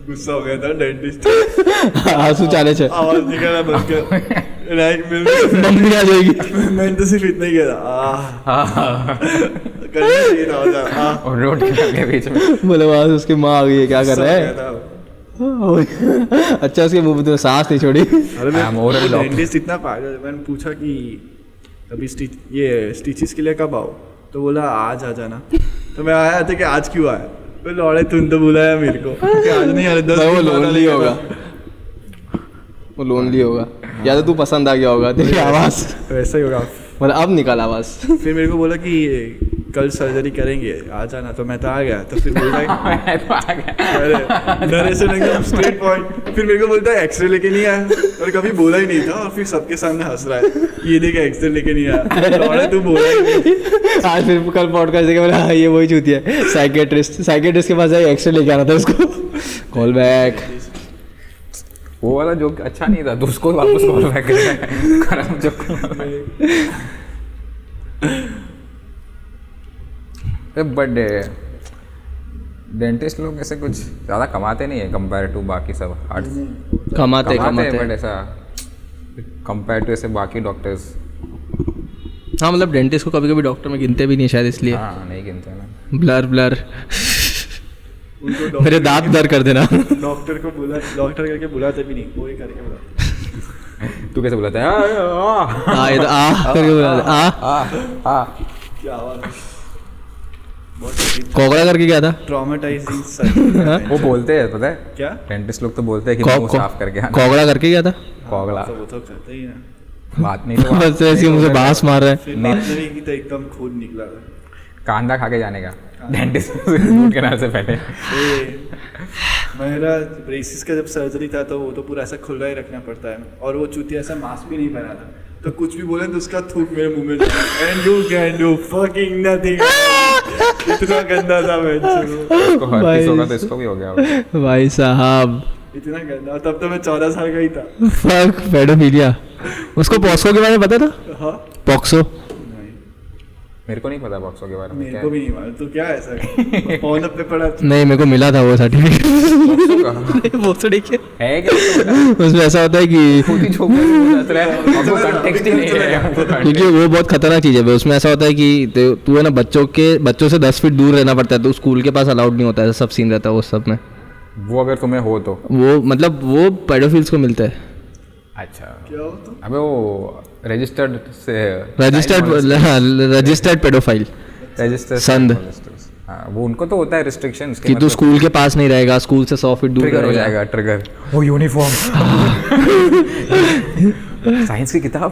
गुस्सा हो गया था डेंटिस्ट। आंसू चाले छे आवाज निकाला बंद कर। लाइक मम्मी आ जाएगी। मैं तो सिर्फ इतना ही कह रहा करना चाहिए था। और रोड के बीच में बोले वहां से उसकी माँ आ गई है, क्या कर रहा है। अच्छा उसके मुंह में तो सांस नहीं छोड़ी। अरे डेंटिस्ट इतना पागल है। मैंने पूछा कि अभी स्टिचेस के लिए कब आओ, तो बोला आज आ जाना। तो मैं आया था कि आज क्यों आया, तो लौड़े तुम तो बुलाया मेरे को कि आज नहीं आ रहे 10 वो लोनली होगा, वो लोनली होगा, या तो तू पसंद आ गया होगा तेरी आवाज, वैसा ही होगा। मतलब अब निकाल आवाज। फिर मेरे को बोला कि कल सर्जरी करेंगे आ जाना, तो मैं तो आ गया। तो फिर बोलता है नरेशन एकदम स्ट्रेट पॉइंट। फिर मेरे को बोलता है एक्सरे लेके नहीं आया, और कभी बोला ही नहीं था, और फिर सबके सामने हंस रहा है ये देखे एक्सरे लेके नहीं आया। तू बोला ही नहीं। आज फिर कल पॉडकास्ट देखे बोला ये वही चूती है। साइकेट्रिस्ट के पास जाए एक्सरे लेके आना था उसको। Call back. वो वाला जोक अच्छा नहीं था, तो उसको वापस कॉल बैक कर खराब जोक। बट डेंटिस्ट लोग ऐसे कुछ ज़्यादा कमाते नहीं है कंपेयर टू बाकी सब आर्ट्स। कमाते बट ऐसा कंपेयर टू ऐसे बाकी डॉक्टर्स। हाँ मतलब डेंटिस्ट को कभी कभी डॉक्टर में गिनते भी नहीं शायद, इसलिए। हाँ नहीं गिनते ना। ब्लर मेरे दांत दर्द कर देना। डॉक्टर करके बुलाते भी नहीं, वही करके बुलाते। तू कैसे बुलाता है? ये तो करके बुलाते। क्या आवाज। कोगड़ा करके क्या था? ट्रॉमेटाइजिंग। वो बोलते हैं पता है क्या? डेंटिस्ट लोग तो बोलते हैं कि मुंह साफ करके आना। कोगड़ा करके क्या था? कोगला वो तो करते ही ना। बात नहीं तो बस ऐसे मुझे बांस मार रहा है। फिर बात नहीं की तो एकदम खून निकला था। कांदा खा के जाने का डेंटिस्ट रूट कैनाल से पहले। मेरा ब्रेसिस का जब सर्जरी था तो वो तो पूरा ऐसा खुला ही रखना पड़ता है, और वो चूतिया ऐसा मास्क भी नहीं पहना था, तो कुछ भी बोले तो उसका थूक मेरे मुंह में जाता। And you can do fucking nothing. इतना गंदा था मैं। इसको हर्पिस होगा तो इसको भी हो गया होगा। भाई साहब इतना गंदा। तब तो मैं 14 साल का ही था। Fuck paedophilia. उसको पॉक्सो के बारे में पता था? हाँ पॉक्सो मेरे को नहीं पता बॉक्सो के बारे में। मेरे को भी नहीं मालूम। तो क्या है ऐसा फोन पे पड़ा? नहीं मेरे को मिला था वो सर्टिफिकेट। पॉक्सो देखिए है क्या? उसमें ऐसा होता है कि खुद ही छोड़ रहा है, हमको कंटेक्स्ट ही नहीं है। क्योंकि वो बहुत खतरनाक चीज़ है। उसमें ऐसा होता है कि तू है ना बच्चों से 10 फीट दूर रहना पड़ता है, तो स्कूल के पास अलाउड नहीं होता है। सब सीन रहता है वो सब में। वो अगर तुम्हें हो तो वो मतलब वो पेडोफिल्स को मिलता है। अच्छा क्या हो तो? अबे वो रजिस्टर्ड पेडोफाइल रजिस्टर्ड संद। हाँ वो उनको तो होता है रिस्ट्रिक्शन कि तू स्कूल के पास नहीं रहेगा, स्कूल से 100 फीट दूर ट्रिगर हो रहेगा। जाएगा। ट्रिगर वो यूनिफॉर्म साइंस की किताब।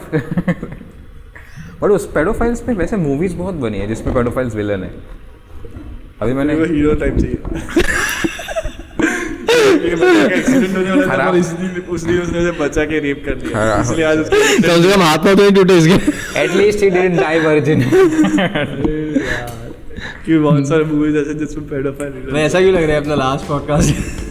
बट उस पेडोफाइल्स पे वैसे मूवीज बहुत बनी है जिसमें पेडोफाइल्स विलन है। अभी मैंने हीरो टाइप चाहिए। एक्सीडेंट होने वाला था और उसने उसे बचा के रेप कर दिया, इसलिए आज उसका कम से कम हाथ में तो नहीं टूटे इसके। At least he didn't die virgin. कि बहुत सारे मूवीज ऐसे जिसमें पेडोफाइल। ऐसा क्यों लग रहा है अपना लास्ट पॉडकास्ट?